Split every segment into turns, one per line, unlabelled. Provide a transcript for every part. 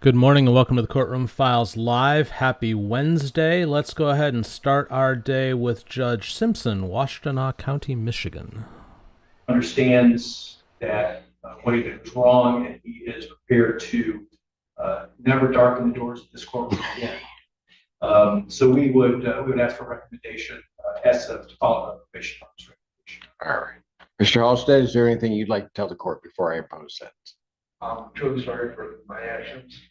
Good morning and welcome to the Courtroom Files Live. Happy Wednesday. Let's go ahead and start our day with Judge Simpson, Washtenaw County, Michigan.
Understands that what he did was wrong, and he is prepared to never darken the doors of this courtroom again. So we would ask for a recommendation as to follow the probation officer.
All right. Mr. Halstead, is there anything you'd like to tell the court before I impose sentence?
I'm truly sorry for my actions.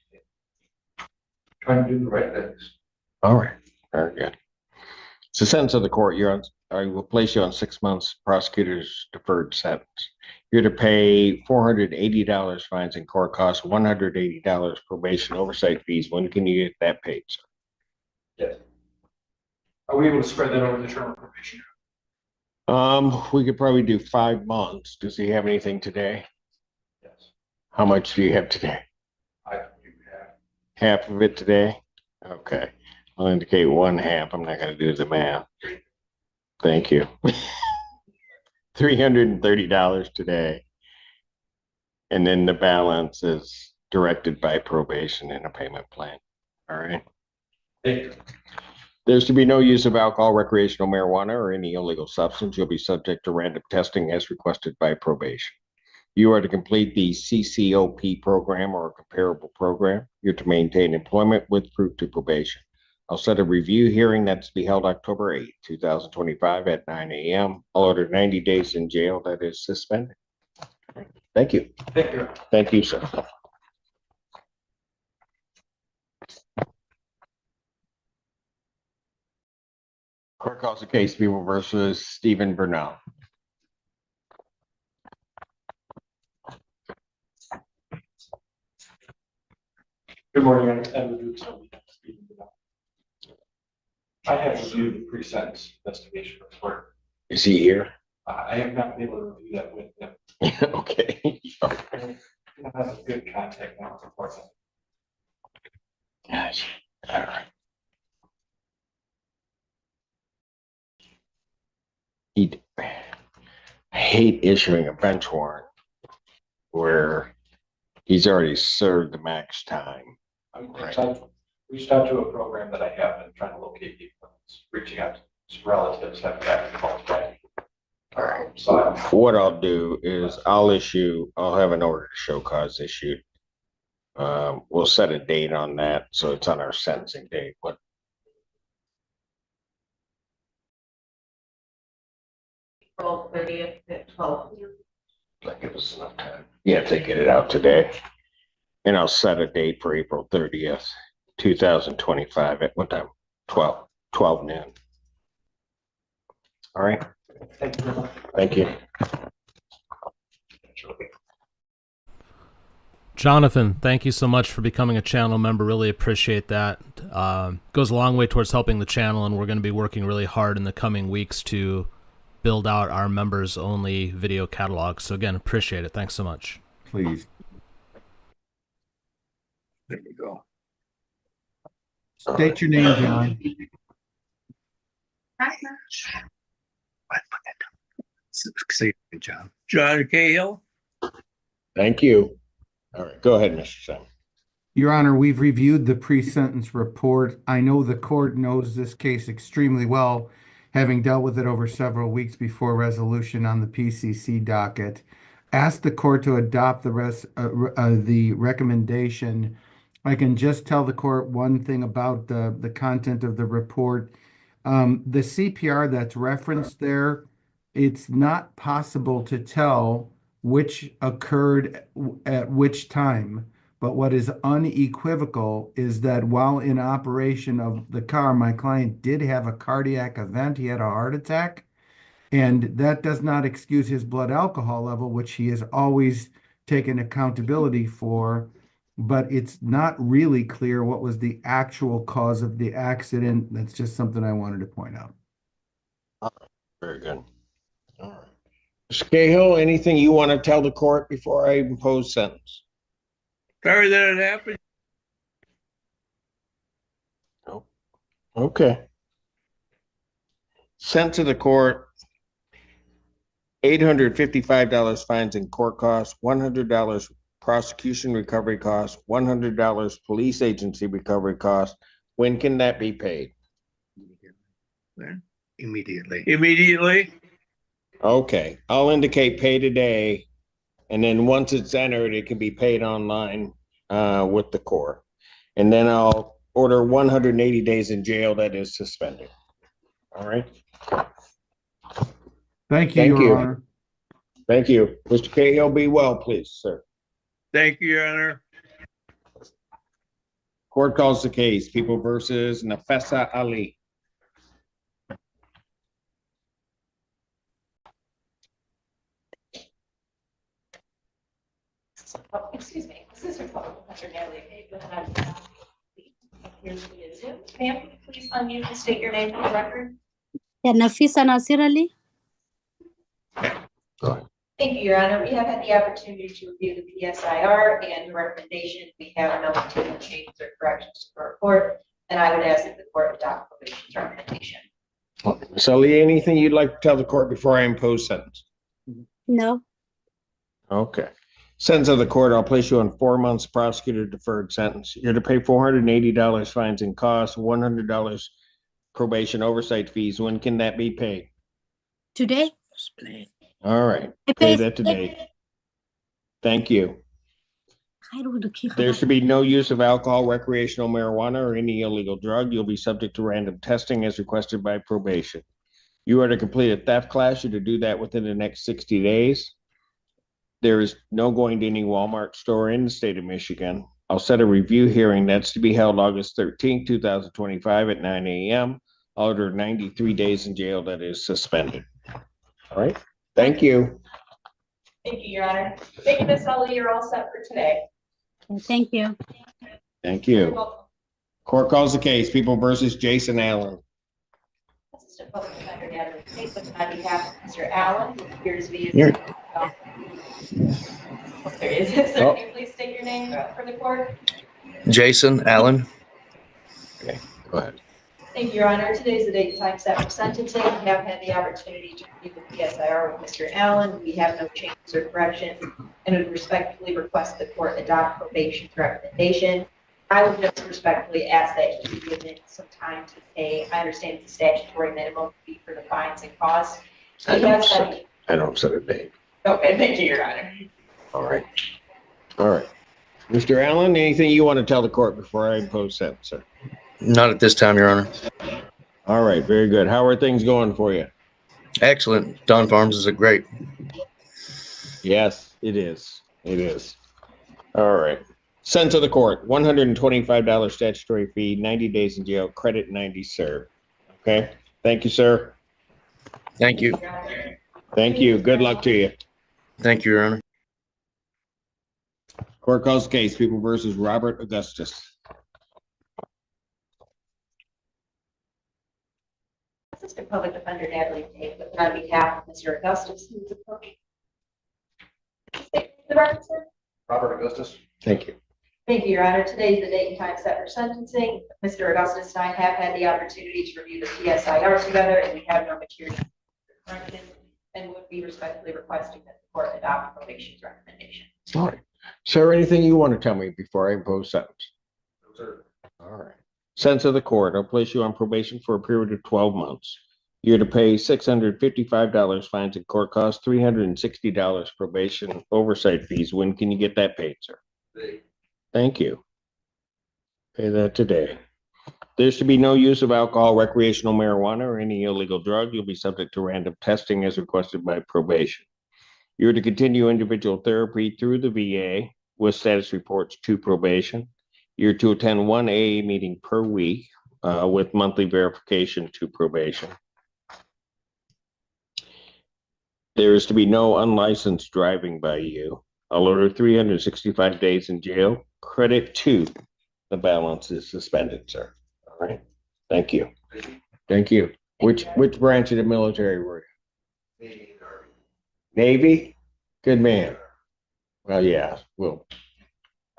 Trying to do the right things.
All right. Very good. It's the sentence of the court. I will place you on 6 months prosecutor's deferred sentence. You're to pay $480 fines and court costs, $180 probation oversight fees. When can you get that paid, sir?
Yes. Are we able to spread that over the term of probation?
We could probably do 5 months. Does he have anything today?
Yes.
How much do you have today?
I do have.
Half of it today? Okay. I'll indicate one half. I'm not going to do the math. Thank you. $330 today. And then the balance is directed by probation in a payment plan. All right.
Thank you.
There's to be no use of alcohol, recreational marijuana, or any illegal substance. You'll be subject to random testing as requested by probation. You are to complete the CCOP program or a comparable program. You're to maintain employment with proof to probation. I'll set a review hearing that's to be held October 8th, 2025 at 9 a.m. I'll order 90 days in jail that is suspended. Thank you.
Thank you.
Thank you, sir. Court calls the case People versus Stephen Burnell.
Good morning, I'm Edward Dukes. I have reviewed the pre-sentence investigation report.
Is he here?
I have not been able to review that with him.
Okay.
I have a good contact now for him.
Gosh. All right. I hate issuing a bench warrant where he's already served the max time.
I've reached out to a program that I have and trying to locate people. Reaching out to his relatives, have gotten calls back.
All right.
So
What I'll do is I'll have an order to show cause issued. We'll set a date on that, so it's on our sentencing date. What?
April 30th at 12.
That gives us enough time. Yeah, if they get it out today. And I'll set a date for April 30th, 2025 at what time? 12 noon. All right.
thank you very much.
Thank you.
Jonathan, thank you so much for becoming a channel member. Really appreciate that. Goes a long way towards helping the channel, and we're going to be working really hard in the coming weeks to build out our members only video catalog. So again, appreciate it. Thanks so much.
Please. There we go. State your name, John. Say it, John.
John Cahill.
Thank you. All right, go ahead, Mr. Simon.
Your Honor, we've reviewed the pre-sentence report. I know the court knows this case extremely well, having dealt with it over several weeks before resolution on the PCC docket. Asked the court to adopt the recommendation. I can just tell the court one thing about the content of the report. The CPR that's referenced there, it's not possible to tell which occurred at which time. But what is unequivocal is that while in operation of the car, my client did have a cardiac event. He had a heart attack. And that does not excuse his blood alcohol level, which he has always taken accountability for. But it's not really clear what was the actual cause of the accident. That's just something I wanted to point out.
Very good. All right. Mr. Cahill, anything you want to tell the court before I impose sentence?
Sorry that it happened.
No. Okay. Sent to the court, $855 fines and court costs, $100 prosecution recovery costs, $100 police agency recovery costs. When can that be paid?
Immediately.
Immediately?
Okay, I'll indicate pay today. And then once it's entered, it can be paid online with the court. And then I'll order 180 days in jail that is suspended. All right.
Thank you,
Thank
Your
you.
Honor.
Thank you. Mr. Cahill, be well, please, sir.
Thank you, Your Honor.
Court calls the case, People versus Nafessa Ali.
Oh, excuse me, Assistant Public Defender Natalie. Here's the Zoom. Ma'am, can you please unmute and state your name for the record?
Yeah, Nafisa Nasir Ali.
Go ahead.
Thank you, Your Honor. We have had the opportunity to review the PSIR and the recommendation. We have no material changes or corrections to our report, and I would ask that the court adopt probation's recommendation.
Ms. Ali, anything you'd like to tell the court before I impose sentence?
No.
Okay. Sentence of the court, I'll place you on 4 months prosecutor deferred sentence. You're to pay $480 fines and costs, $100 probation oversight fees. When can that be paid?
Today.
All right.
I
Pay
pay
that today. Thank you. There should be no use of alcohol, recreational marijuana, or any illegal drug. You'll be subject to random testing as requested by probation. You are to complete a theft class. You're to do that within the next 60 days. There is no going to any Walmart store in the state of Michigan. I'll set a review hearing that's to be held August 13th, 2025 at 9 a.m. I'll order 93 days in jail that is suspended. All right. Thank you.
Thank you, Your Honor. Thank you, Ms. Ali. You're all set for today.
Thank you.
Thank
You're
you.
welcome.
Court calls the case, People versus Jason Allen.
Assistant Public Defender Natalie Tate, on behalf of Mr. Allen, who appears via.
Here.
Oh, there he is. Sir, can you please state your name for the court?
Jason Allen.
Okay, go ahead.
Thank you, Your Honor. Today is the date and time set for sentencing. We have had the opportunity to review the PSIR with Mr. Allen. We have no changes or corrections and would respectfully request the court adopt probation's recommendation. I would just respectfully ask that he be given some time to pay. I understand the statutory minimum fee for the fines and costs.
I
He
don't
has
set-
said-
I don't set a date.
Okay, thank you, Your Honor.
All right. All right. Mr. Allen, anything you want to tell the court before I impose sentence, sir?
Not at this time, Your Honor.
All right, very good. How are things going for you?
Excellent. Don Farms is a great.
Yes, it is. It is. All right. Sentence of the court, $125 statutory fee, 90 days in jail, credit 90 served. Okay. Thank you, sir.
Thank you.
Your Honor.
Thank you. Good luck to you.
Thank you, Your Honor.
Court calls the case, People versus Robert Augustus.
Assistant Public Defender Natalie Tate, on behalf of Mr. Augustus, who is approaching. The record, sir?
Robert Augustus.
Thank you.
Thank you, Your Honor. Today is the date and time set for sentencing. Mr. Augustus and I have had the opportunity to review the PSIR together, and we have no material corrections and would be respectfully requesting that the court adopt probation's recommendation.
All right. Sir, anything you want to tell me before I impose sentence?
No, sir.
All right. Sentence of the court, I'll place you on probation for a period of 12 months. You're to pay $655 fines and court costs, $360 probation oversight fees. When can you get that paid, sir?
Today.
Thank you. Pay that today. There's to be no use of alcohol, recreational marijuana, or any illegal drug. You'll be subject to random testing as requested by probation. You're to continue individual therapy through the VA with status reports to probation. You're to attend one AA meeting per week with monthly verification to probation. There is to be no unlicensed driving by you. I'll order 365 days in jail. Credit 2. The balance is suspended, sir. All right. Thank you. Thank you. Which branch of the military were you? Navy? Good man. Well, yeah. Well,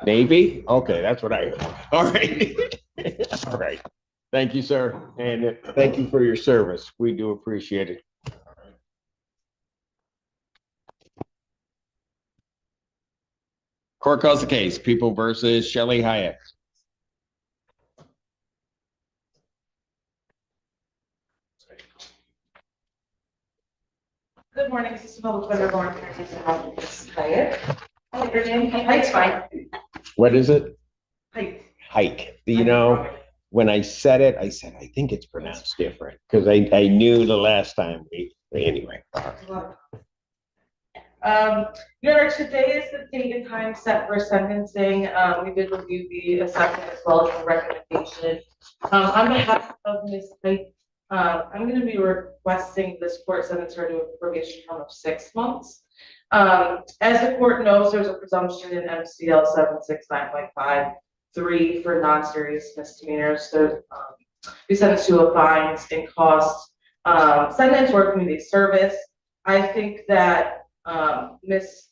Navy? Okay, that's what I heard. All right. All right. Thank you, sir. And thank you for your service. We do appreciate it. Court calls the case, People versus Shelley Hayek.
Good morning, this is Public Defender Lauren Hyatt. Your name? Hyatt's fine.
What is it?
Hyatt.
Hike. You know, when I said it, I think it's pronounced different because I knew the last time anyway.
Your Honor, today is the date and time set for sentencing. We did review the assessment as well as the recommendation. On behalf of Ms. Hyatt, I'm going to be requesting this court sentence her to a probation term of 6 months. As the court knows, there's a presumption in MCL 769.53 for non-serious misdemeanors. So, be sentenced to a fine and cost sentence or community service. I think that Ms.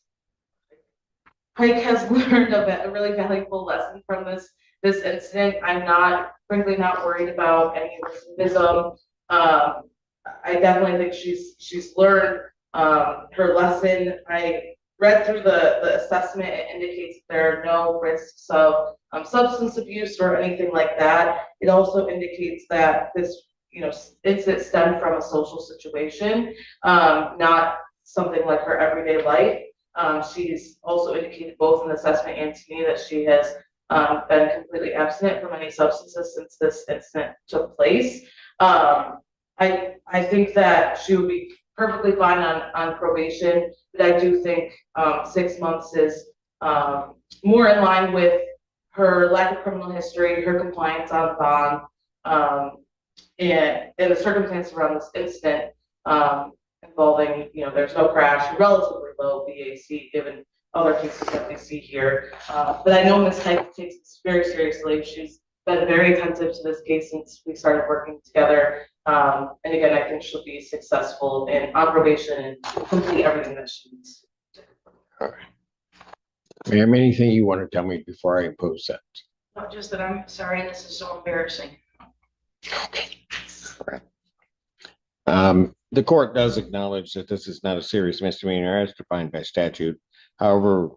Pike has learned a really valuable lesson from this incident. I'm frankly not worried about any recidivism. I definitely think she's learned her lesson. I read through the assessment. It indicates there are no risks of substance abuse or anything like that. It also indicates that this incident stemmed from a social situation, not something like her everyday life. She's also indicated both in the assessment and to me that she has been completely abstinent from any substances since this incident took place. I think that she would be perfectly fine on probation, but I do think 6 months is more in line with her lack of criminal history, her compliance on bond, and the circumstances around this incident involving, there's no crash, relatively low BAC given other cases that we see here. But I know Ms. Hyde takes this very seriously. She's been very attentive to this case since we started working together. And again, I think she'll be successful on probation and complete everything that she needs.
All right. Ma'am, anything you want to tell me before I impose sentence?
Not just that I'm sorry, this is so embarrassing.
Okay. The court does acknowledge that this is not a serious misdemeanor as defined by statute. However,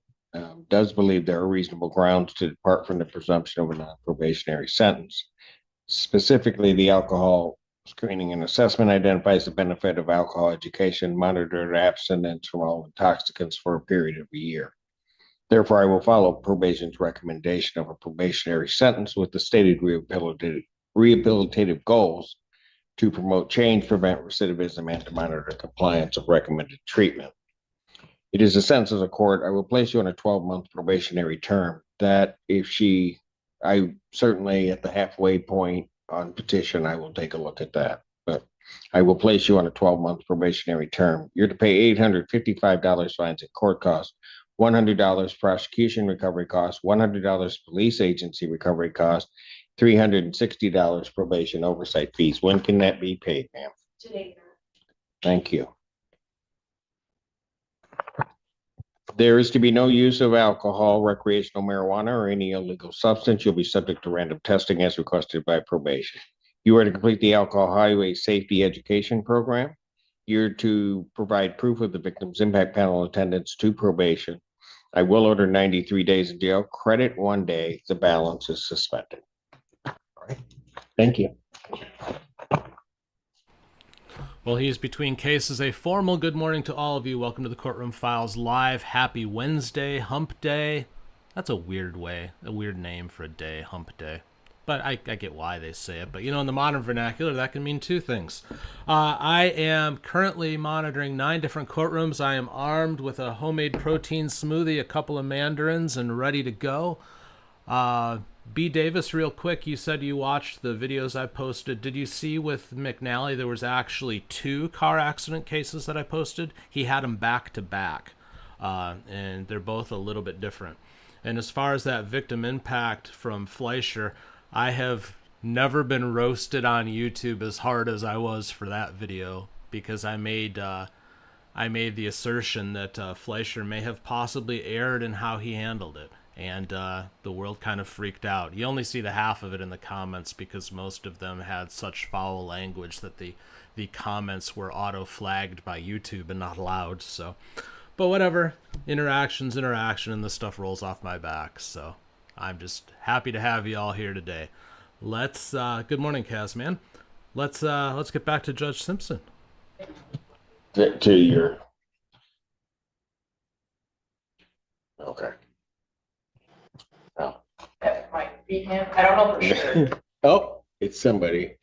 does believe there are reasonable grounds to depart from the presumption of a non-probationary sentence. Specifically, the alcohol screening and assessment identifies the benefit of alcohol education, monitored abstinence from all intoxicants for a period of a year. Therefore, I will follow probation's recommendation of a probationary sentence with the stated rehabilitative goals to promote change, prevent recidivism, and to monitor compliance of recommended treatment. It is a sense of the court, I will place you on a 12-month probationary term that I certainly at the halfway point on petition, I will take a look at that, but I will place you on a 12-month probationary term. You're to pay $855 fines and court costs, $100 prosecution recovery costs, $100 police agency recovery costs, $360 probation oversight fees. When can that be paid, ma'am?
Today.
Thank you. There is to be no use of alcohol, recreational marijuana, or any illegal substance. You'll be subject to random testing as requested by probation. You are to complete the Alcohol Highway Safety Education Program. You're to provide proof of the victim's impact panel attendance to probation. I will order 93 days in jail, credit 1 day, the balance is suspended. All right. Thank you.
Well, he's between cases. A formal good morning to all of you. Welcome to the Courtroom Files Live. Happy Wednesday, Hump Day. That's a weird name for a day, Hump Day. But I get why they say it. But, in the modern vernacular, that can mean two things. I am currently monitoring 9 different courtrooms. I am armed with a homemade protein smoothie, a couple of mandarins, and ready to go. B. Davis, real quick, you said you watched the videos I posted. Did you see with McNally there was actually 2 car accident cases that I posted? He had them back to back, and they're both a little bit different. And as far as that victim impact from Fleischer, I have never been roasted on YouTube as hard as I was for that video, because I made the assertion that Fleischer may have possibly erred in how he handled it. And the world kind of freaked out. You only see the half of it in the comments because most of them had such foul language that the comments were auto-flagged by YouTube and not allowed. So, But whatever, interaction, and this stuff rolls off my back. So I'm just happy to have you all here today. Let's good morning, Kaz, man. Let's get back to Judge Simpson.
To your. Okay. Oh.
That might be him. I don't know for sure.
Oh, it's somebody.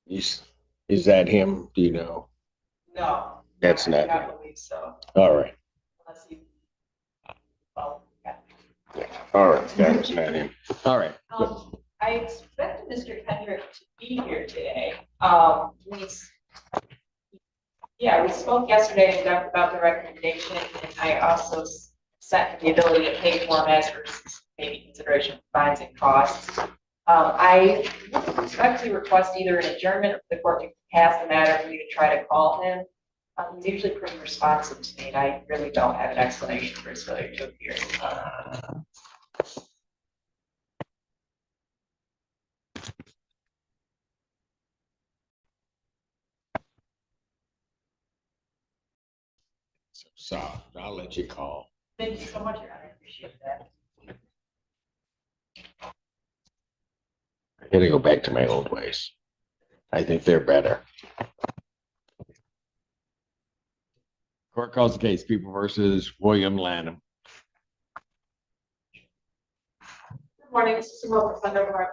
Is that him? Do you know?
No.
That's
I
not
do
him.
not believe so.
All right.
Unless he. Well, yeah.
All right. That was not him. All right.
I expected Mr. Kendrick to be here today. We spoke yesterday in depth about the recommendation, and I also set the ability to pay form as versus maybe consideration of fines and costs. I would respectfully request either an adjournment or the court to pass the matter for me to try to call him. He's usually pretty responsive to me, and I really don't have an explanation for his failure to appear.
So I'll let you call.
Thank you so much, Your Honor. I appreciate that.
I gotta go back to my old ways. I think they're better. Court calls the case, People versus William Lanham.
Good morning, this is Simone Profunda of our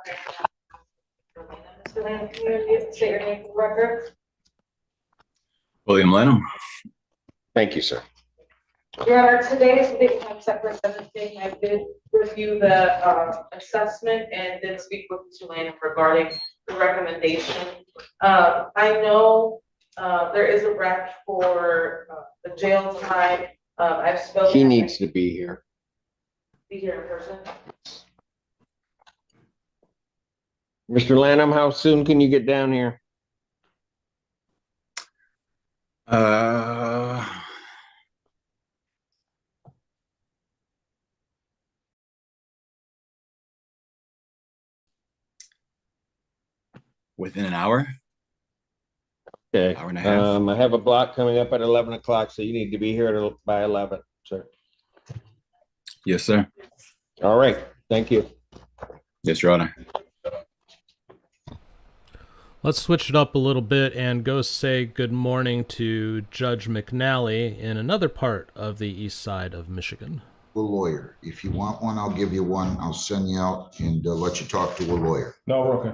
Mr. Lanham, can you state your name for the record?
William Lanham.
Thank you, sir.
Your Honor, today is the date time set for sentencing. I did review the assessment and did speak with Mr. Lanham regarding the recommendation. I know there is a rec for the jail time. I've spoken.
He needs to be here.
Be here in person.
Mr. Lanham, how soon can you get down here?
Within an hour.
Okay.
Hour and a half.
I have a block coming up at 11 o'clock, so you need to be here by 11, sir.
Yes, sir.
All right. Thank you.
Yes, Your Honor.
Let's switch it up a little bit and go say good morning to Judge McNally in another part of the east side of Michigan.
A lawyer. If you want one, I'll give you one. I'll send you out and let you talk to a lawyer.
No, we're okay.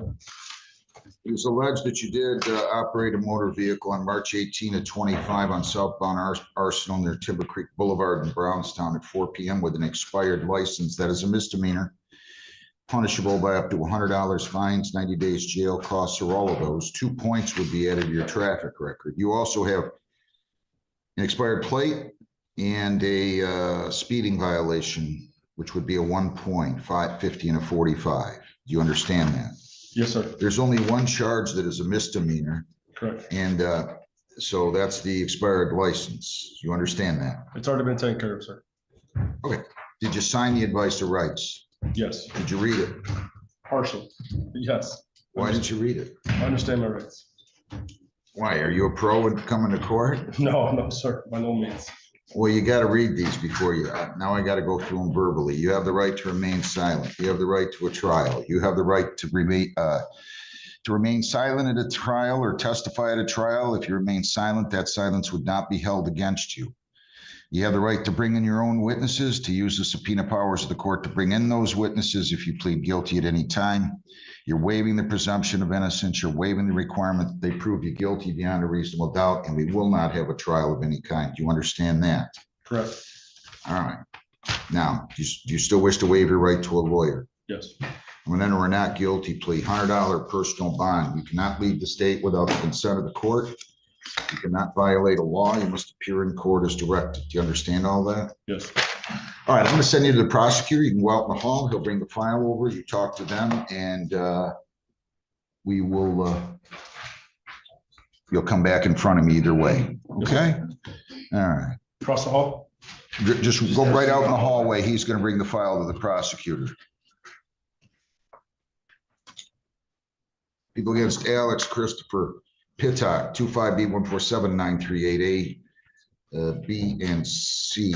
It was alleged that you did operate a motor vehicle on March 18 of 25 on southbound Arsenal near Timber Creek Boulevard in Brownstown at 4 p.m. with an expired license. That is a misdemeanor, punishable by up to $100 fines, 90 days jail, costs, or all of those. 2 points would be added to your traffic record. You also have an expired plate and a speeding violation, which would be a 1 point, 550 and a 45. Do you understand that?
Yes, sir.
There's only one charge that is a misdemeanor.
Correct.
And so that's the expired license. You understand that?
It's already been taken care of, sir.
Okay. Did you sign the advice of rights?
Yes.
Did you read it?
Partial. Yes.
Why didn't you read it?
I understand my rights.
Why? Are you a pro in coming to court?
No, sir. By no means.
Well, you got to read these before you, now I got to go through them verbally. You have the right to remain silent. You have the right to a trial. You have the right to remain silent at a trial or testify at a trial. If you remain silent, that silence would not be held against you. You have the right to bring in your own witnesses, to use the subpoena powers of the court to bring in those witnesses if you plead guilty at any time. You're waiving the presumption of innocence. You're waiving the requirement that they prove you guilty beyond a reasonable doubt, and we will not have a trial of any kind. Do you understand that?
Correct.
All right. Now, do you still wish to waive your right to a lawyer?
Yes.
I'm going to enter a not guilty plea, $100 personal bond. You cannot leave the state without the consent of the court. You cannot violate a law. You must appear in court as directed. Do you understand all that?
Yes.
All right, I'm going to send you to the prosecutor. You can go out in the hall. He'll bring the file over. You talk to them, and we will. You'll come back in front of me either way. Okay. All right.
Across the hall.
Just go right out in the hallway. He's going to bring the file to the prosecutor. People against Alex Christopher Pittock, 25B1479388. B, and C.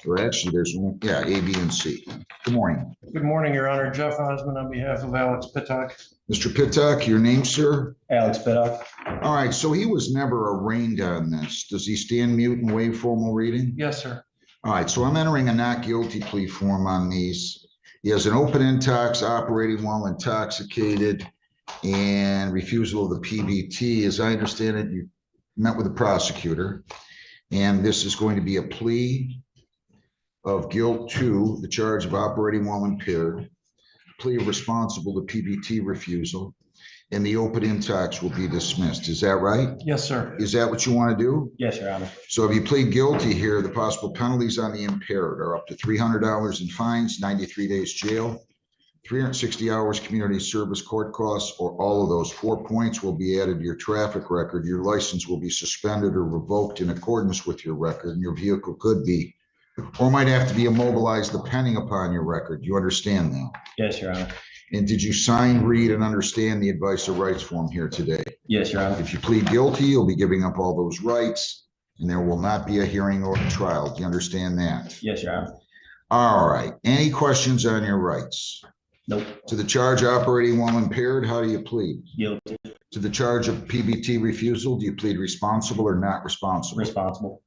Or actually, there's one, yeah, A, B, and C. Good morning.
Good morning, Your Honor. Jeff Osmond on behalf of Alex Pittock.
Mr. Pittock, your name, sir?
Alex Pittock.
All right, so he was never arraigned on this. Does he stand mute and waive formal reading?
Yes, sir.
All right, so I'm entering a not guilty plea form on these. He has an open intox, operating while intoxicated, and refusal of the PBT. As I understand it, you met with the prosecutor, and this is going to be a plea of guilt to the charge of operating while impaired, plea of responsible to PBT refusal, and the open intox will be dismissed. Is that right?
Yes, sir.
Is that what you want to do?
Yes, Your Honor.
So if you plead guilty here, the possible penalties on the impaired are up to $300 in fines, 93 days jail, 360 hours community service court costs, or all of those. 4 points will be added to your traffic record. Your license will be suspended or revoked in accordance with your record, and your vehicle could be or might have to be immobilized depending upon your record. You understand that?
Yes, Your Honor.
And did you sign, read, and understand the advice of rights form here today?
Yes, Your Honor.
If you plead guilty, you'll be giving up all those rights, and there will not be a hearing or a trial. Do you understand that?
Yes, Your Honor.
All right. Any questions on your rights?
Nope.
To the charge operating while impaired, how do you plead?
Guilty.
To the charge of PBT refusal, do you plead responsible or not responsible?
Responsible.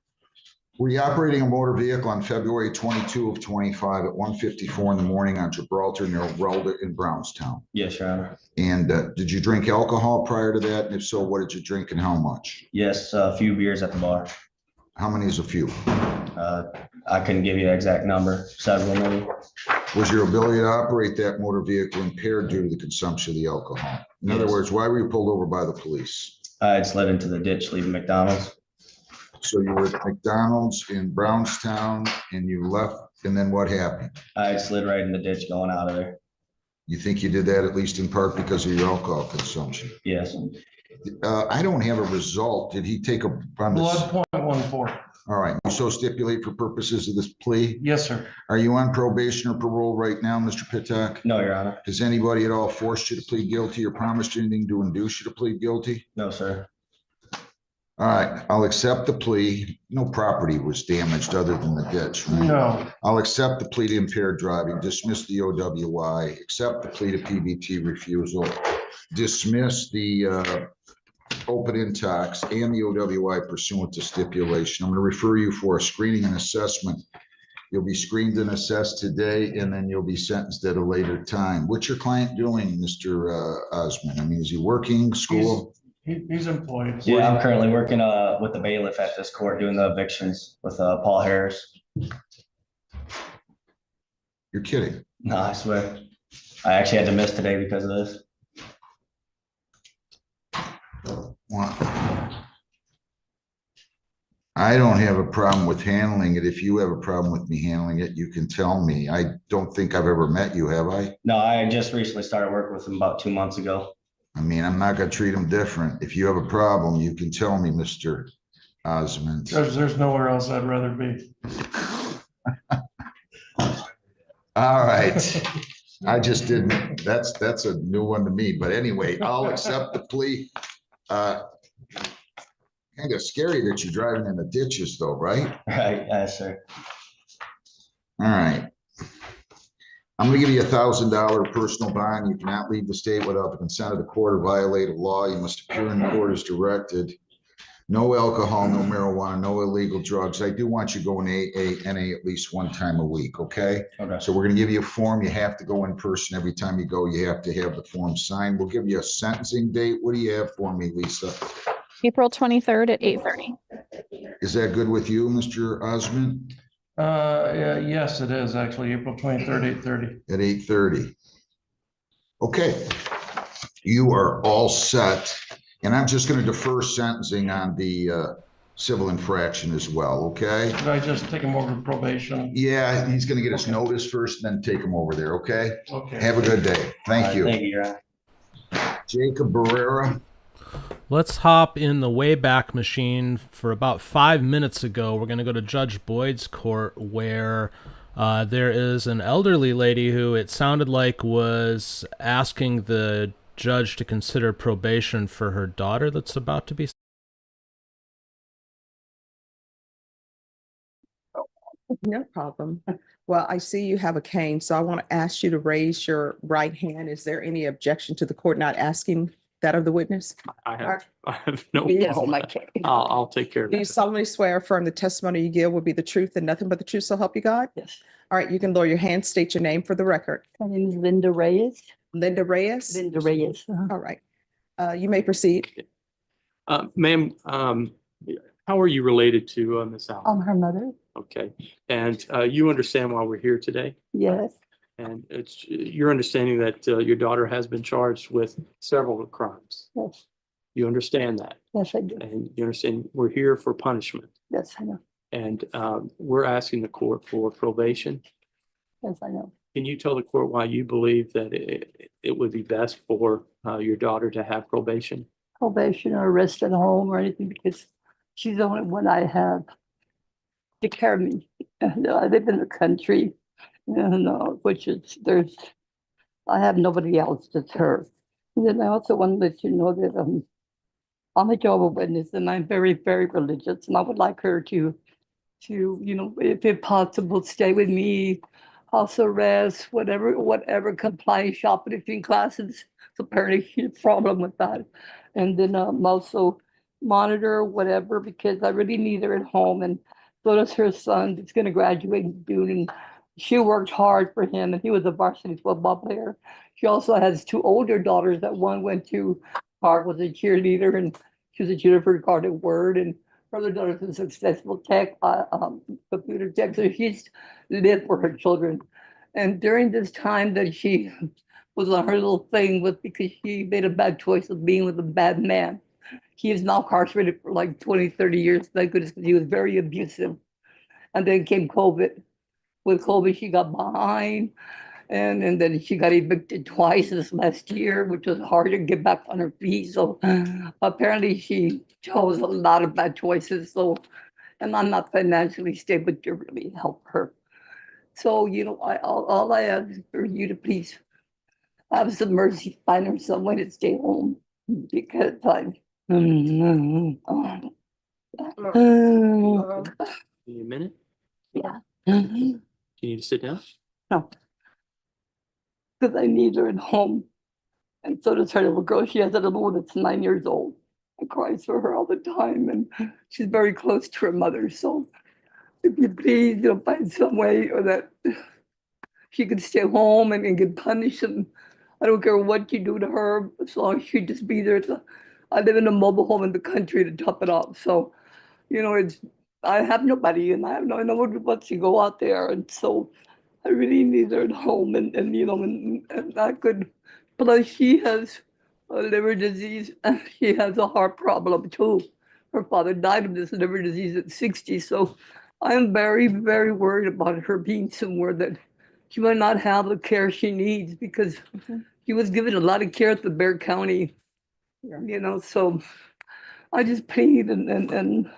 Were you operating a motor vehicle on February 22 of 25 at 1:54 in the morning on Gibraltar near Relda in Brownstown?
Yes, Your Honor.
And did you drink alcohol prior to that? And if so, what did you drink and how much?
Yes, a few beers at the bar.
How many is a few?
I couldn't give you an exact number. Several, maybe.
Was your ability to operate that motor vehicle impaired due to the consumption of the alcohol? In other
Yes.
words, why were you pulled over by the police?
I had slid into the ditch leaving McDonald's.
So you were at McDonald's in Brownstown and you left, and then what happened?
I had slid right in the ditch going out of there.
You think you did that at least in part because of your alcohol consumption?
Yes.
I don't have a result. Did he take a?
Blood .14.
All right, you so stipulate for purposes of this plea?
Yes, sir.
Are you on probation or parole right now, Mr. Pittock?
No, Your Honor.
Has anybody at all forced you to plead guilty or promised you anything to induce you to plead guilty?
No, sir.
All right, I'll accept the plea. No property was damaged other than the ditch, right?
No.
I'll accept the plea to impaired driving, dismiss the OWI, accept the plea to PBT refusal, dismiss the open intox and the OWI pursuant to stipulation. I'm going to refer you for a screening and assessment. You'll be screened and assessed today, and then you'll be sentenced at a later time. What's your client doing, Mr. Osmond? I mean, is he working, school?
He's employed. Yeah, I'm currently working with the bailiff at this court doing the evictions with Paul Harris.
You're kidding.
No, I swear. I actually had to miss today because of this.
Wow. I don't have a problem with handling it. If you have a problem with me handling it, you can tell me. I don't think I've ever met you, have I?
No, I just recently started working with him about 2 months ago.
I mean, I'm not gonna treat him different. If you have a problem, you can tell me, Mr. Osmond.
There's nowhere else I'd rather be.
All right. I just didn't, that's a new one to me, but anyway, I'll accept the plea. Kind of scary that you're driving in the ditches though, right?
Right, yes, sir.
All right. I'm gonna give you $1,000 personal bond. You cannot leave the state without the consent of the court or violate a law. You must appear in the court as directed. No alcohol, no marijuana, no illegal drugs. I do want you going AA, NA at least one time a week, okay?
Okay.
So we're gonna give you a form. You have to go in person. Every time you go, you have to have the form signed. We'll give you a sentencing date. What do you have for me, Lisa?
April 23rd at 8:30.
Is that good with you, Mr. Osmond?
Yes, it is actually April 23rd, 8:30.
At 8:30. Okay. You are all set. And I'm just going to defer sentencing on the civil infraction as well, okay?
Should I just take him over to probation?
Yeah, he's going to get his notice first, then take him over there, okay?
Okay.
Have a good day. Thank you.
Thank you, Your Honor.
Jacob Barrera.
Let's hop in the Wayback Machine. For about 5 minutes ago, we're going to go to Judge Boyd's court, where there is an elderly lady who it sounded like was asking the judge to consider probation for her daughter that's about to be
No problem. Well, I see you have a cane, so I want to ask you to raise your right hand. Is there any objection to the court not asking that of the witness?
I have no
Yes,
problem.
my cane.
I'll take care of
Do you
it.
solemnly swear or affirm the testimony you give will be the truth and nothing but the truth, so help you God?
Yes.
All right, you can lower your hand, state your name for the record.
My name is Linda Reyes.
Linda Reyes?
Linda Reyes.
All right. You may proceed.
Ma'am, how are you related to Miss Allen?
I'm her mother.
Okay, and you understand why we're here today?
Yes.
And it's your understanding that your daughter has been charged with several crimes.
Yes.
You understand that?
Yes, I do.
And you understand we're here for punishment.
Yes, I know.
And we're asking the court for probation.
Yes, I know.
Can you tell the court why you believe that it would be best for your daughter to have probation?
Probation or rest at home or anything, because she's the only one I have to take care of me. And I live in the country, and which is I have nobody else that's her. And then I also want to let you know that I'm a Jehovah's Witness, and I'm very, very religious, and I would like her to if possible, stay with me, house arrest, whatever, comply, shop between classes. So apparently she has a problem with that. And then also monitor whatever, because I really need her at home. And so does her son that's going to graduate in June. And she worked hard for him, and he was a varsity football player. She also has two older daughters that one went to Park, was a cheerleader, and she was a cheerleader for Garden Word, and her other daughter's a successful tech, computer tech. So she's lived for her children. And during this time that she was on her little thing was because she made a bad choice of being with a bad man. He is now incarcerated for like 20, 30 years. Thank goodness, because he was very abusive. And then came COVID. With COVID, she got behind. And then she got evicted twice this last year, which was hard to get back on her feet. So apparently she chose a lot of bad choices. So, and I'm not financially stable to really help her. So, all I ask is for you to please have some mercy, find her some way to stay home, because
Need a minute?
yeah.
Do you need to sit down?
No. Because I need her at home. And so does her little girl. She has a little one that's 9 years old. I cries for her all the time, and she's very close to her mother. So if you please, find some way or that she could stay home and get punished. And I don't care what you do to her, as long as she just be there. I live in a mobile home in the country to top it off. So, I have nobody, and I have nobody but to go out there. And so I really need her at home, and I could, plus she has a liver disease, and she has a heart problem too. Her father died of this liver disease at 60. So I'm very, very worried about her being somewhere that she might not have the care she needs, because she was given a lot of care at the Bexar County, so I just plead and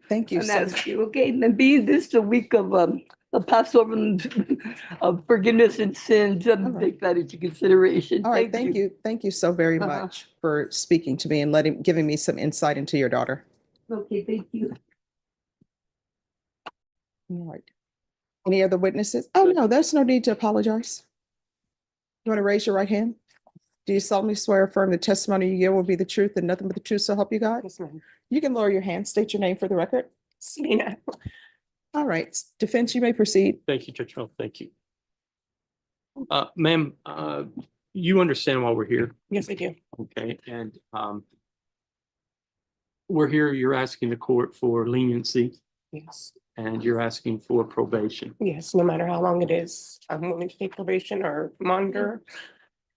Thank you.
and
So,
ask you, okay, and being this the week of the Passover of forgiveness and sins, take that into consideration.
all right, thank you. Thank you so very
Uh-huh.
much for speaking to me and giving me some insight into your daughter.
Okay, thank you.
All right. Any other witnesses? Oh, no, there's no need to apologize. You want to raise your right hand? Do you solemnly swear or affirm the testimony you give will be the truth and nothing but the truth, so help you God?
Yes, ma'am.
You can lower your hand, state your name for the record.
Selena.
All right, defense, you may proceed.
Thank you, Judge Hill. Thank you. Ma'am, you understand why we're here?
Yes, I do.
Okay, and we're here, you're asking the court for leniency,
Yes.
and you're asking for probation.
Yes, no matter how long it is, I'm willing to take probation or monitor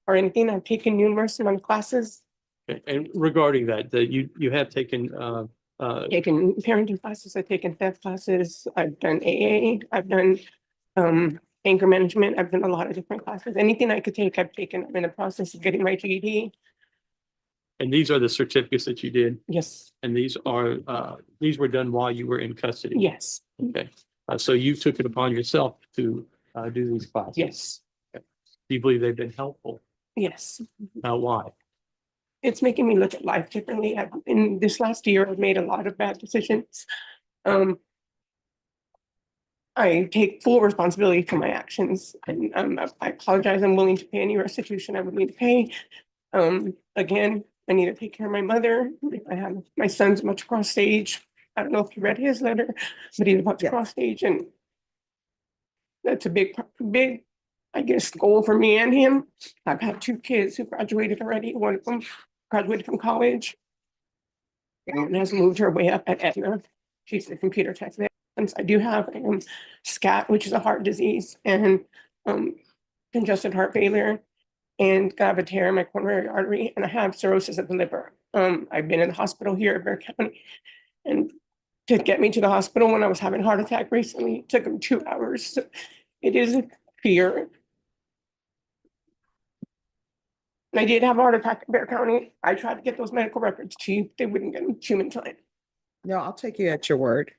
or anything. I've taken numerous amount of classes,
Okay, and regarding that, you have taken
taken parenting classes, I've taken theft classes, I've done AA, I've done anger management, I've done a lot of different classes. Anything I could take, I've taken. I'm in the process of getting my GED.
and these are the certificates that you did,
Yes,
and these were done while you were in custody.
yes,
Okay, so you took it upon yourself to do these classes.
yes,
Do you believe they've been helpful?
yes.
Why?
It's making me look at life differently. In this last year, I've made a lot of bad decisions. I'm
I take full responsibility for my actions, and I apologize. I'm willing to pay any restitution I would need to pay. Again, I need to take care of my mother. I have my son's much across stage. I don't know if you read his letter, but he's about to cross stage, and that's a big, I guess, goal for me and him. I've had 2 kids who graduated already. One of them graduated from college and has moved her way up at Aetna. She's a computer tech. I do have SCAT, which is a heart disease, and congested heart failure, and I have a tear in my coronary artery, and I have cirrhosis of the liver. I've been in the hospital here at Bear County, and to get me to the hospital when I was having a heart attack recently, it took them 2 hours. So it is a fear. And I did have a heart attack in Bear County. I tried to get those medical records to you. They wouldn't get them to you in time.
No, I'll take you at your word.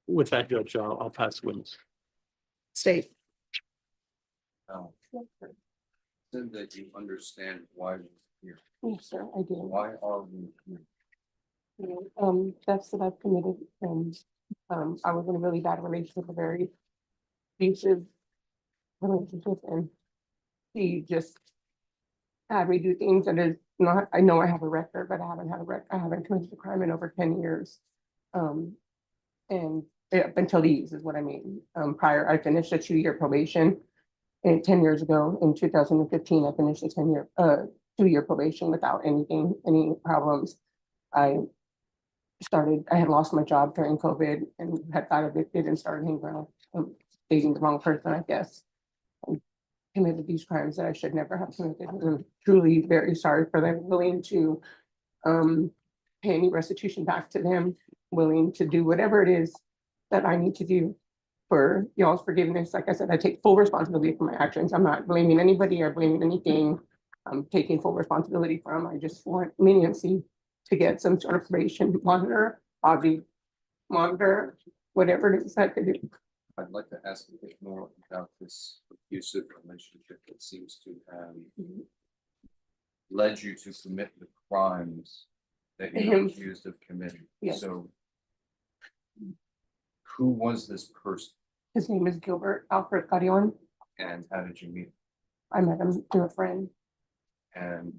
With that, Judge, I'll pass the witness.
State.
Said that you understand why we're here.
Yes, sir, I do.
Why are we here?
Thefts that I've committed, and I was in a really bad relationship, a very abusive relationship, and he just had me do things that is not, I know I have a record, but I haven't had a record. I haven't committed a crime in over 10 years. And up until these is what I mean. Prior, I finished a 2-year probation, and 10 years ago, in 2015, I finished a 2-year probation without any problems. I had lost my job during COVID and had got evicted and started hanging around, dating the wrong person, I guess. And committed these crimes that I should never have committed. I'm truly very sorry for them. Willing to pay any restitution back to them, willing to do whatever it is that I need to do for y'all's forgiveness. Like I said, I take full responsibility for my actions. I'm not blaming anybody or blaming anything. I'm taking full responsibility for them. I just want leniency to get some sort of probation monitor, whatever it is I could do.
I'd like to ask a bit more about this abusive relationship that seems to have led you to commit the crimes that you're accused of committing.
Yes.
So who was this person
His name is Gilbert Alfred Carrion.
and how did you meet?
I met him through a friend.
And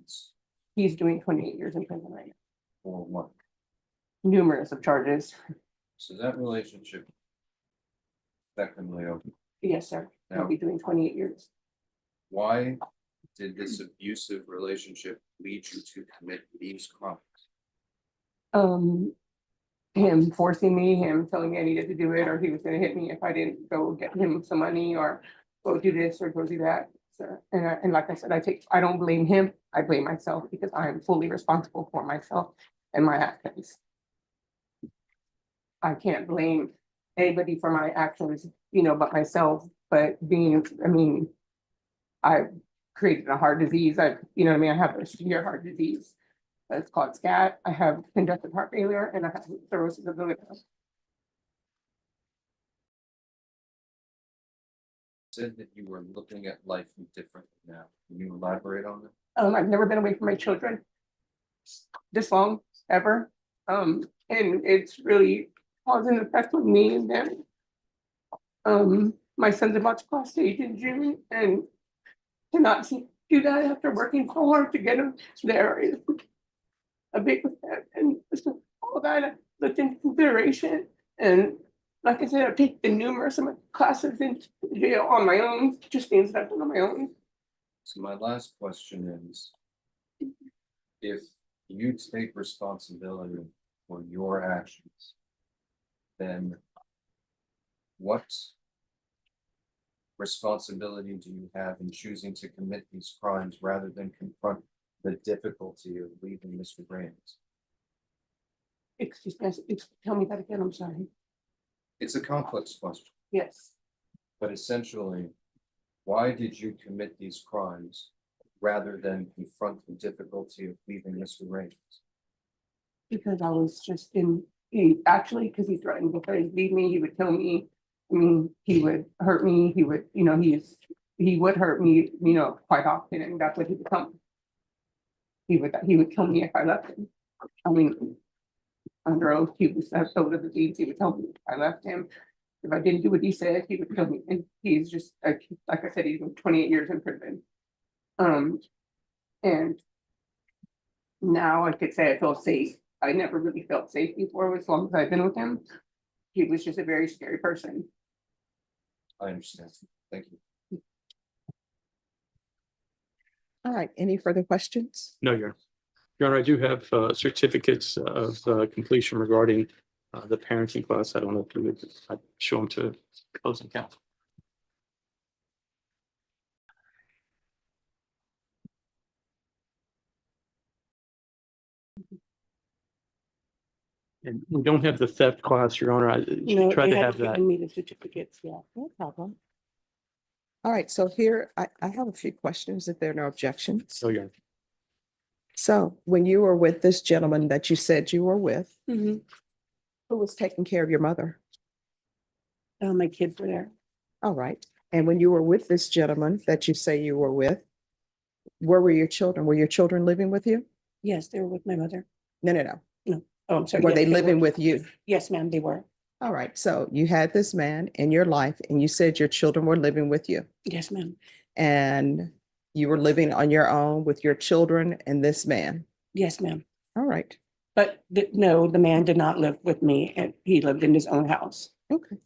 He's doing 28 years in prison right now.
for what?
Numerous of charges.
So that relationship effectively over.
Yes, sir. He'll
Now,
be doing 28 years.
why did this abusive relationship lead you to commit these crimes?
Him forcing me, him telling me I needed to do it, or he was gonna hit me if I didn't go get him some money or go do this or go do that. So, and like I said, I don't blame him. I blame myself because I am fully responsible for myself and my actions. I can't blame anybody for my actions, but myself, but I've created a heart disease. I have a severe heart disease. It's called SCAT. I have congestive heart failure, and I have cirrhosis of the liver.
Said that you were looking at life differently now. Can you elaborate on that?
I've never been away from my children this long, ever. And it's really causing an effect on me and them. My son's about to cross stage in June, and to not do that after working so hard to get him there is a big step. And so all that I looked into consideration. And like I said, I've taken the numerous amount of classes in jail on my own, just things that I've done on my own.
So my last question is, if you take responsibility for your actions, then what responsibility do you have in choosing to commit these crimes rather than confront the difficulty of leaving Mr. Grains?
Excuse me, tell me that again, I'm sorry.
It's a complex question,
Yes,
but essentially, why did you commit these crimes rather than confront the difficulty of leaving Mr. Grains?
because I was just because he threatened before he'd leave me, he would kill me. He would hurt me, he would hurt me, quite often, and that's what he would tell me. He would kill me if I left him. under oath. He was sold to the deeds. He would tell me if I left him. If I didn't do what he said, he would kill me. And he's just, like I said, he's been 28 years in prison. And now I could say I feel safe. I never really felt safe before as long as I've been with him. He was just a very scary person.
I understand. Thank you.
All right, any further questions?
No, Your Honor, I do have certificates of completion regarding the parenting class. I don't know if you would show them to closing counsel. And we don't have the theft class, Your Honor. I
No,
tried
they
to
haven't
have that.
given me the certificates yet.
No problem. All right, so here, I have a few questions if there are no objections.
So, Your Honor.
So when you were with this gentleman that you said you were with,
Mhm.
who was taking care of your mother?
My kids were there.
All right. And when you were with this gentleman that you say you were with, where were your children? Were your children living with you?
Yes, they were with my mother.
No, no, no.
No. Oh, I'm sorry.
Were
Yes,
they living
were.
with you?
Yes, ma'am, they were.
All right. So you had this man in your life and you said your children were living with you
Yes, ma'am.
and you were living on your own with your children and this man.
Yes, ma'am.
All right.
But no, the man did not live with me and he lived in his own house.
Okay.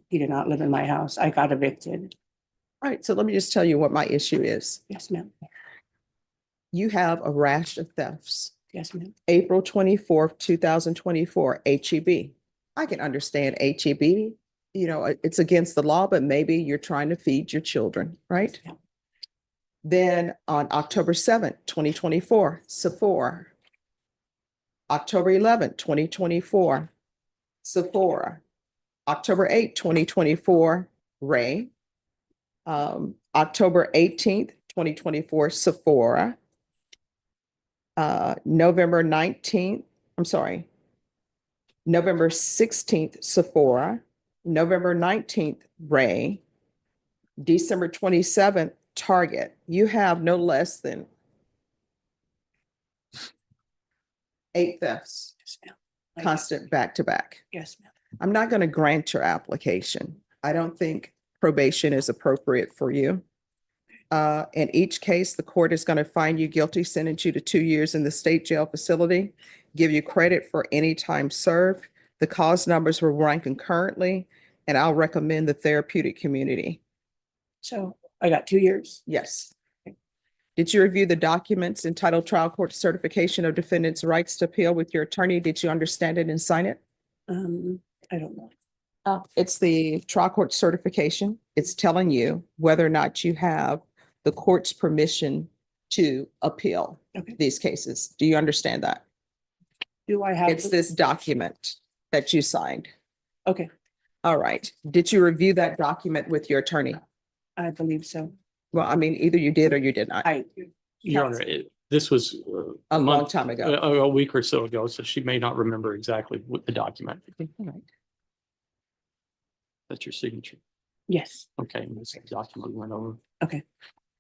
He did not live in my house. I got evicted.
All right. So let me just tell you what my issue is.
Yes, ma'am.
You have a rash of thefts.
Yes, ma'am.
April 24th, 2024, HEB. I can understand HEB. You know, it's against the law, but maybe you're trying to feed your children, right?
Yeah.
Then on October 7th, 2024, Sephora. October 11th, 2024, Sephora. October 8th, 2024, Ray. October 18th, 2024, Sephora. November 19th, I'm sorry, November 16th, Sephora. November 19th, Ray. December 27th, Target. You have no less than 8 thefts,
Yes, ma'am.
constant back to back.
Yes, ma'am.
I'm not going to grant your application. I don't think probation is appropriate for you. In each case, the court is going to find you guilty, sentence you to 2 years in the state jail facility, give you credit for any time served. The cause numbers will run concurrently, and I'll recommend the therapeutic community.
So I got 2 years.
Yes. Did you review the documents entitled Trial Court Certification of Defendant's Rights to Appeal with your attorney? Did you understand it and sign it?
I don't know.
It's the trial court certification. It's telling you whether or not you have the court's permission to appeal these cases. Do you understand that?
Do I have?
It's this document that you signed.
Okay,
All right. Did you review that document with your attorney?
I believe so.
Well, I mean, either you did or you did not.
Your Honor, this was
A long
month-
time ago.
a week or so ago, so she may not remember exactly what the document.
All right.
That's your signature.
Yes.
Okay, and this document went over.
Okay.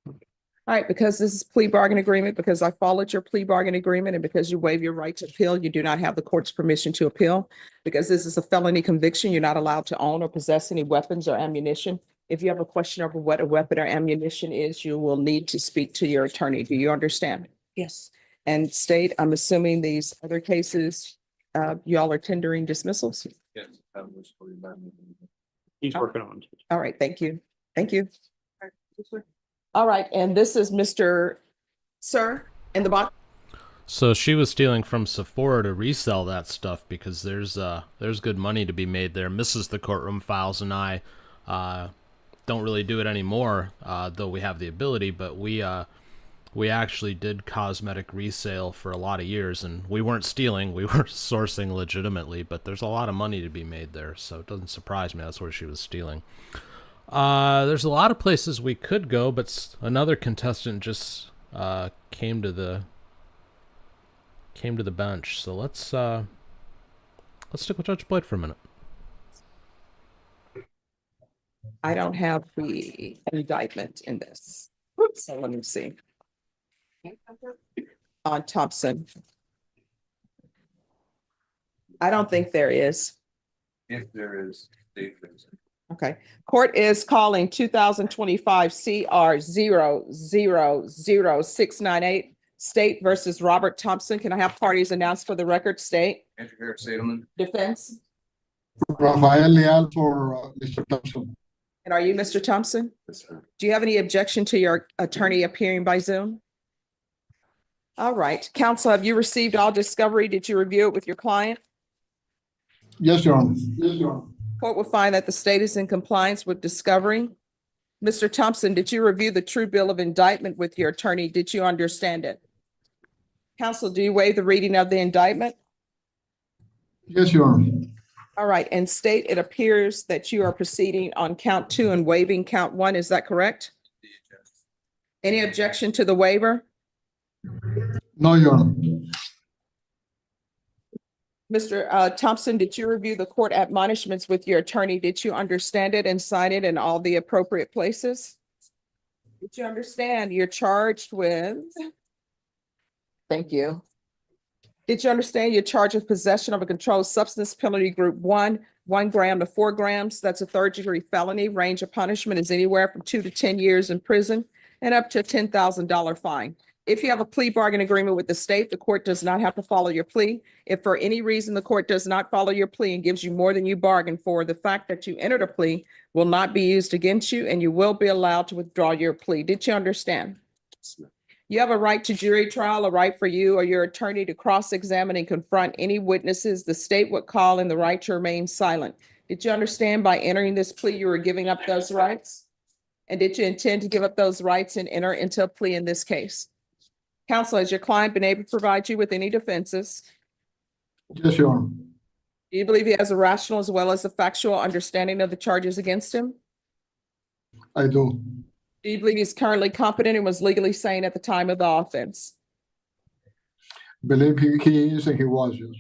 All right, because this is plea bargain agreement, because I followed your plea bargain agreement and because you waive your right to appeal, you do not have the court's permission to appeal. Because this is a felony conviction, you're not allowed to own or possess any weapons or ammunition. If you have a question over what a weapon or ammunition is, you will need to speak to your attorney. Do you understand?
Yes.
And state, I'm assuming these other cases, y'all are tendering dismissals?
Yes. that was for you.
He's working on it.
All right, thank you. Thank you. All right, and this is Mr. Sir in the box.
So she was stealing from Sephora to resell that stuff because there's good money to be made there. Mrs. the Courtroom Files and I don't really do it anymore, though we have the ability, but we actually did cosmetic resale for a lot of years, and we weren't stealing, we were sourcing legitimately, but there's a lot of money to be made there, so it doesn't surprise me that's where she was stealing. There's a lot of places we could go, but another contestant just came to the bench. So let's stick with Judge Boyd for a minute.
I don't have the indictment in this, so let me see. On Thompson. I don't think there is.
If there is, Dave is.
Okay. Court is calling 2025 CR 0000698 State versus Robert Thompson. Can I have parties announced for the record? State.
Andrew Harris Sadelman.
Defense.
Rafael Leal for Mr. Thompson.
And are you Mr. Thompson?
Yes, sir.
Do you have any objection to your attorney appearing by Zoom? All right. Counsel, have you received all discovery? Did you review it with your client?
Yes, Your Honor. Yes, Your Honor.
Court will find that the state is in compliance with discovery. Mr. Thompson, did you review the true bill of indictment with your attorney? Did you understand it? Counsel, do you waive the reading of the indictment?
Yes, Your Honor.
All right, and state, it appears that you are proceeding on count 2 and waiving count 1. Is that correct? Any objection to the waiver?
No, Your Honor.
Mr. Thompson, did you review the court admonishments with your attorney? Did you understand it and sign it in all the appropriate places? Did you understand you're charged with? Thank you. Did you understand you're charged with possession of a controlled substance, penalty group 1 gram to 4 grams? That's a third-degree felony. Range of punishment is anywhere from 2 to 10 years in prison and up to a $10,000 fine. If you have a plea bargain agreement with the state, the court does not have to follow your plea. If for any reason the court does not follow your plea and gives you more than you bargained for, the fact that you entered a plea will not be used against you and you will be allowed to withdraw your plea. Did you understand? You have a right to jury trial, a right for you or your attorney to cross-examine and confront any witnesses the state would call in the right to remain silent. Did you understand by entering this plea, you were giving up those rights? And did you intend to give up those rights and enter into a plea in this case? Counsel, has your client been able to provide you with any defenses?
Yes, Your Honor.
Do you believe he has a rational as well as a factual understanding of the charges against him?
I do.
Do you believe he's currently competent and was legally sane at the time of the offense?
Believe he is and he was, yes.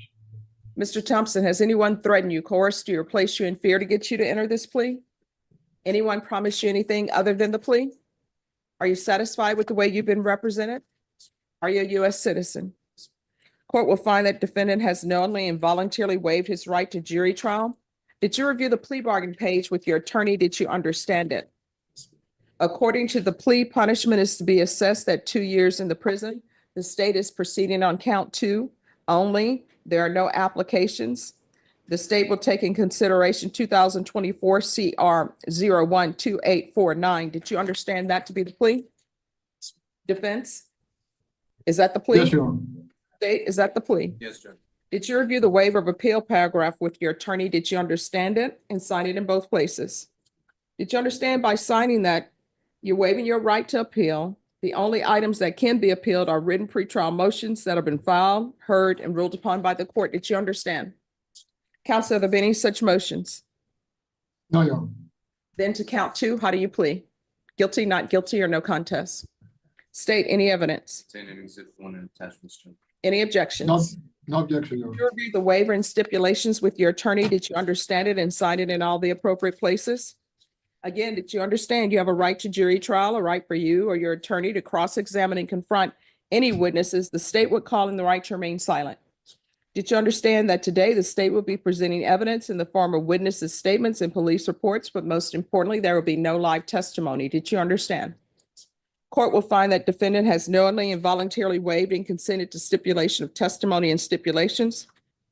Mr. Thompson, has anyone threatened you, coerced you, or placed you in fear to get you to enter this plea? Anyone promised you anything other than the plea? Are you satisfied with the way you've been represented? Are you a U.S. citizen? Court will find that defendant has knowingly and voluntarily waived his right to jury trial. Did you review the plea bargain page with your attorney? Did you understand it? According to the plea, punishment is to be assessed at 2 years in the prison. The state is proceeding on count 2 only. There are no applications. The state will take in consideration 2024 CR 012849. Did you understand that to be the plea? Defense? Is that the plea?
Yes, Your Honor.
State, is that the plea?
Yes, Judge.
Did you review the waiver of appeal paragraph with your attorney? Did you understand it and sign it in both places? Did you understand by signing that you're waiving your right to appeal? The only items that can be appealed are written pretrial motions that have been filed, heard, and ruled upon by the court. Did you understand? Counsel, have there been any such motions?
No, Your Honor.
Then to count 2, how do you plea? Guilty, not guilty, or no contest? State, any evidence?
Contained in Exhibit 1 and attachments to.
Any objections?
No objection, Your
Did
Honor.
you review the waiver and stipulations with your attorney? Did you understand it and sign it in all the appropriate places? Again, did you understand you have a right to jury trial, a right for you or your attorney to cross-examine and confront any witnesses the state would call in the right to remain silent? Did you understand that today the state will be presenting evidence in the form of witnesses' statements and police reports, but most importantly, there will be no live testimony? Did you understand? Court will find that defendant has knowingly and voluntarily waived and consented to stipulation of testimony and stipulations.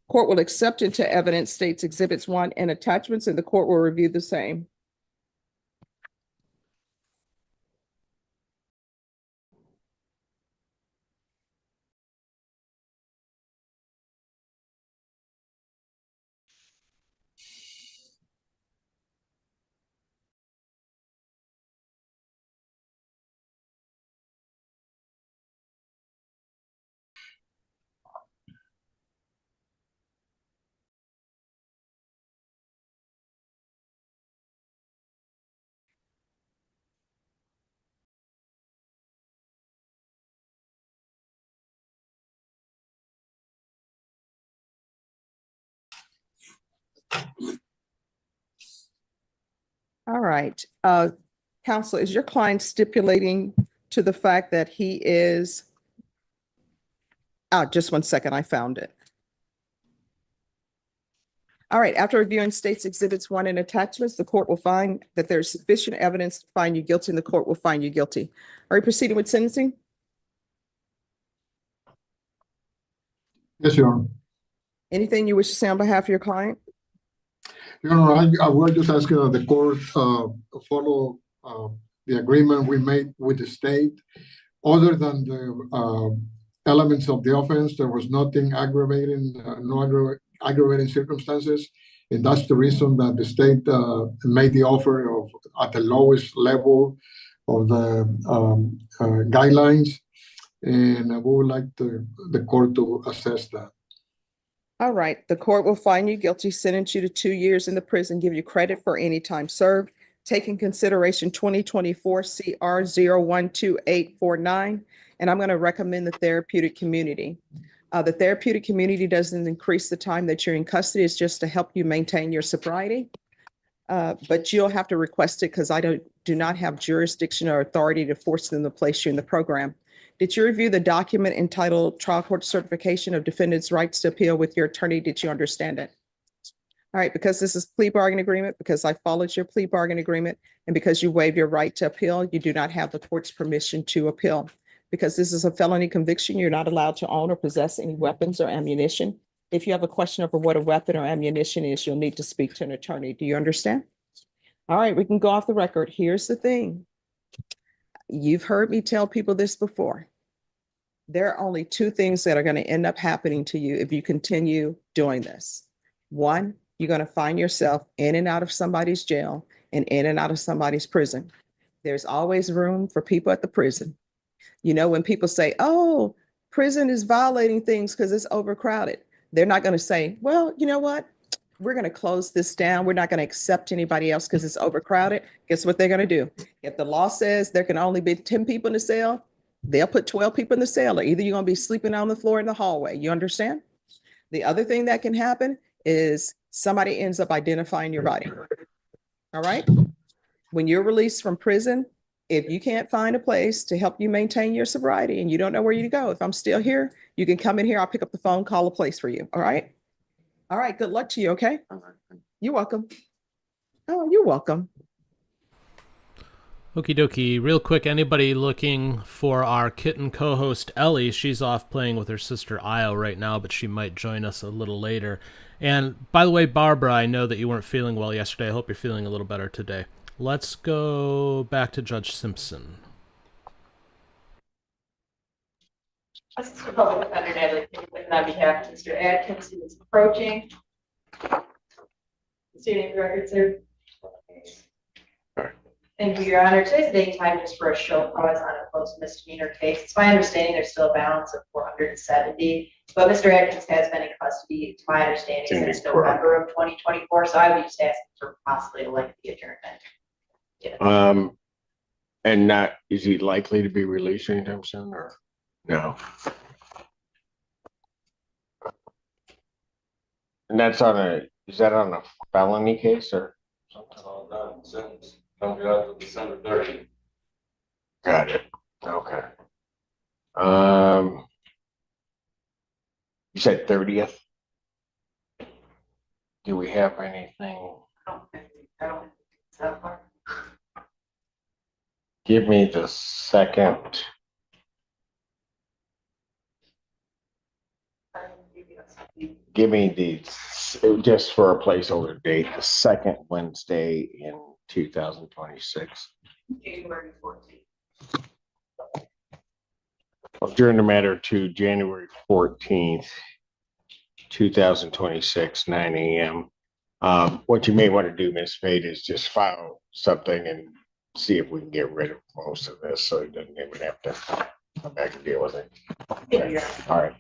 Court will accept into evidence states Exhibits 1 and attachments, and the court will review the same. All right. Counsel, is your client stipulating to the fact that he is, just one second, I found it. All right, after reviewing states exhibits 1 and attachments, the court will find that there's sufficient evidence to find you guilty and the court will find you guilty. Are you proceeding with sentencing?
Yes, Your Honor.
Anything you wish to say on behalf of your client?
Your Honor, I was just asking that the court follow the agreement we made with the state. Other than the elements of the offense, there was nothing aggravating, aggravating circumstances. And that's the reason that the state made the offer of at the lowest level of the guidelines. And we would like the court to assess that.
All right, the court will find you guilty, sentence you to 2 years in the prison, give you credit for any time served. Take in consideration 2024 CR 012849, and I'm going to recommend the therapeutic community. The therapeutic community doesn't increase the time that you're in custody. It's just to help you maintain your sobriety. But you'll have to request it because I do not have jurisdiction or authority to force them to place you in the program. Did you review the document entitled Trial Court Certification of Defendant's Rights to Appeal with your attorney? Did you understand it? All right, because this is plea bargain agreement, because I followed your plea bargain agreement, and because you waive your right to appeal, you do not have the court's permission to appeal. Because this is a felony conviction, you're not allowed to own or possess any weapons or ammunition. If you have a question over what a weapon or ammunition is, you'll need to speak to an attorney. Do you understand? All right, we can go off the record. Here's the thing. You've heard me tell people this before. There are only 2 things that are going to end up happening to you if you continue doing this. 1, you're going to find yourself in and out of somebody's jail and in and out of somebody's prison. There's always room for people at the prison. You know, when people say, oh, prison is violating things because it's overcrowded, they're not going to say, well, you know what? We're going to close this down. We're not going to accept anybody else because it's overcrowded. Guess what they're going to do? If the law says there can only be 10 people in the cell, they'll put 12 people in the cell, or either you're going to be sleeping on the floor in the hallway. You understand? The other thing that can happen is somebody ends up identifying your body. All right? When you're released from prison, if you can't find a place to help you maintain your sobriety and you don't know where you go, if I'm still here, you can come in here. I'll pick up the phone, call a place for you. All right? All right. Good luck to you. Okay? You're welcome. Oh, you're welcome.
Okie dokie. Real quick, anybody looking for our kitten co-host Ellie? She's off playing with her sister Io right now, but she might join us a little later. And by the way, Barbara, I know that you weren't feeling well yesterday. I hope you're feeling a little better today. Let's go back to Judge Simpson.
Assistant Public Defender Natalie Pinkerton on behalf of Mr. Adkins, who is approaching. Is your name the record, sir? Thank you, Your Honor. Today's the date and time just for a show cause on a close misdemeanor case. It's my understanding there's still a balance of 470, but Mr. Adkins has been in custody, to my understanding, since November of 2024. So I would just ask for possibly a lengthy adjournment. Yeah.
And not, is he likely to be released anytime soon or no? And that's on is that on a felony case or something?
All done since coming out to December 30th.
Got it. Okay. You said 30th. Do we have anything?
I don't think it's that far.
Give me the second. Give me the, just for a placeholder date, the second Wednesday in 2026.
January 14th.
I'll adjourn the matter to January 14th, 2026, 9 a.m. What you may want to do, Ms. Fade, is just file something and see if we can get rid of most of this so he doesn't even have to come back and deal with it. Okay. All right.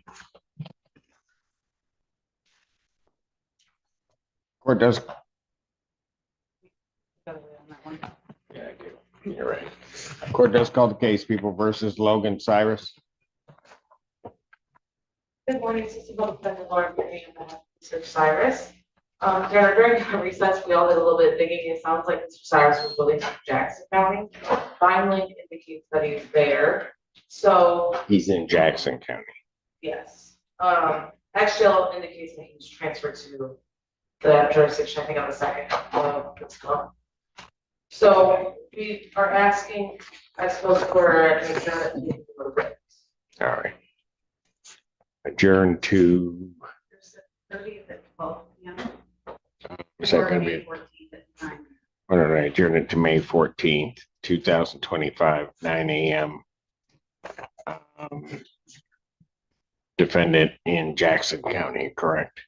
Court does. Yeah, I do. You're right. Court does call the case People versus Logan Cyrus.
Good morning, Assistant Public Defender Laura Mr. Cyrus. During our recess, we all did a little bit of digging. It sounds like Mr. Cyrus was really from Jackson County. Finally indicates that he's there. So
he's in Jackson County.
yes. XGL indicates that he was transferred to the jurisdiction, I think, on the second. Let's go. So we are asking, I suppose, for an adjournment.
All right. Adjourn to, is that gonna be? Why don't I adjourn it to May 14th, 2025, 9 a.m. Defendant in Jackson County, correct?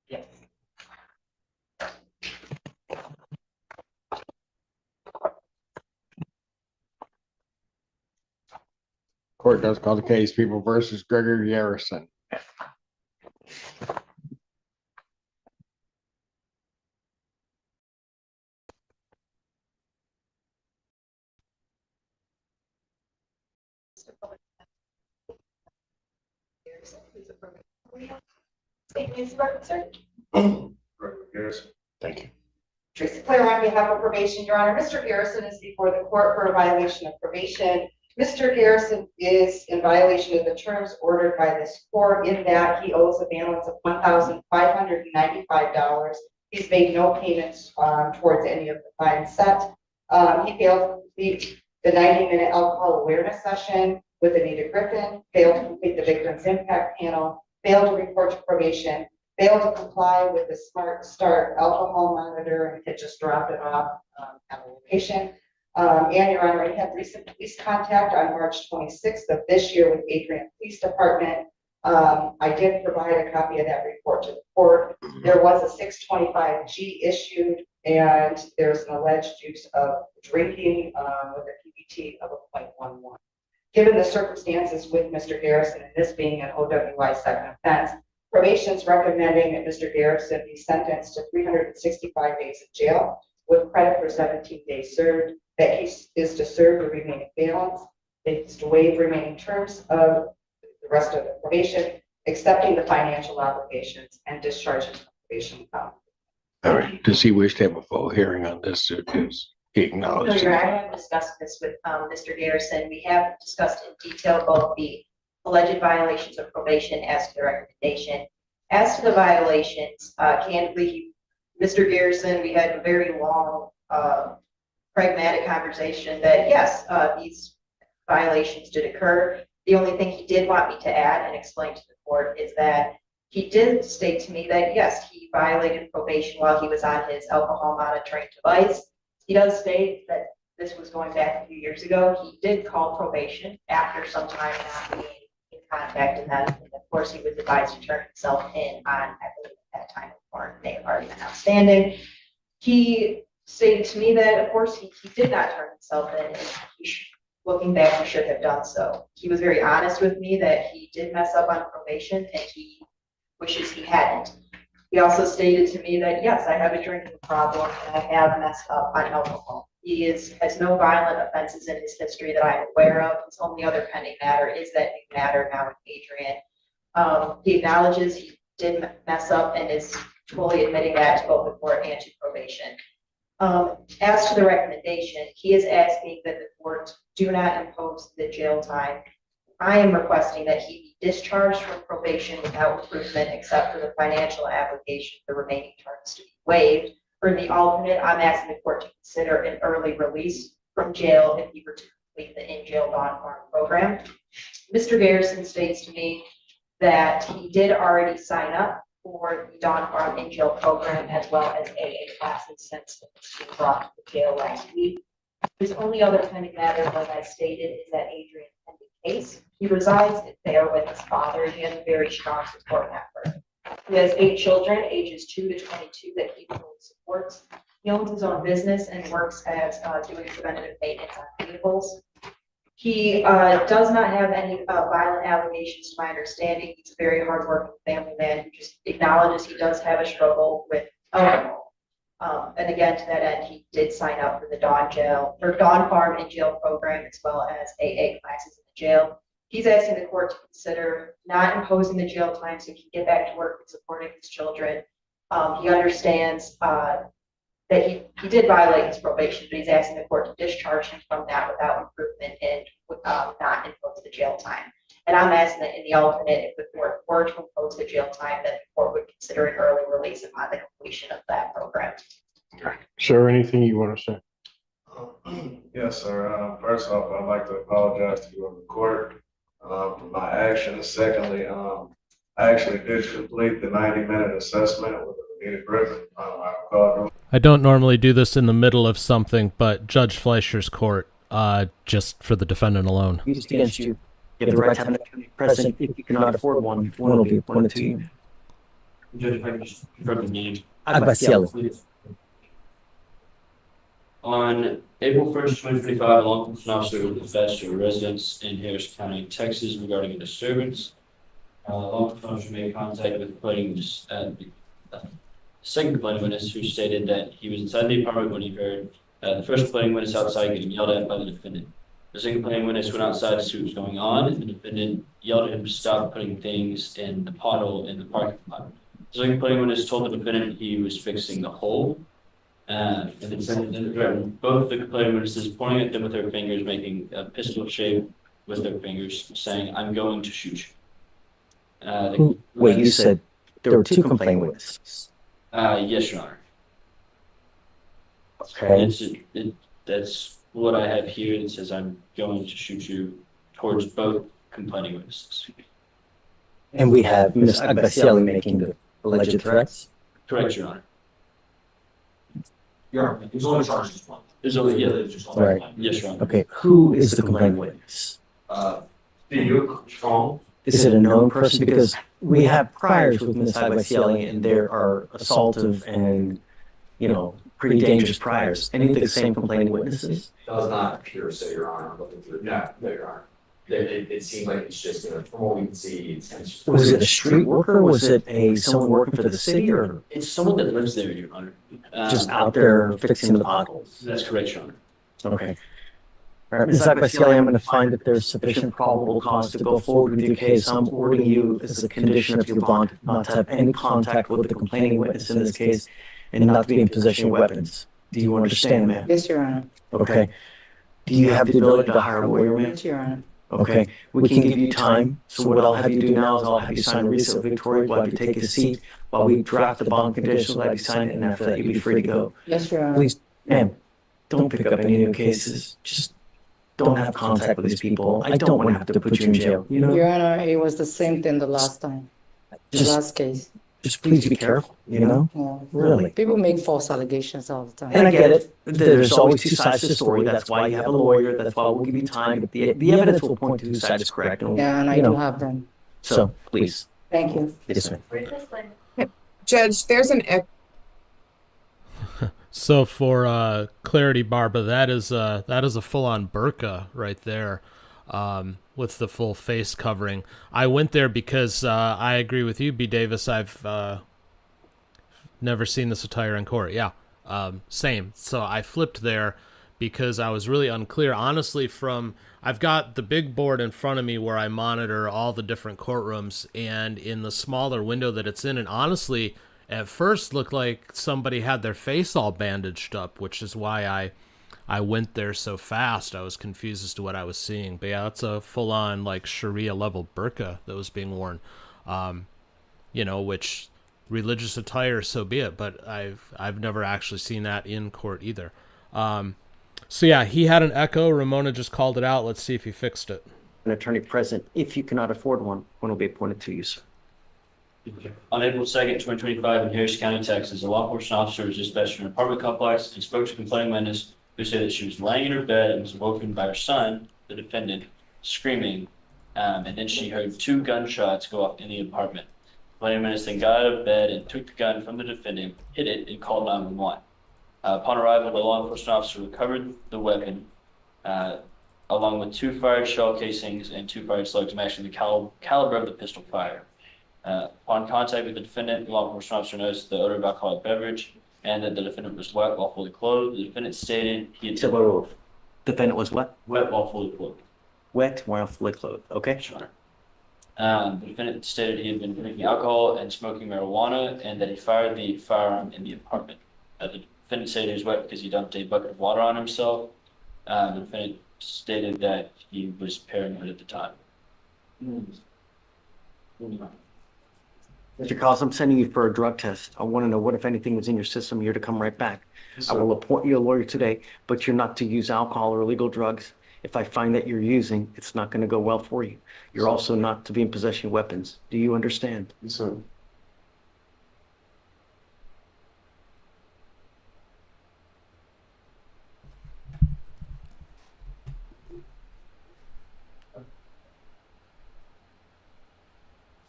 Yes.
Court does call the case People versus Gregory Garrison. Thank you.
Teresa Claire on behalf of probation, Your Honor. Mr. Garrison is before the court for a violation of probation. Mr. Garrison is in violation of the terms ordered by this court in that he owes a balance of $1,595. He's made no payments towards any of the fines set. He failed to complete the 90-minute alcohol awareness session with Anita Griffin, failed to complete the victim's impact panel, failed to report to probation, failed to comply with the Smart Start alcohol monitor, and had just dropped it off at the location. And Your Honor, I had recent police contact on March 26th of this year with Adrian Police Department. I did provide a copy of that report to the court. There was a 625G issued, and there's an alleged use of drinking with a PBT of a 0.11. Given the circumstances with Mr. Garrison and this being an OWI second offense, probation is recommending that Mr. Garrison be sentenced to 365 days in jail with credit for 17 days served. That he is to serve the remaining balance. It's to waive remaining terms of the rest of the probation, accepting the financial obligations and discharging the probation.
All right. Does he wish to have a full hearing on this? Or does he acknowledge?
No, Your Honor, I have discussed this with Mr. Garrison. We have discussed in detail both the alleged violations of probation as to the recommendation. As to the violations, candidly, Mr. Garrison, we had a very long, pragmatic conversation that yes, these violations did occur. The only thing he did want me to add and explain to the court is that he did state to me that yes, he violated probation while he was on his alcohol monitoring device. He does state that this was going back a few years ago. He did call probation after some time not being in contact, and then of course he was advised to turn himself in on, I believe at that time, or may have already been outstanding. He stated to me that, of course, he did not turn himself in, and looking back, he should have done so. He was very honest with me that he did mess up on probation, and he wishes he hadn't. He also stated to me that, yes, I have a drinking problem, and I have messed up on alcohol. He has no violent offenses in his history that I'm aware of. His only other pending matter is that new matter now with Adrian. He acknowledges he did mess up and is fully admitting that to both the court and to probation. As to the recommendation, he is asking that the court do not impose the jail time. I am requesting that he be discharged from probation without improvement except for the financial application, the remaining terms to be waived. For the alternate, I'm asking the court to consider an early release from jail if he were to complete the in-jail bond farm program. Mr. Garrison states to me that he did already sign up for the Dawn Farm in-jail program as well as AA classes since he was brought to the jail last week. His only other pending matter, like I stated, is that Adrian pending case. He resides there with his father. He has a very strong support network. He has 8 children, ages 2 to 22, that he fully supports. He owns his own business and works as doing preventative maintenance on vehicles. He does not have any violent allegations, to my understanding. He's a very hardworking family man who just acknowledges he does have a struggle with alcohol. And again, to that end, he did sign up for the Dawn Farm in jail program as well as AA classes in the jail. He's asking the court to consider not imposing the jail time so he can get back to work and supporting his children. He understands that he did violate his probation, but he's asking the court to discharge him from that without improvement and not impose the jail time. And I'm asking that in the alternate, if the court were to impose the jail time, that the court would consider an early release upon the completion of that program.
Sir, anything you want to say?
Yes, sir. First off, I'd like to apologize to you on the court for my actions. Secondly, I actually did complete the 90-minute assessment with Anita Griffin.
I don't normally do this in the middle of something, but Judge Fleischer's court, just for the defendant alone.
Used against you. You have the right to have an attorney present. If you cannot afford one, one will be appointed to you.
Judge, if I could just confirm the name.
Agbacieli.
On April 1st, 2025, a law enforcement officer was dispatched to a residence in Harris County, Texas regarding a disturbance. Law enforcement officer made contact with second complaining witness who stated that he was inside the apartment when he heard the first complaining witness outside getting yelled at by the defendant. The second complaining witness went outside to see what was going on, and the defendant yelled at him to stop putting things in the pothole in the parking lot. The second complaining witness told the defendant he was fixing the hole. And then threatened both the complaining witnesses, pointing at them with their fingers, making a pistol shape with their fingers, saying, "I'm going to shoot you."
Wait, you said there were two complaining witnesses?
Yes, Your Honor.
Okay.
That's what I have here. It says, "I'm going to shoot you," towards both complaining witnesses.
And we have Ms. Agbacieli making the alleged threats?
Correct, Your Honor.
Your Honor, there's only charges one.
There's only, yeah, there's just one.
Right.
Yes, Your Honor.
Okay, who is the complaining witness?
Strong.
Is it a known person? Because we have priors with Ms. Agbacieli, and there are assaultive and, pretty dangerous priors. Any of the same complaining witnesses?
Does not appear so, Your Honor. Looking through, no, Your Honor. It seems like it's just, from what we can see, it's just.
Was it a street worker? Was it someone working for the city, or
It's someone that lives there, Your Honor.
just out there fixing the potholes?
That's correct, Your Honor.
Okay. All right, Ms. Agbacieli, I'm going to find that there's sufficient probable cause to go forward with your case. I'm ordering you as a condition of your bond not to have any contact with the complaining witness in this case and not to be in possession of weapons. Do you understand, ma'am?
Yes, Your Honor.
Okay. Do you have the ability to hire a lawyer, ma'am?
Yes, Your Honor.
Okay, we can give you time. So what I'll have you do now is I'll have you sign a receipt, Victoria, while you take a seat, while we draft the bond conditions, I'll have you sign it, and after that, you'll be free to go.
Yes, Your Honor.
Please, ma'am, don't pick up any new cases. Just don't have contact with these people. I don't want to have to put you in jail,
Your Honor, it was the same thing the last time, the last case.
Just please be careful,
Yeah.
Really.
People make false allegations all the time.
And I get it. There's always two sides to the story. That's why you have a lawyer. That's why we'll give you time. But the evidence will point to whose side is correct.
Yeah, and I do have them.
So, please.
Thank you.
Yes, ma'am.
Judge, there's an
So for clarity, Barbara, that is a full-on burqa right there, with the full face covering. I went there because I agree with you, B. Davis. I've never seen this attire in court. Yeah, same. So I flipped there because I was really unclear. Honestly, I've got the big board in front of me where I monitor all the different courtrooms, and in the smaller window that it's in, and honestly, at first looked like somebody had their face all bandaged up, which is why I went there so fast. I was confused as to what I was seeing. But yeah, that's a full-on like Sharia level burqa that was being worn. Which religious attire, so be it. But I've never actually seen that in court either. So yeah, he had an echo. Ramona just called it out. Let's see if he fixed it.
An attorney present. If you cannot afford one, one will be appointed to you, sir.
On April 2nd, 2025, in Harris County, Texas, a law enforcement officer was dispatched to an apartment complex and spoke to a complaining witness who said that she was laying in her bed and was woken by her son, the defendant, screaming, and then she heard 2 gunshots go off in the apartment. The complaining witness then got out of bed and took the gun from the defendant, hid it, and called 911. Upon arrival, the law enforcement officer recovered the weapon, along with 2 fired shell casings and 2 fired slugs matching the caliber of the pistol fire. Upon contact with the defendant, the law enforcement officer noticed the odor of alcoholic beverage and that the defendant was wet while fully clothed. The defendant stated he had...
So, defendant was what?
Wet while fully clothed.
Wet while fully clothed. Okay.
Sure. The defendant stated he had been drinking alcohol and smoking marijuana and that he fired the firearm in the apartment. The defendant stated he was wet because he dumped a bucket of water on himself. The defendant stated that he was paranoid at the time.
Mr. Collins, I'm sending you for a drug test. I want to know what, if anything, was in your system. You're to come right back. I will appoint you a lawyer today, but you're not to use alcohol or illegal drugs. If I find that you're using, it's not going to go well for you. You're also not to be in possession of weapons. Do you understand?
Yes, sir.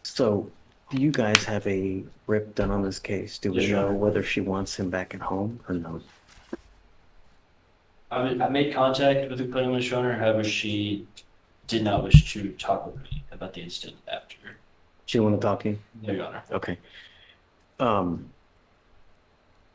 So, do you guys have a rip done on this case? Do we
Yes,
know
Your Honor.
whether she wants him back at home or no?
I made contact with the claimant, Your Honor. However, she did not wish to talk with me about the incident after.
She didn't want to talk to you?
No, Your Honor.
Okay.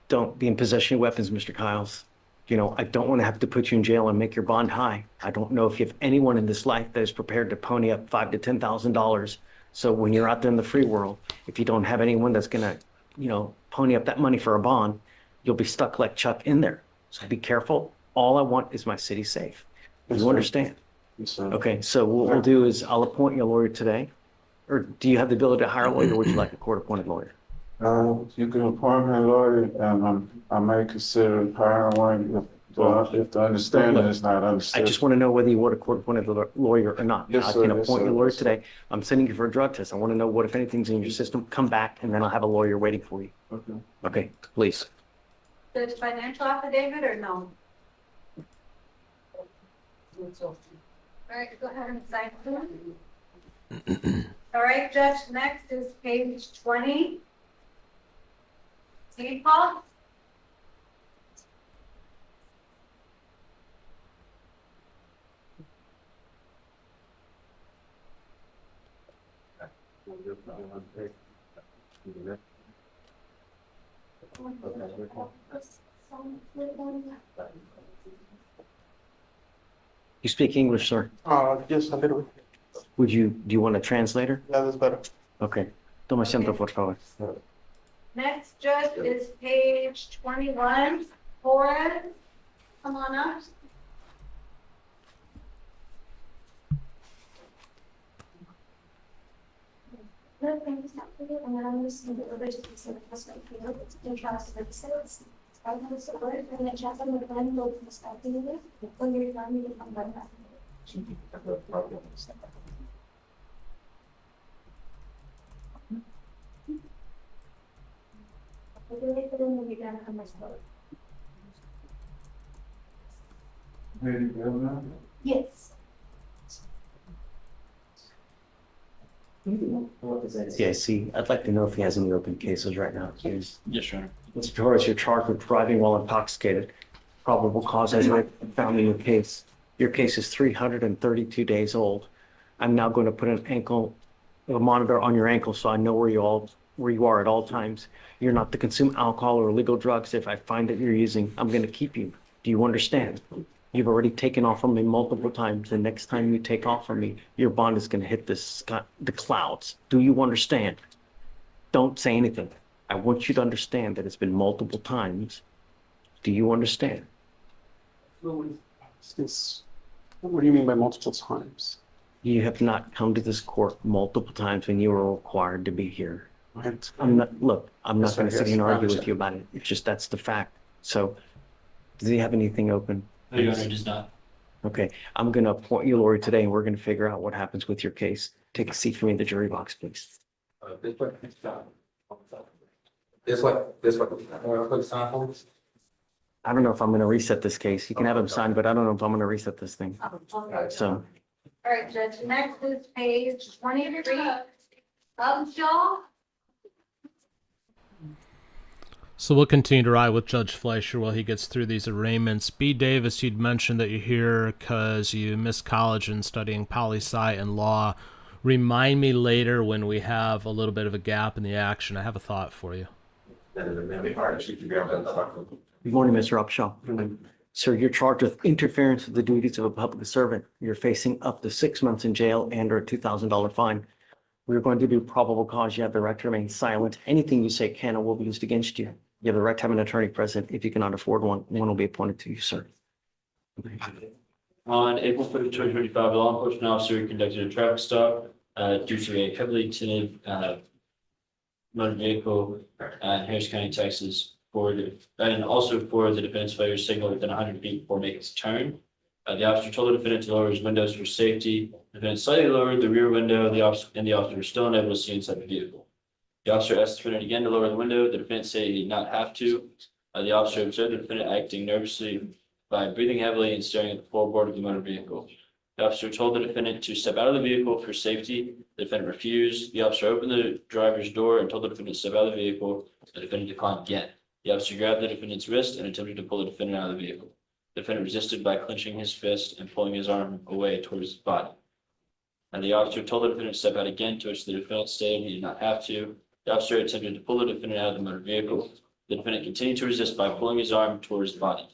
Don't be in possession of weapons, Mr. Kiles. You know, I don't want to have to put you in jail and make your bond high. I don't know if you have anyone in this life that is prepared to pony up $5,000 to $10,000. So when you're out there in the free world, if you don't have anyone that's gonna, you know, pony up that money for a bond, you'll be stuck like Chuck in there. So be careful. All I want is my city safe. You understand?
Yes, sir.
Okay, so what we'll do is I'll appoint you a lawyer today. Or do you have the ability to hire a lawyer, or would you like a court-appointed lawyer?
You can appoint me a lawyer, and I may consider hiring one if the understanding is not
I
understood.
just want to know whether you want a court-appointed lawyer or not.
Yes,
I
sir.
can
Yes,
appoint
sir.
you a lawyer
Yes, sir.
today. I'm sending you for a drug test. I want to know what, if anything's in your system, come back, and then I'll have a lawyer waiting for you.
Okay.
Okay, please.
The financial affidavit or no? All right, go ahead and sign it. All right, Judge, next is page 20. Steve Paul?
You speak English, sir?
Yes, a little bit.
Do you want a translator?
Yeah, that's better.
Okay. Toma asiento, por favor.
Next, Judge, is page 21. Horan, come on up. Yes.
Yeah, see, I'd like to know if he has any open cases right now, please.
Yes, Your Honor.
Mr. Torres, you're charged with driving while intoxicated. Probable cause has been found in your case. Your case is 332 days old. I'm now going to put a monitor on your ankle so I know where you are at all times. You're not to consume alcohol or illegal drugs. If I find that you're using, I'm going to keep you. Do you understand? You've already taken off from me multiple times. The next time you take off from me, your bond is going to hit the clouds. Do you understand? Don't say anything. I want you to understand that it's been multiple times. Do you understand?
What do you mean by multiple times?
You have not come to this court multiple times when you were required to be here.
What?
I'm not going
Yes,
to
sir,
sit here and
yes, I
argue with
understand.
you about it. It's just, that's the fact. So, does he have anything open?
No, Your Honor, it does not.
Okay, I'm going to appoint you a lawyer today and we're going to figure out what happens with your case. Take a seat for me in the jury box, please.
This way. This way. This way. Quick sign for us.
I don't know if I'm going to reset this case. You can have him sign, but I don't know if I'm going to reset this thing. So,
All right, Judge, next is page 23. Shaw.
So we'll continue to ride with Judge Fleischer while he gets through these arraignments. B. Davis, you'd mentioned that you're here because you missed college and studying poli-sci and law. Remind me later when we have a little bit of a gap in the action. I have a thought for you.
good morning, Mr. Upshaw. Sir, you're charged with interference with the duties of a public servant. You're facing up to 6 months in jail and or a $2,000 fine. We're going to do probable cause. You have the right to remain silent. Anything you say can or will be used against you. You have the right to have an attorney present. If you cannot afford one, one will be appointed to you, sir.
On April 5th, 2025, a law enforcement officer conducted a traffic stop due to a heavily tinted, motor vehicle, in Harris County, Texas, and also for the defendant's failure to signal within 100 feet before making his turn. The officer told the defendant to lower his windows for safety. The defendant slightly lowered the rear window, the officer was still unable to see inside the vehicle. The officer asked the defendant again to lower the window. The defendant said he did not have to. The officer observed the defendant acting nervously by breathing heavily and staring at the floorboard of the motor vehicle. The officer told the defendant to step out of the vehicle for safety. The defendant refused. The officer opened the driver's door and told the defendant to step out of the vehicle. The defendant declined again. The officer grabbed the defendant's wrist and attempted to pull the defendant out of the vehicle. The defendant resisted by clenching his fist and pulling his arm away towards his body. And the officer told the defendant to step out again, to which the defendant stated he did not have to. The officer attempted to pull the defendant out of the motor vehicle. The defendant continued to resist by pulling his arm towards the body.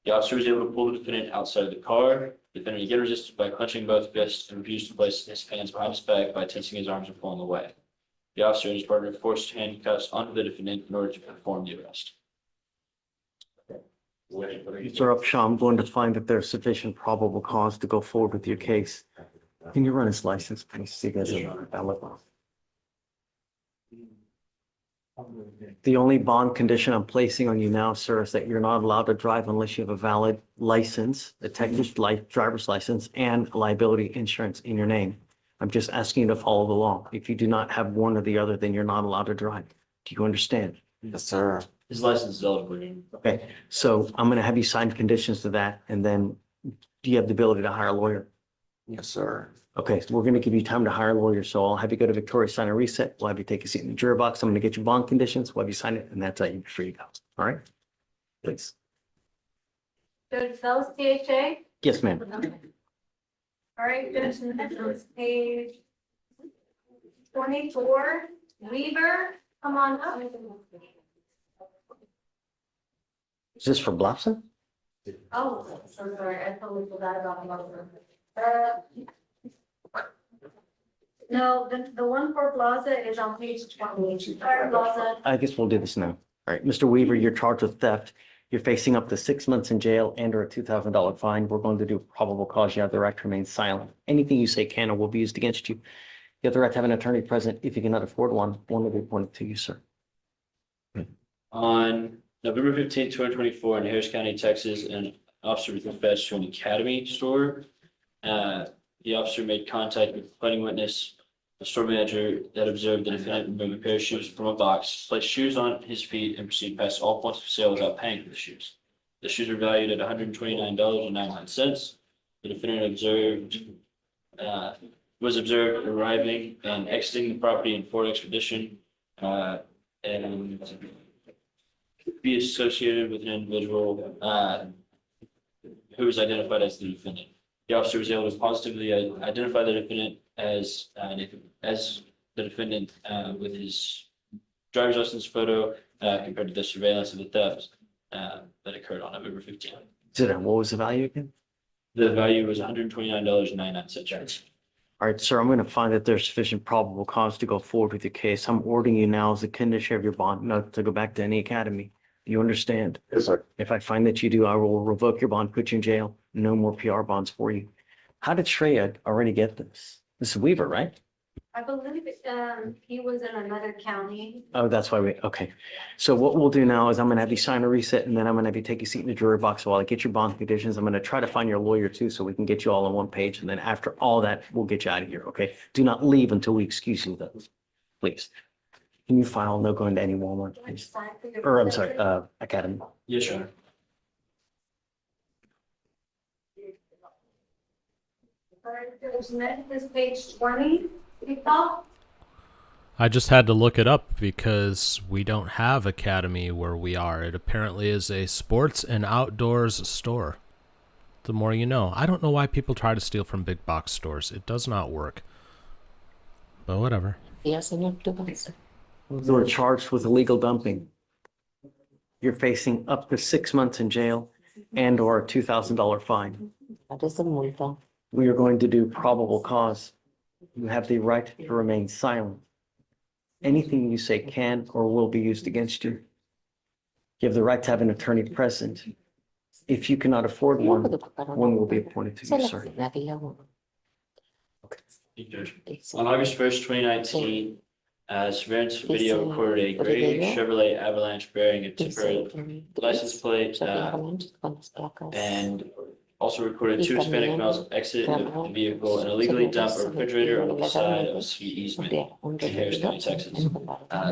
The officer was able to pull the defendant outside of the car. The defendant again resisted by clenching both fists and refused to place his hands behind his back by tensing his arms and pulling away. The officer and his partner forced handcuffs onto the defendant in order to perform the arrest.
Mr. Upshaw, I'm going to find that there's sufficient probable cause to go forward with your case. Can you run his license, please? See if there's a valid one. The only bond condition I'm placing on you now, sir, is that you're not allowed to drive unless you have a valid license, a Texas driver's license, and liability insurance in your name. I'm just asking you to follow the law. If you do not have one or the other, then you're not allowed to drive. Do you understand?
Yes, sir. His license is eligible.
Okay, so I'm going to have you sign conditions to that, and then do you have the ability to hire a lawyer?
Yes, sir.
Okay, so we're going to give you time to hire a lawyer, so I'll have you go to Victoria, sign a reset. We'll have you take a seat in the jury box. I'm going to get your bond conditions. We'll have you sign it, and that's how you're free to go. All right? Please.
Judge Sells, THA?
Yes, ma'am.
All right, Judge Smith, page 24, Weaver, come on up.
Is this for Blossom?
Oh, so sorry, I totally forgot about Plaza. No, the one for Plaza is on page 20. Sorry, Plaza.
I guess we'll do this now. All right, Mr. Weaver, you're charged with theft. You're facing up to 6 months in jail and or a $2,000 fine. We're going to do probable cause. You have the right to remain silent. Anything you say can or will be used against you. You have the right to have an attorney present. If you cannot afford one will be appointed to you, sir.
On November 15th, 2024, in Harris County, Texas, an officer was dispatched to an Academy store. The officer made contact with the fighting witness, a store manager that observed the defendant remove a pair of shoes from a box, place shoes on his feet, and proceed past all points of sale without paying for the shoes. The shoes were valued at $129.99. The defendant was observed arriving and exiting the property in Ford Expedition, and be associated with an individual who was identified as the defendant. The officer was able to positively identify the defendant as the defendant with his driver's license photo compared to the surveillance of the theft that occurred on November 15th.
What was the value again?
The value was $129.99.
All right, sir, I'm going to find that there's sufficient probable cause to go forward with your case. I'm ordering you now as a condition of your bond not to go back to any academy. Do you understand?
Yes, sir.
If I find that you do, I will revoke your bond, put you in jail. No more PR bonds for you. How did Shreya already get this? This is Weaver, right?
I believe he was in another county.
Oh, that's why okay. So what we'll do now is I'm going to have you sign a reset, and then I'm going to have you take a seat in the jury box while I get your bond conditions. I'm going to try to find your lawyer too, so we can get you all on one page. And then after all that, we'll get you out of here. Okay. Do not leave until we excuse you though. Please. Can you file no going to any Walmart, please? Or I'm sorry, Academy.
Yes, Your Honor.
All right, Judge Smith, this page 20, you thought?
I just had to look it up because we don't have Academy where we are. It apparently is a sports and outdoors store. The more you know. I don't know why people try to steal from big box stores. It does not work. But whatever.
Yes, you are charged with illegal dumping. You're facing up to 6 months in jail and or a $2,000 fine. We are going to do probable cause. You have the right to remain silent. Anything you say can or will be used against you. You have the right to have an attorney present. If you cannot afford one will be appointed to you, sir.
The On August 1st, 2019, surveillance video recorded a gray Chevrolet Avalanche bearing a temporary license plate, and also recorded two Hispanic males exit the vehicle and illegally dump a refrigerator on the side of a city easement in Harris County, Texas.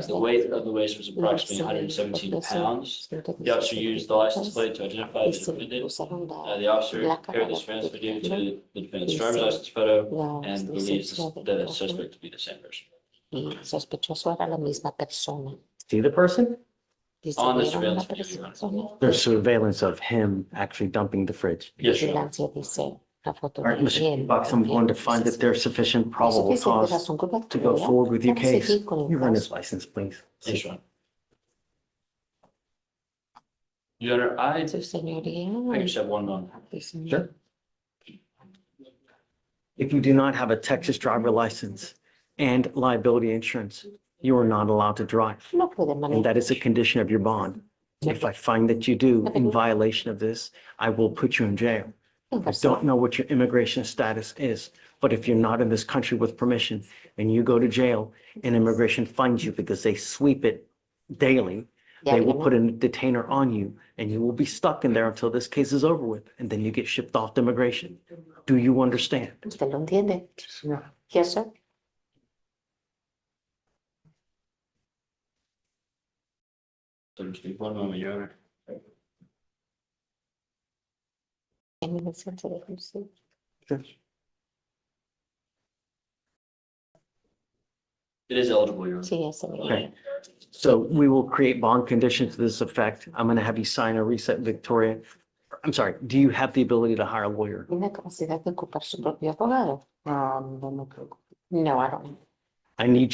The weight of the waste was approximately 117 pounds. The officer used the license plate to identify the defendant. The officer compared the surveillance video to the defendant's driver's license photo and believes the suspect to be the same person.
Y sospechoso era la misma persona.
See the person?
Dice
On the
que era una
surveillance video.
persona.
There's surveillance of him actually dumping the fridge.
Yes, Your Honor.
Vigilancia dice la foto
All right,
de
Mr.
él.
Bucks, I'm going to find that there's sufficient probable cause to go forward with your case. You run his license, please.
Yes, Your Honor. Your Honor, I
Su señoría.
just have one moment.
Sure. If you do not have a Texas driver license and liability insurance, you are not allowed to drive.
No puede
And
manejar.
that is a condition of your bond. If I find that you do in violation of this, I will put you in jail. I don't know what your immigration status is, but if you're not in this country with permission and you go to jail and immigration finds you because they sweep it daily, they will put a detainer on you and you will be stuck in there until this case is over with. And then you get shipped off to immigration. Do you understand?
¿Usted lo entiende? Yes, sir.
So just give one moment, Your Honor.
En mi licencia de conducir.
It is eligible, Your Honor.
Sí, es señor.
Okay. So we will create bond conditions to this effect. I'm going to have you sign a reset, Victoria. I'm sorry, do you have the ability to hire a lawyer?
¿Tiene capacidad de ocupar su propio abogado? No me preocupo. No, I don't.
I need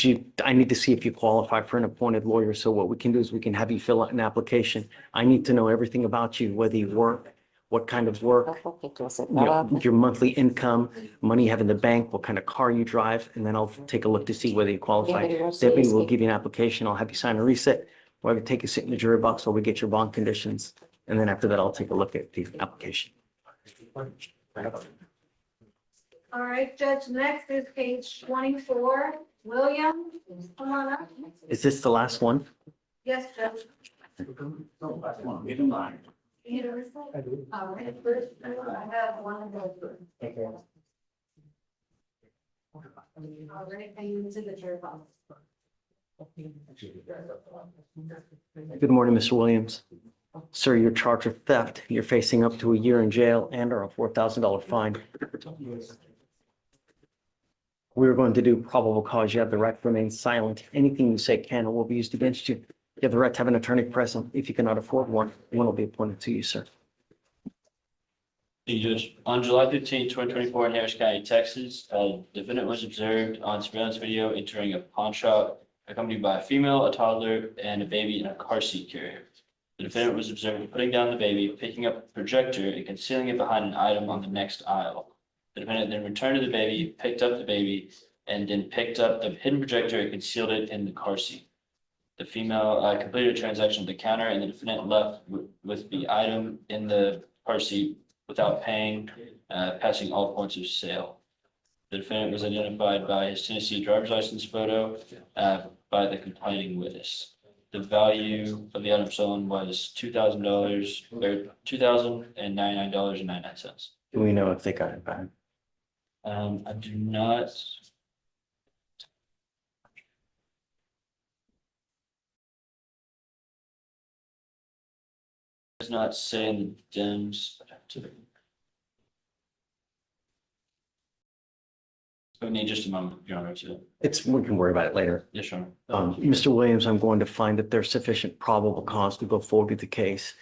to see if you qualify for an appointed lawyer. So what we can do is we can have you fill out an application. I need to know everything about you, whether you work, what kind of work, your monthly income, money you have in the bank, what kind of car you drive, and then I'll take a look to see whether you qualify. Debbie will give you an application. I'll have you sign a reset. We'll have you take a seat in the jury box while we get your bond conditions. And then after that, I'll take a look at the application.
All right, Judge, next is page 24. William, come on up.
Is this the last one?
Yes, Judge. All right, first, I have one of those. All right, and you to the jury box.
Good morning, Mr. Williams. Sir, you're charged with theft. You're facing up to a year in jail and or a $4,000 fine. We're going to do probable cause. You have the right to remain silent. Anything you say can or will be used against you. You have the right to have an attorney present. If you cannot afford one will be appointed to you, sir.
Thank you, Judge. On July 15, 2024 in Harris County, Texas, a defendant was observed on surveillance video entering a pawn shop accompanied by a female, a toddler, and a baby in a car seat carrier. The defendant was observed putting down the baby, picking up a projector, and concealing it behind an item on the next aisle. The defendant then returned to the baby, picked up the baby, and then picked up the hidden projector and concealed it in the car seat. The female completed a transaction at the counter, and the defendant left with the item in the car seat without paying, passing all points of sale. The defendant was identified by his Tennessee driver's license photo by the complaining witness. The value of the item stolen was $2,000 or $2,099.99.
Do we know if they got it back?
I do not. Does not say in the DIMS. We need just a moment, Your Honor, to.
We can worry about it later.
Yes, Your
Honor. Mr. Williams, I'm going to find that there's sufficient probable cause to go forward with the case.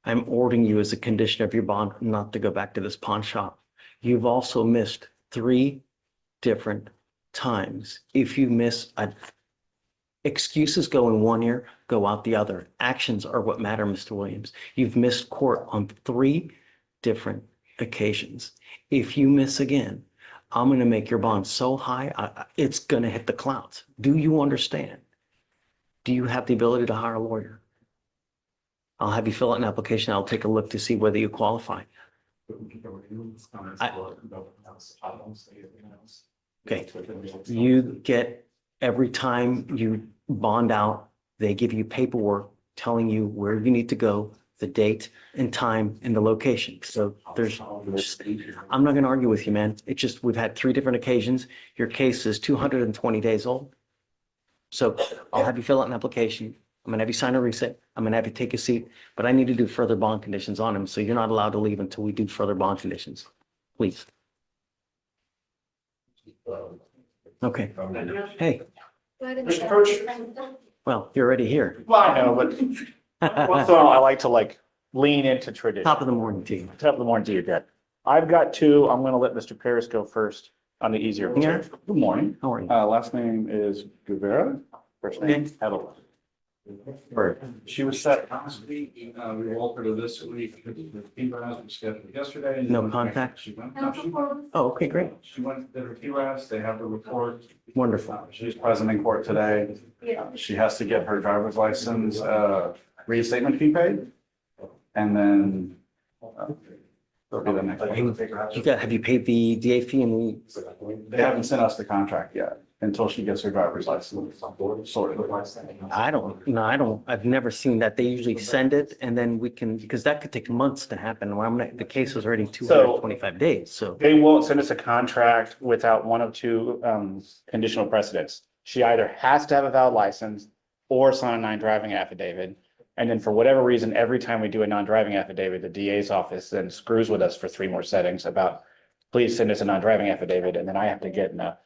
I'm ordering you as a condition of your bond not to go back to this pawn shop. You've also missed 3 different times. If you miss, excuses go in one ear, go out the other. Actions are what matter, Mr. Williams. You've missed court on 3 different occasions. If you miss again, I'm going to make your bond so high, it's going to hit the clouds. Do you understand? Do you have the ability to hire a lawyer? I'll have you fill out an application. I'll take a look to see whether you qualify. Okay, you get, every time you bond out, they give you paperwork telling you where you need to go, the date and time and the location. So I'm not gonna argue with you, man. It's just, we've had 3 different occasions. Your case is 220 days old. So I'll have you fill out an application. I'm gonna have you sign a receipt. I'm gonna have you take a seat, but I need to do further bond conditions on him. So you're not allowed to leave until we do further bond conditions. Please. Okay. Hey, well, you're already here.
Well, I know, but once in a while, I like to like lean into tradition.
Top of the morning to you.
Top of the morning to you, Dad. I've got 2. I'm gonna let Mr. Paris go first on the easier. one.
Yeah.
Good morning.
How are you?
Last name is Guevara. First name Evelyn. She was set last week. We rolled her to this week. The PRAS was scheduled yesterday.
No contact?
She went.
Oh, okay, great.
She went to the PRAS. They have the report.
Wonderful.
She's present in court today. She has to get her driver's license, reinstatement fee paid. And then that'll be the next one.
Have you paid the DA fee and
They haven't sent us the contract yet until she gets her driver's license sorted.
I've never seen that. They usually send it and then we can, because that could take months to happen. Well, the case was already 225 days, so.
They won't send us a contract without one of 2 conditional precedents. She either has to have a valid license or sign a non-driving affidavit. And then for whatever reason, every time we do a non-driving affidavit, the DA's office then screws with us for 3 more settings about, please send us a non-driving affidavit. And then I have to get in a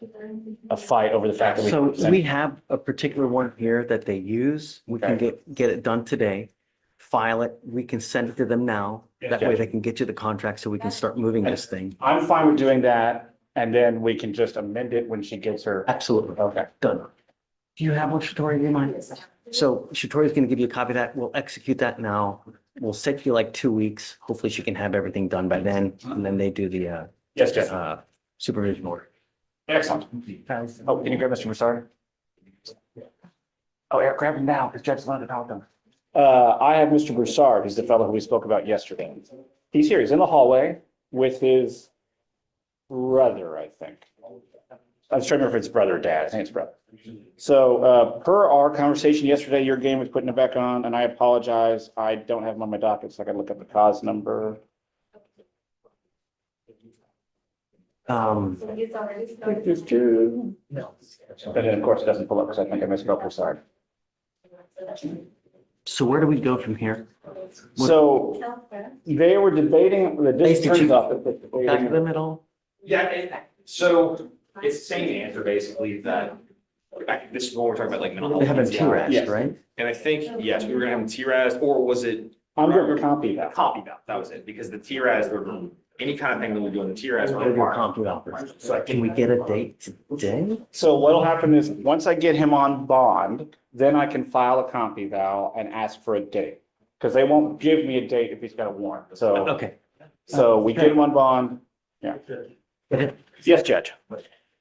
fight over the fact that
So we have a particular one here that they use. We can get it done today, file it. We can send it to them now. That way they can get you the contract so we can start moving this thing.
I'm fine with doing that. And then we can just amend it when she gets her.
Absolutely.
Okay.
Done. Do you have one, Shatori, in your mind? So Shatori's gonna give you a copy of that. We'll execute that now. We'll set you like 2 weeks. Hopefully she can have everything done by then. And then they do the
Yes, Jeff.
supervision order.
Excellent. Oh, can you grab Mr. Broussard? Oh, Eric, grab him now, because Judge wanted to talk to him. I have Mr. Broussard, who's the fellow who we spoke about yesterday. He's here, he's in the hallway with his brother, I think. I was trying to remember if it's brother or dad, I think it's brother. So, per our conversation yesterday, your game was putting it back on, and I apologize, I don't have him on my docket, so I gotta look up the cause number. And then, of course, it doesn't pull up, because I think I misspelled Broussard.
So where do we go from here?
So they were debating, the district attorney's office was
Back to
debating.
them at all?
Yeah, so it's the same answer basically that, this is what we're talking about, like mental health.
They have a
PTSD.
TRAS, right?
And I think, yes, we were gonna have a TRAS, or was it?
I'm doing a copy of that.
Copy that, that was it, because the TRAS, were any kind of thing that we do in the TRAS.
What are your comp offers? So can we get a date today?
So what'll happen is, once I get him on bond, then I can file a comp eval and ask for a date. Because they won't give me a date if he's got a warrant, so.
Okay.
So we get him on bond, yeah. Yes, Judge.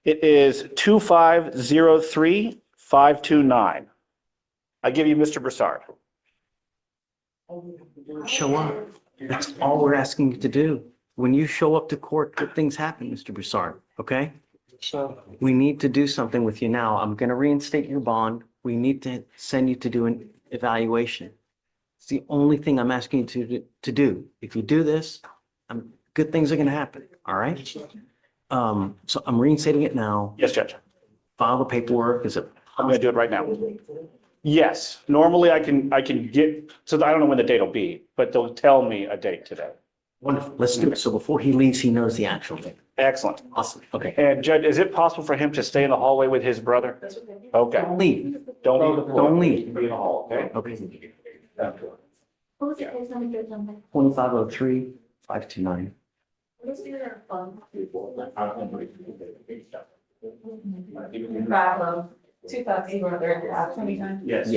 It is 2503529. I give you Mr. Broussard.
Show up. That's all we're asking you to do. When you show up to court, good things happen, Mr. Broussard, okay? We need to do something with you now. I'm gonna reinstate your bond. We need to send you to do an evaluation. It's the only thing I'm asking you to do. If you do this, good things are gonna happen, all right? So I'm reinstating it now.
Yes, Judge.
File the paperwork. Is it?
I'm gonna do it right now. Yes, normally I can get, so I don't know when the date will be, but they'll tell me a date today.
Wonderful. Let's do it. So before he leaves, he knows the actual date.
Excellent.
Awesome. Okay.
And Judge, is it possible for him to stay in the hallway with his brother? Okay.
Don't leave.
Don't
leave.
Be in the hall, okay?
Okay.
What was the case number, Judge, number?
2503-529.
What is your phone?
2029. Yes.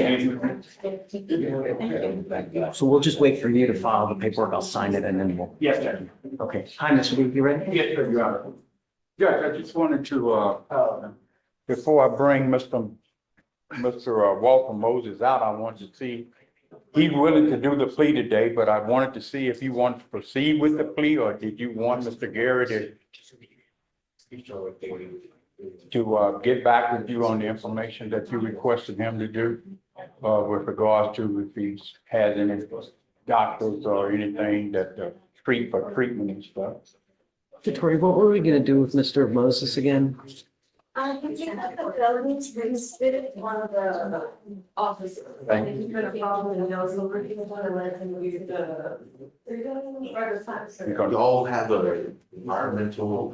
So we'll just wait for you to file the paperwork. I'll sign it and then we'll.
Yes, Judge.
Okay. Hi, Mr. Lee, you ready?
Yes, sir, you are.
Judge, I just wanted to, before I bring Mr. Walter Moses out, I wanted to see, he's willing to do the plea today, but I wanted to see if he wanted to proceed with the plea, or did you want Mr. Gary to? to get back with you on the information that you requested him to do with regards to if he has any doctors or anything that treat for treatment and stuff.
Victoria, what were we gonna do with Mr. Moses again?
Can you have the felonies listed in one of the offices?
Thank
And if you're gonna follow the notes, we're going to let them use the.
Because
Y'all have a environmental.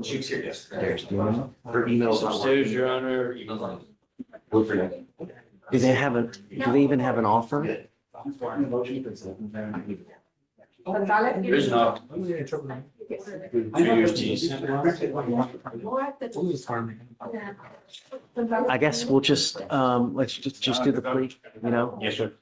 She was here yesterday. Her emails.
Upstairs, Your Honor.
Do they even have an offer?
There's not. 2 years tease.
I guess we'll just, let's just do the plea, you know?
Yes, sir.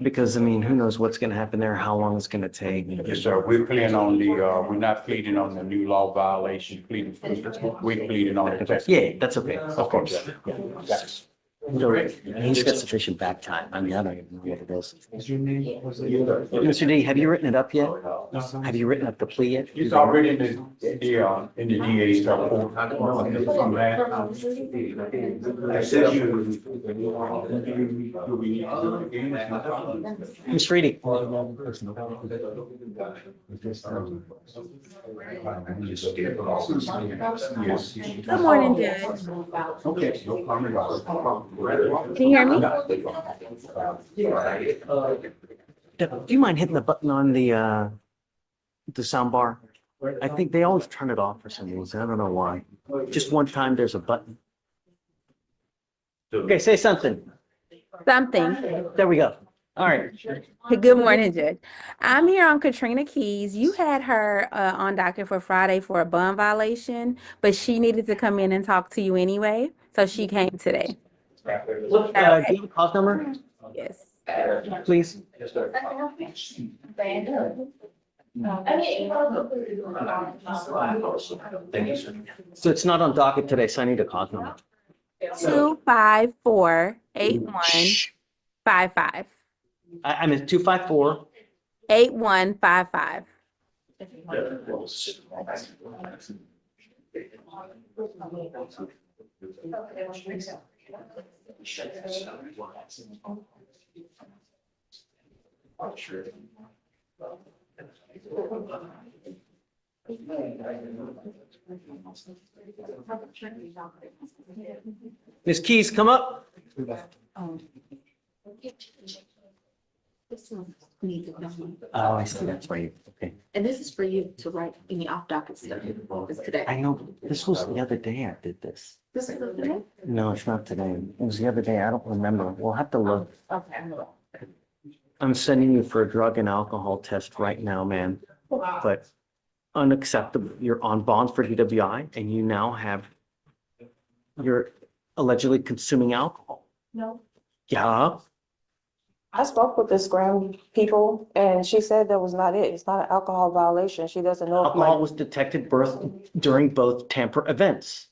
Because I mean, who knows what's gonna happen there, how long it's gonna take.
Yes, sir. We're pleading on the, we're not pleading on the new law violation, we pleading on the.
Yeah, that's okay, of course.
Yes.
So, he's got sufficient back time. I mean, I don't even know what it is. Mr. D, have you written it up yet? Have you written up the plea yet?
It's already in the DA's report. I said you.
Ms. Reedy.
Good morning, Judge.
Okay.
Can you hear me?
Do you mind hitting the button on the sound bar? I think they always turn it off for some reason. I don't know why. Just one time there's a button. Okay, say something.
Something.
There we go. All right.
Good morning, Judge. I'm here on Katrina Keys. You had her on docket for Friday for a bond violation, but she needed to come in and talk to you anyway, so she came today.
Do you have a cause number,
Yes.
please? So it's not on docket today, so I need a cause number.
254-8155.
I'm at 254.
8155.
Ms. Keys, come up.
This one needs to know.
Oh, I see. That's why you, okay.
And this is for you to write any off docket stuff. It's today.
I know, this was the other day I did this.
This is today?
No, it's not today. It was the other day. I don't remember. We'll have to look.
Okay.
I'm sending you for a drug and alcohol test right now, man. But unacceptable. You're on bond for DWI and you now you're allegedly consuming alcohol.
No.
Yeah.
I spoke with the Scram people and she said that was not it. It's not an alcohol violation. She doesn't know if
Alcohol was detected during both tamper events.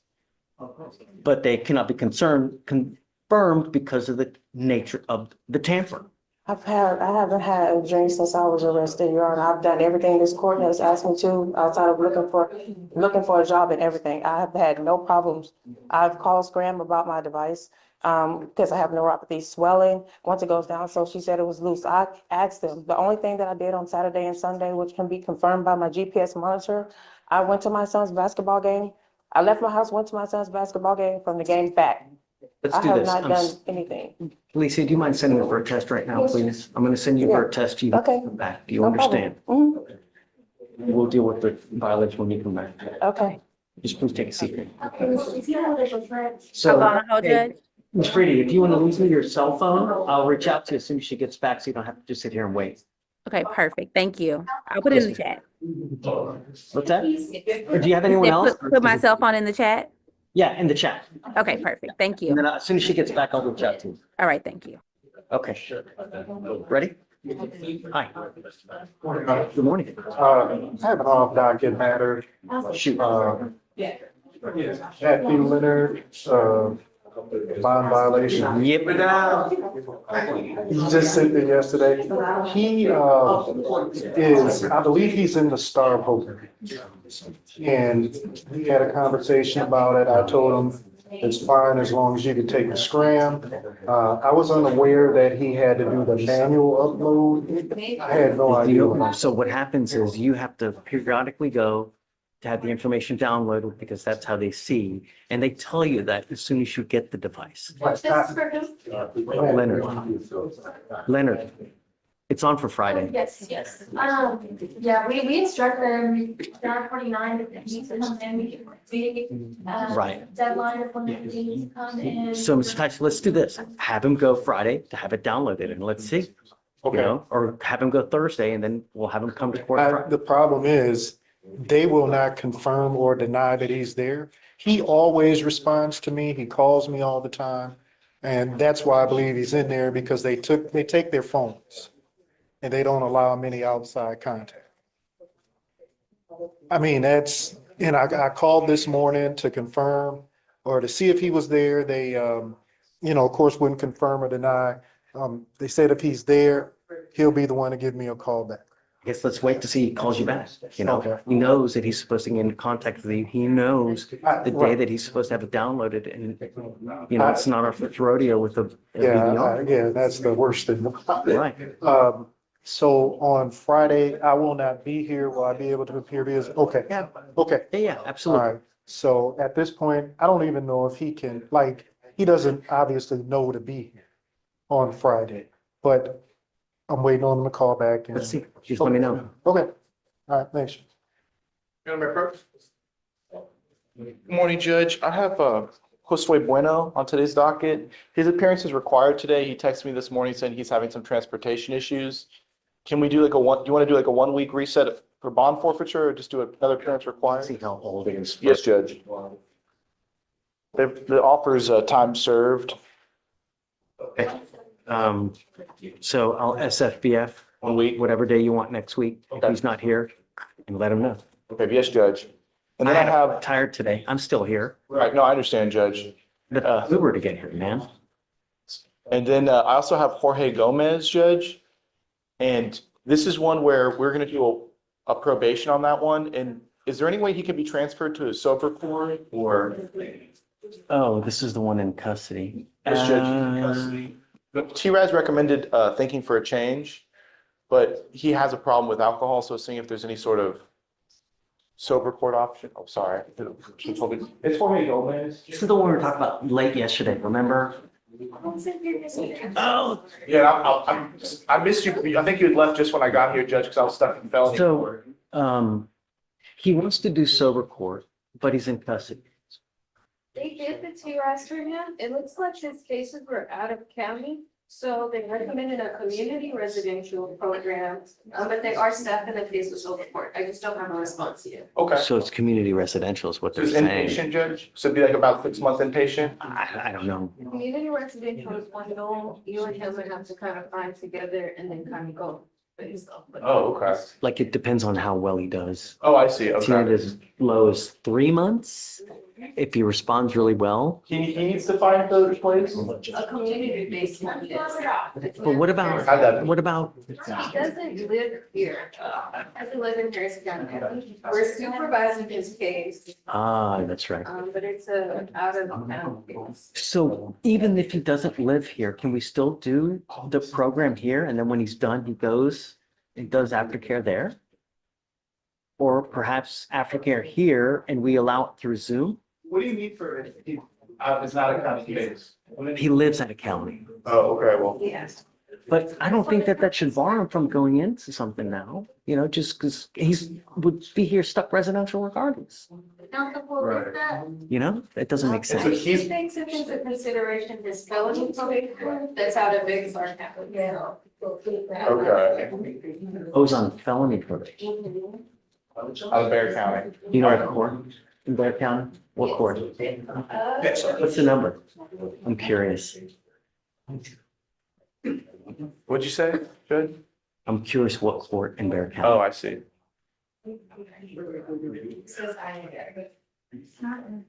But they cannot be confirmed because of the nature of the tamper.
I haven't had a drink since I was arrested, Your Honor. I've done everything this court has asked me to, outside of looking for a job and everything. I have had no problems. I've called Scram about my device, because I have neuropathy swelling once it goes down. So she said it was loose. I asked them, the only thing that I did on Saturday and Sunday, which can be confirmed by my GPS monitor, I went to my son's basketball game. I left my house, went to my son's basketball game, from the game back.
Let's
I
do
have
this.
not done anything.
Lisa, do you mind sending me for a test right now, please? I'm going to send you for a test. You
Okay.
come back. Do you
No problem.
understand?
Mhm.
We'll deal with the violation when you come back.
Okay.
Just please take a seat.
So, hold, Judge.
Ms. Frady, if you want to leave me your cell phone, I'll reach out to you as soon as she gets back, so you don't have to just sit here and wait.
Okay, perfect. Thank you. I'll put it in the chat.
What's that? Or do you have anyone else?
Put my cell phone in the chat?
Yeah, in the chat.
Okay, perfect. Thank you.
And then as soon as she gets back, I'll reach out to you.
All right, thank you.
Okay. Ready? Hi. Good morning.
I have an off docket matter.
Shoot.
Kathy Leonard,
Bond violation.
Yip it out.
He just sent it yesterday. He, is, I believe he's in the Star of Hope. And we had a conversation about it. I told him it's fine as long as you can take a scram. I was unaware that he had to do the manual upload. I had no idea.
So what happens is you have to periodically go to have the information downloaded because that's how they see. And they tell you that as soon as you get the device. Leonard, it's on for Friday.
Yes, yes. Yeah, we instruct them, John 49, if it needs to come in,
Right.
deadline of when it needs to come in.
So Mr. Tyson, let's do this. Have him go Friday to have it downloaded and let's see.
Okay.
You know, or have him go Thursday and then we'll have him come to court. Friday.
The problem is, they will not confirm or deny that he's there. He always responds to me. He calls me all the time. And that's why I believe he's in there, because they take their phones and they don't allow him any outside contact. I mean, and I called this morning to confirm or to see if he was there. They, of course, wouldn't confirm or deny. They said if he's there, he'll be the one to give me a call back.
I guess let's wait to see he calls you back. You know,
Okay.
he knows that he's supposed to get in contact with you. He knows the day that he's supposed to have it downloaded and, it's not our first rodeo with the DVR.
Yeah, that's the worst thing.
Right.
So on Friday, I will not be here. Will I be able to appear via? Okay.
Yeah.
Okay.
Yeah,
All
absolutely.
right. So at this point, I don't even know if he can, he doesn't obviously know to be here on Friday, but I'm waiting on him to call back.
Let's see. Just let me know.
Okay. All right. Thanks.
Good morning, Judge. I have Josue Bueno on today's docket. His appearance is required today. He texted me this morning saying he's having some transportation issues. Can we do do you want to do like a 1 week reset for bond forfeiture or just do another appearance required?
See how old he is.
Yes, Judge. The offer's time served.
Okay. So I'll SFBF
1 week.
whatever day you want next week. If he's not here, and let him know.
Okay, yes, Judge. And then I have,
tired today. I'm still here.
right, no, I understand, Judge.
The Uber to get here, man.
And then I also have Jorge Gomez, Judge. And this is one where we're going to do a probation on that one. And is there any way he can be transferred to a sober court or?
Oh, this is the one in custody.
Yes, Judge. T-Raz recommended thinking for a change, but he has a problem with alcohol. So seeing if there's any sort of sober court option. Oh, sorry. It's Jorge Gomez.
This is the one we were talking about late yesterday, remember? Oh.
Yeah, I missed you. I think you had left just when I got here, Judge, because I was stuck in felony.
So, he wants to do sober court, but he's in custody.
They did the T-Raz for him. It looks like his cases were out of county. So they recommended a community residential program, but they are staffing the case with sober court. I just don't have a response yet.
Okay.
So it's community residential is what they're
Is
saying.
inpatient, Judge? So it'd be like about 6 month inpatient?
I don't know.
Community residential is one goal. You and him would have to kind of find together and then kind of go based off.
Oh, okay.
Like it depends on how well he does.
Oh, I see.
Seen it
Okay.
as low as 3 months. If he responds really well.
He needs to find the place?
A community based one.
But what about,
He doesn't live here. Doesn't live in Harrison County. We're supervising his case,
that's right.
but it's a out of town case.
So even if he doesn't live here, can we still do the program here? And then when he's done, he goes and does aftercare there? Or perhaps aftercare here and we allow it through Zoom?
What do you need for it? It's not a county case.
He lives at a county.
Oh, okay, well.
Yes.
But I don't think that should bar him from going into something now, just because would be here stuck residential regardless.
Council, with that,
It doesn't make sense.
he takes into consideration his felony probation that's out of Big Sur County.
Okay.
Oh, he's on felony probation.
Out of Bear County.
You know what court in Bear County? What court? What's the number? I'm curious.
What'd you say, Judge?
I'm curious what court in Bear County.
Oh, I see.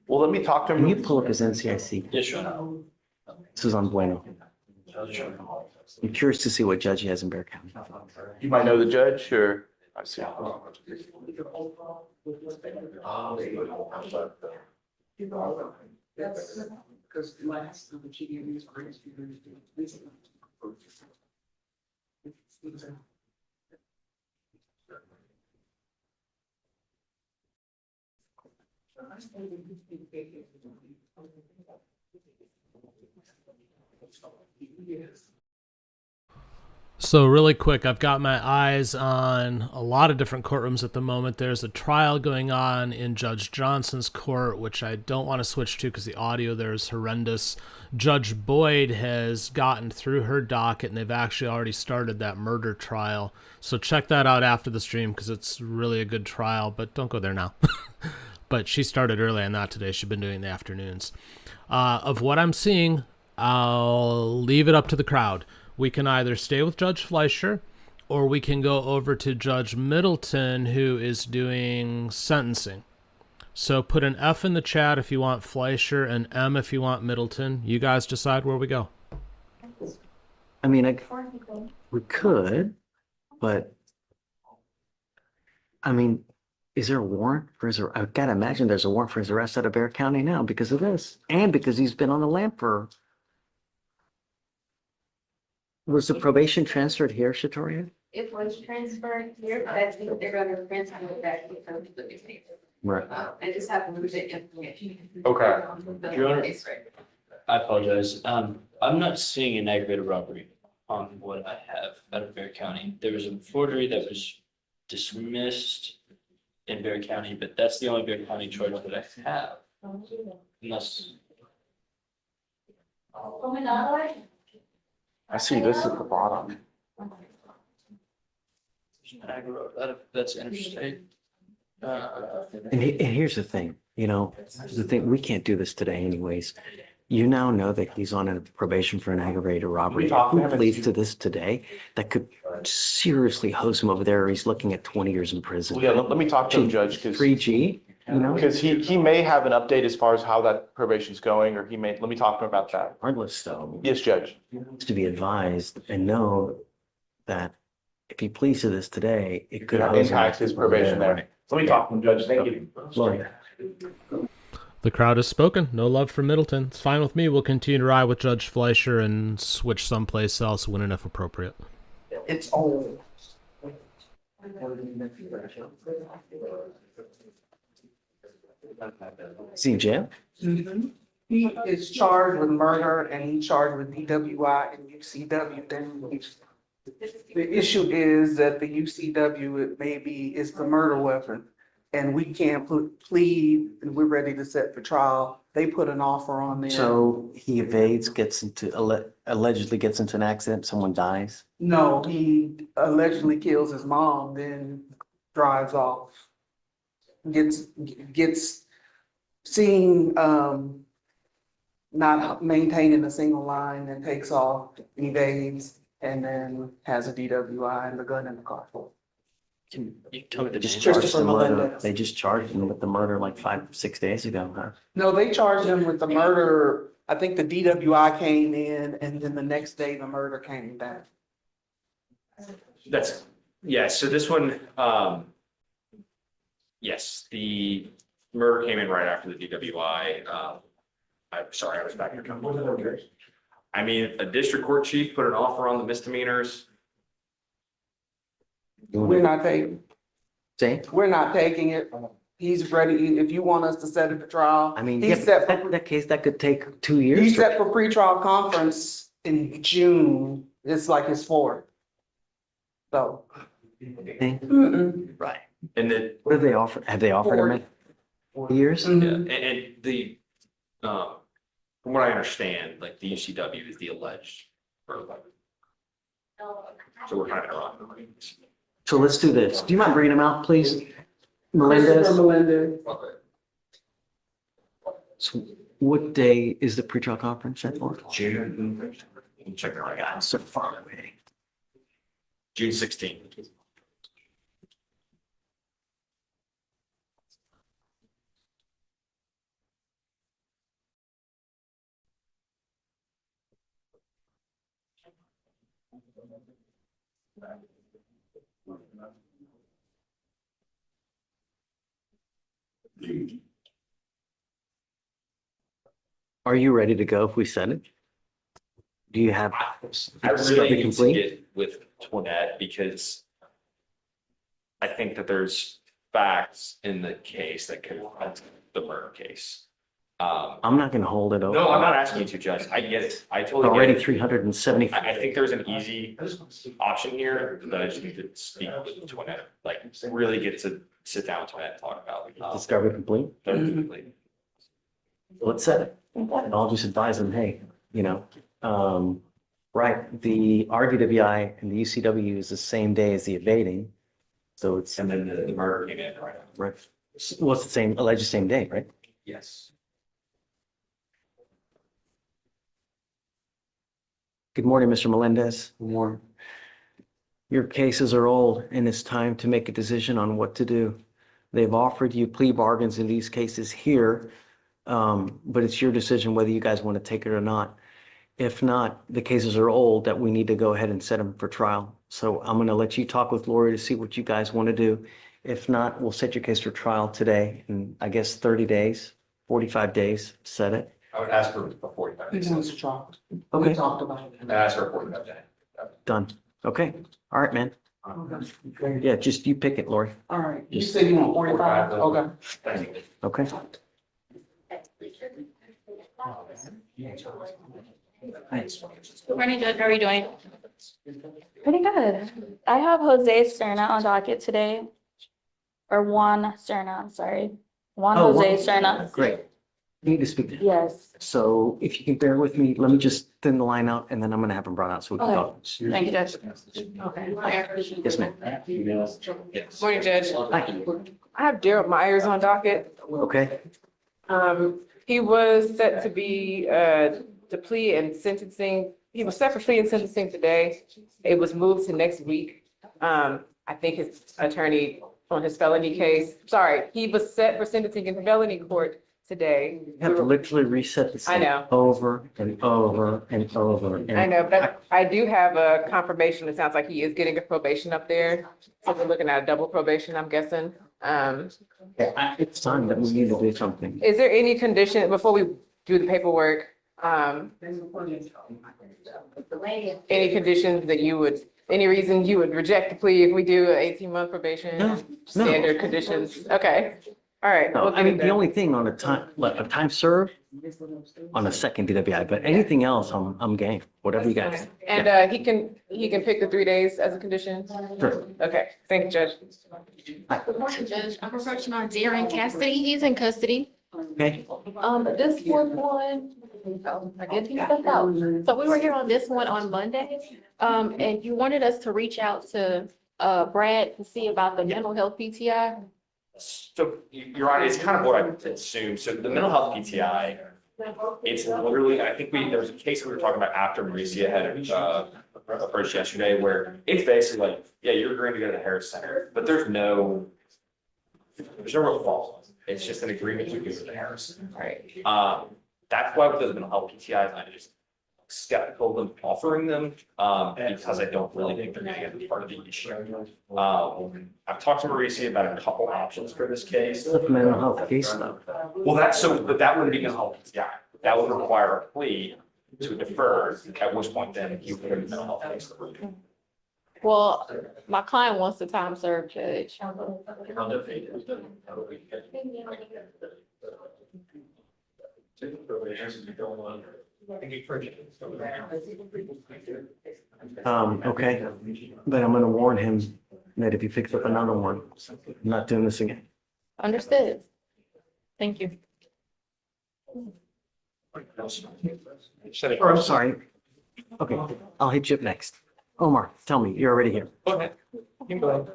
Well, let me talk to him.
Can you pull up his NCIC?
Yes, sure.
This is on Bueno. I'm curious to see what judge he has in Bear County.
You might know the judge, or I see.
Because last time she gave me his praise.
So really quick, I've got my eyes on a lot of different courtrooms at the moment. There's a trial going on in Judge Johnson's court, which I don't want to switch to because the audio there is horrendous. Judge Boyd has gotten through her docket, and they've actually already started that murder trial. So check that out after the stream because it's really a good trial, but don't go there now. But she started early on that today. She's been doing the afternoons. Of what I'm seeing, I'll leave it up to the crowd. We can either stay with Judge Fleischer, or we can go over to Judge Middleton, who is doing sentencing. So put an F in the chat if you want Fleischer, and M if you want Middleton. You guys decide where we go.
I mean, we could, but I mean, is there a warrant for his? I gotta imagine there's a warrant for his arrest out of Bear County now because of this, and because he's been on the lam for. Was the probation transferred here, Shatoria?
It was transferred here, but I think they're gonna transfer it back to the newspaper.
Right.
I just have to lose it information.
Okay.
Your Honor, I apologize. I'm not seeing an aggravated robbery on what I have out of Bear County. There was a forgery that was dismissed in Bear County, but that's the only Bear County charge that I have. Unless.
I see this at the bottom.
That's interstate.
And here's the thing, we can't do this today anyways. You now know that he's on a probation for an aggravated robbery. Who pleads to this today? That could seriously hose him over there, or he's looking at 20 years in prison.
Well, yeah, let me talk to him, Judge, because
3G,
because he may have an update as far as how that probation's going, or let me talk to him about that.
Regardless, though.
Yes, Judge.
To be advised and know that if he pleads to this today, it could
impact his probation there. Let me talk to him, Judge. Thank you.
Well,
The crowd has spoken. No love for Middleton. It's fine with me. We'll continue to ride with Judge Fleischer and switch someplace else when and if appropriate.
It's old.
is he in jail?
Mhm. He is charged with murder and he's charged with DWI and UCW. The issue is that the UCW maybe is the murder weapon. And we can't plead, and we're ready to set for trial. They put an offer on there.
So he evades, allegedly gets into an accident, someone dies?
No, he allegedly kills his mom, then drives off. Gets seen, not maintaining a single line and takes off, evades, and then has a DWI and the gun in the car.
Can you tell me the
Just
name?
charged
Christopher
him with
Melendez.
they just charged him with the murder like 5-6 days ago, huh?
No, they charged him with the murder. I think the DWI came in and then the next day the murder came back.
So this one, yes, the murder came in right after the DWI. I'm sorry, I was back here. I mean, a district court chief put an offer on the misdemeanors.
We're not taking.
Say?
We're not taking it. He's ready. If you want us to set it for trial.
I mean,
He's set for,
that case, that could take 2 years.
he's set for pretrial conference in June. It's like his fourth. So.
Right.
And then,
What have they offered? Have they offered him 4 years?
yeah, and the, from what I understand, like the UCW is the alleged murder weapon. So we're kind of interrupting.
So let's do this. Do you mind bringing him out, please? Melendez?
Christopher Melendez.
So what day is the pretrial conference set for?
June. Check it right out.
So far away.
June 16th.
Are you ready to go if we send it? Do you have?
I really need to get with Toinette because I think that there's facts in the case that could affect the murder case.
I'm not gonna hold it over.
No, I'm not asking you to, Judge. I get it. I totally get
Already
it.
370.
I think there's an easy option here that I just need to speak with Toinette, like really get to sit down with Toinette and talk about.
Discovery complete? Let's set it. And I'll just advise them, hey, right, the RDWI and the UCW is the same day as the evading. So it's.
And then the murder came in, right?
Right. Well, it's the same, alleged same day, right?
Yes.
Good morning, Mr. Melendez. Good morning. Your cases are old and it's time to make a decision on what to do. They've offered you plea bargains in these cases here, but it's your decision whether you guys want to take it or not. If not, the cases are old that we need to go ahead and set them for trial. So I'm going to let you talk with Lori to see what you guys want to do. If not, we'll set your case for trial today in, I guess, 30 days, 45 days, set it.
I would ask for a 45 days.
Okay.
We talked about it.
I asked for a 45 day.
Done. Okay. All right, man. Yeah, just you pick it, Lori.
All right, you said you want 45, okay.
Thank you.
Okay.
Good morning, Judge. How are you doing? Pretty good. I have Jose Serna on docket today. Or Juan Serna, I'm sorry. Juan
Oh,
Jose
Juan.
Serna.
Great. You need to speak to him.
Yes.
So if you can bear with me, let me just thin the line out and then I'm gonna have him brought out so we can
Okay.
talk.
Thank you, Judge. Okay.
Yes, ma'am.
Morning, Judge.
Hi.
I have Daryl Myers on docket.
Okay.
He was set to be, to plea and sentencing. He was set for plea and sentencing today. It was moved to next week. I think his attorney on his felony case, sorry, he was set for sentencing in felony court today.
You have to literally reset the
I
same
know.
over and over and over. And
I know, but I do have a confirmation. It sounds like he is getting a probation up there. So we're looking at a double probation, I'm guessing.
It's time that we need to do something.
Is there any condition, before we do the paperwork, any conditions that you would, any reason you would reject the plea if we do an 18-month probation?
No.
Standard conditions? Okay, all right.
No,
we'll
I
get
mean,
it
the
done.
only thing on a time served on a second DWI, but anything else, I'm game, whatever you guys.
And he can pick the 3 days as a condition?
Sure.
Okay, thank you, Judge.
Good morning, Judge. I'm approaching on Darren Cassidy. He's in custody.
Okay.
This fourth one, I guess he stepped out. So we were here on this one on Monday. And you wanted us to reach out to Brad to see about the mental health PTI.
So you're right, it's kind of what I assumed. So the mental health PTI, it's literally, I think there was a case we were talking about after Mauricia had approached yesterday where it's basically like, yeah, you're agreeing to go to the Harris Center, but there's no real fault. It's just an agreement to go to the Harris.
Right.
That's why with those mental health PTIs, I'm just skeptical of them offering them, because I don't really think they're gonna get part of the issue. I've talked to Mauricia about a couple options for this case.
It's a mental health case though.
Well, but that wouldn't be mental health PTI. That would require a plea to defer, at which point then you would have a mental health case.
Well, my client wants the time served judge.
Okay, but I'm gonna warn him that if he picks up another one, I'm not doing this again.
Understood. Thank you.
Or I'm sorry. Okay, I'll hit you up next. Omar, tell me, you're already here.
Go ahead. You can go ahead.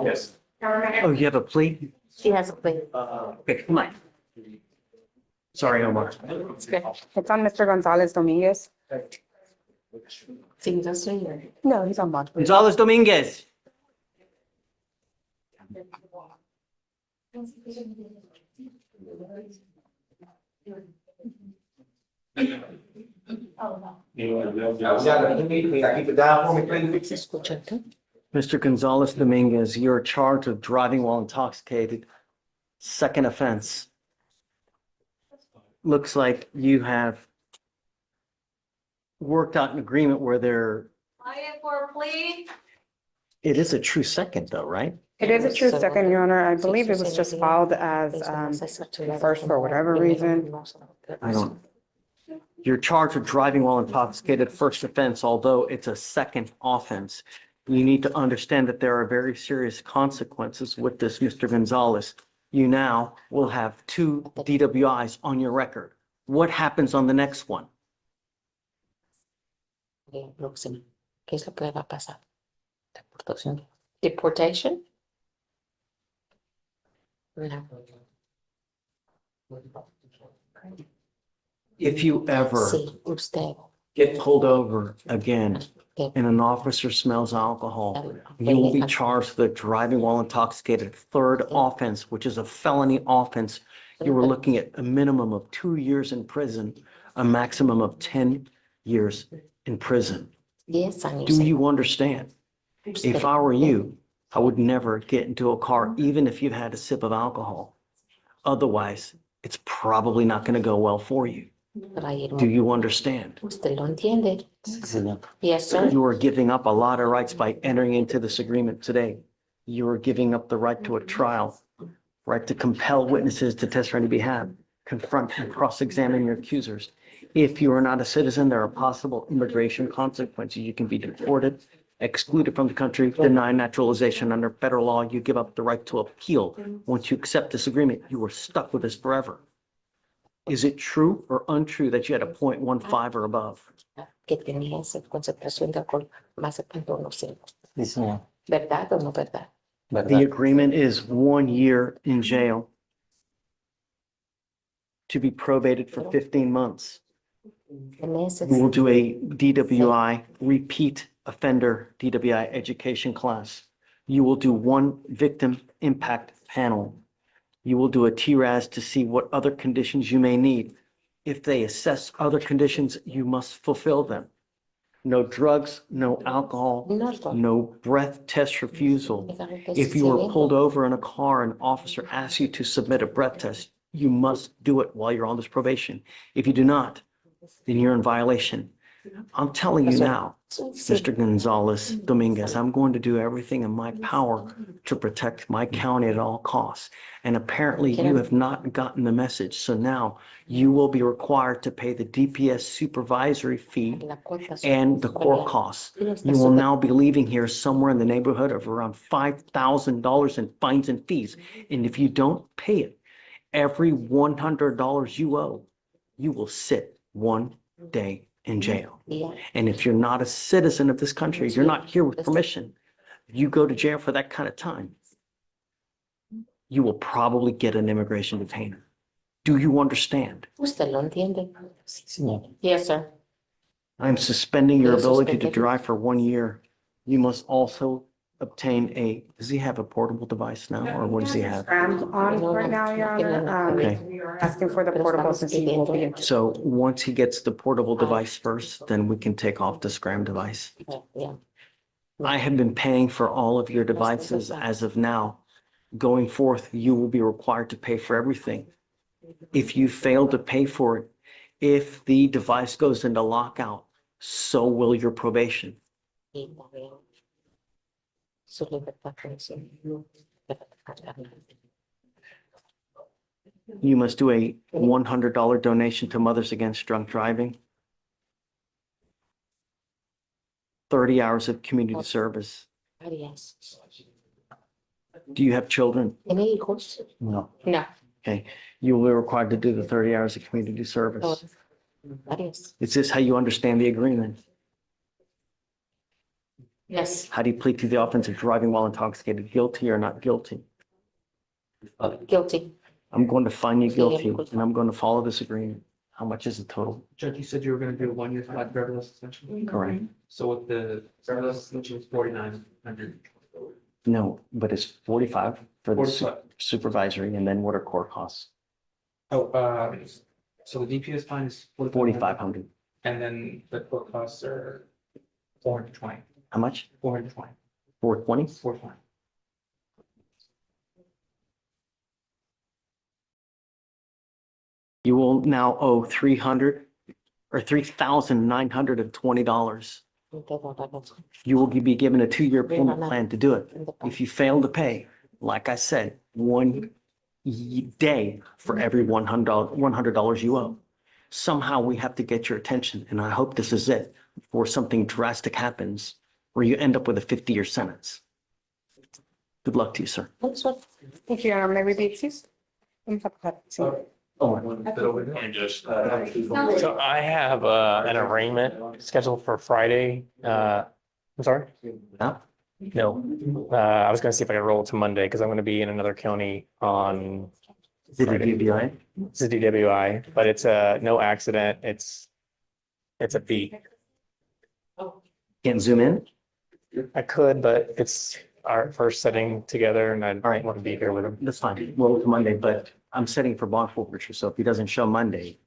Yes.
Oh, you have a plea?
She has a plea.
Okay, come on. Sorry, Omar.
It's good.
It's on Mr. Gonzalez Dominguez.
Seems us here.
No, he's on bond.
Gonzalez Dominguez. Mr. Gonzalez Dominguez, you're charged with driving while intoxicated. Second offense. Looks like you have worked out an agreement where
Quiet for a plea.
it is a true second though, right?
It is a true second, Your Honor. I believe it was just filed as first for whatever reason.
I don't. You're charged with driving while intoxicated, first offense, although it's a second offense. You need to understand that there are very serious consequences with this, Mr. Gonzalez. You now will have 2 DWIs on your record. What happens on the next one?
Próxima. ¿Qué es lo que va a pasar? Deportación. Deportation? No.
If you ever
Sí, usted.
get pulled over again and an officer smells alcohol, you will be charged with driving while intoxicated, third offense, which is a felony offense. You were looking at a minimum of 2 years in prison, a maximum of 10 years in prison.
Yes,
Do you understand? If I were you, I would never get into a car, even if you've had a sip of alcohol. Otherwise, it's probably not going to go well for you. Do you understand?
Usted lo entiende. Yes, sir.
You are giving up a lot of rights by entering into this agreement today. You are giving up the right to a trial, right to compel witnesses to testify on your behalf, confront and cross-examine your accusers. If you are not a citizen, there are possible immigration consequences. You can be deported, excluded from the country, denied naturalization. Under federal law, you give up the right to appeal. Once you accept this agreement, you are stuck with this forever. Is it true or untrue that you had a 0.15 or above?
Que tenía esa concentración de alcohol más de 0.15.
Sí, señor.
¿Verdad o no verdad?
The agreement is 1 year in jail to be probated for 15 months. We will do a DWI, repeat offender DWI education class. You will do 1 victim impact panel. You will do a TRAS to see what other conditions you may need. If they assess other conditions, you must fulfill them. No drugs, no alcohol, no breath test refusal. If you were pulled over in a car, an officer asks you to submit a breath test, you must do it while you're on this probation. If you do not, then you're in violation. I'm telling you now, Mr. Gonzalez Dominguez, I'm going to do everything in my power to protect my county at all costs. And apparently you have not gotten the message. So now you will be required to pay the DPS supervisory fee and the court costs. You will now be leaving here somewhere in the neighborhood of around $5,000 in fines and fees. And if you don't pay it, every $100 you owe, you will sit 1 day in jail. And if you're not a citizen of this country, you're not here with permission, you go to jail for that kind of time, you will probably get an immigration detainer. Do you understand?
Usted lo entiende. Yes, sir.
I'm suspending your ability to drive for 1 year. You must also obtain does he have a portable device now, or what does he have?
I'm on right now, Your Honor.
Okay.
We are asking for the portable since he will be.
So once he gets the portable device first, then we can take off the scram device.
Yeah.
I have been paying for all of your devices as of now. Going forth, you will be required to pay for everything. If you fail to pay for it, if the device goes into lockout, so will your probation. You must do a $100 donation to Mothers Against Drunk Driving. 30 hours of community service. Do you have children?
¿Tiene hijos?
No.
No.
Okay. You will be required to do the 30 hours of community service.
Varios.
Is this how you understand the agreement?
Yes.
How do you plead to the offense of driving while intoxicated? Guilty or not guilty?
Guilty.
I'm going to find you guilty and I'm going to follow this agreement. How much is the total?
Judge, you said you were gonna do 1 year flat driverless suspension?
Correct.
So with the driverless suspension was 4,900.
No, but it's 45 for the
45.
supervisory, and then what are court costs?
Oh, so the DPS fine is
4,500.
And then the court costs are 420.
How much?
420.
420?
420.
You will now owe 300 or $3,920. You will be given a 2-year payment plan to do it. If you fail to pay, like I said, one day for every $100 you owe. Somehow we have to get your attention, and I hope this is it, before something drastic happens where you end up with a 50-year sentence. Good luck to you, sir.
Thank you, Your Honor. May we be excused?
And just, so I have an arraignment scheduled for Friday. I'm sorry?
No?
No. I was gonna see if I could roll it to Monday because I'm gonna be in another county on Friday.
DWI?
It's a DWI, but it's a no accident. It's a B.
Can't zoom in?
I could, but it's our first setting together and I want to be here with him.
That's fine. Roll to Monday, but I'm setting for bond forfeiture, so if he doesn't show Monday,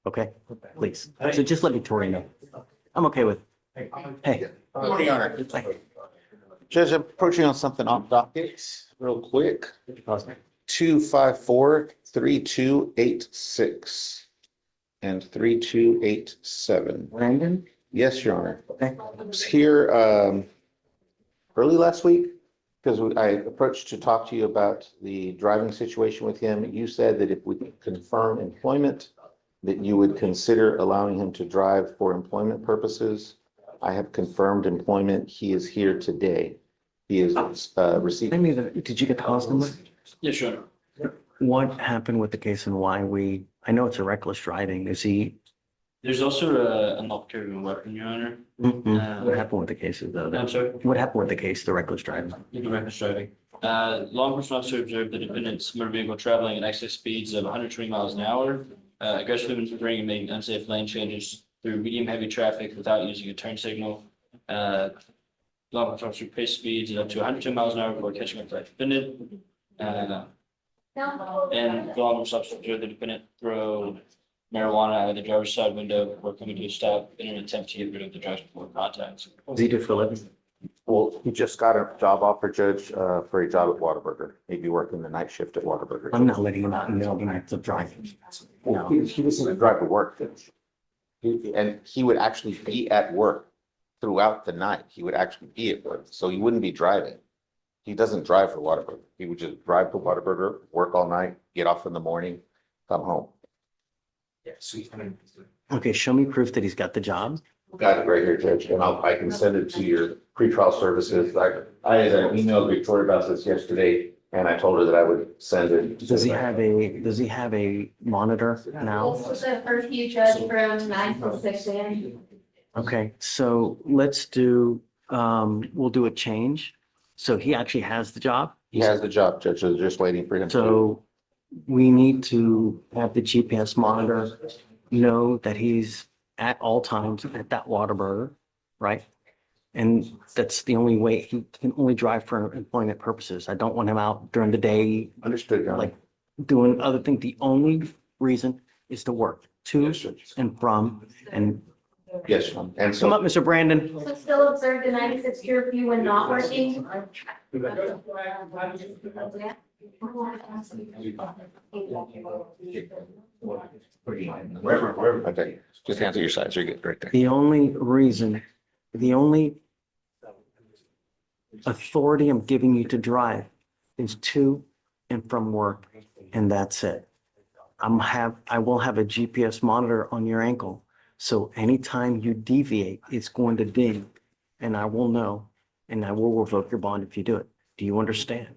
okay, please. So just let Victoria know. I'm okay with, hey.
Morning, Your Honor. Judge, I'm approaching on something off docket real quick. 254-3286 and 3287.
Brandon?
Yes, Your Honor. I was here early last week because I approached to talk to you about the driving situation with him. You said that if we could confirm employment, that you would consider allowing him to drive for employment purposes. I have confirmed employment. He is here today. He is receiving.
Did you get the cause number?
Yeah, sure.
What happened with the case and why I know it's a reckless driving. Is he?
There's also a not carrying weapon, Your Honor.
What happened with the cases though?
I'm sorry?
What happened with the case, the reckless driving?
The reckless driving. Law enforcement officer observed the defendant's motor vehicle traveling at excess speeds of 120 miles an hour, aggressively maneuvering and making unsafe lane changes through medium heavy traffic without using a turn signal. Law enforcement officer paced speeds at up to 110 miles an hour before catching up to the defendant. And law enforcement officer observed the defendant throw marijuana out of the driver's side window before coming to a stop in an attempt to get rid of the driver before contact.
What does he do for a living?
Well, he just got a job offer, Judge, for a job at Whataburger. He'd be working the night shift at Whataburger.
I'm not letting him out in the middle of the night to drive.
No, he doesn't drive to work. And he would actually be at work throughout the night. He would actually be at work, so he wouldn't be driving. He doesn't drive for Whataburger. He would just drive to Whataburger, work all night, get off in the morning, come home.
Yeah, sweet.
Okay, show me proof that he's got the job.
Got it right here, Judge, and I can send it to your pretrial services. I had emailed Victoria about this yesterday, and I told her that I would send it.
Does he have a monitor now?
This was a curfew, Judge, from 9 to 6 a.m.
Okay, so let's do, we'll do a change. So he actually has the job?
He has the job, Judge, so just waiting for him.
So we need to have the GPS monitor know that he's at all times at that Whataburger, right? And that's the only way he can only drive for employment purposes. I don't want him out during the day.
Understood, Your Honor.
Like doing other things. The only reason is to work to and from and.
Yes, Your Honor. And so.
Come up, Mr. Brandon.
So still observe the 96 curfew when not working?
Wherever. Okay, just answer your side, so you're good right there.
The only authority I'm giving you to drive is to and from work, and that's it. I will have a GPS monitor on your ankle, so anytime you deviate, it's going to ding, and I will know, and I will revoke your bond if you do it. Do you understand?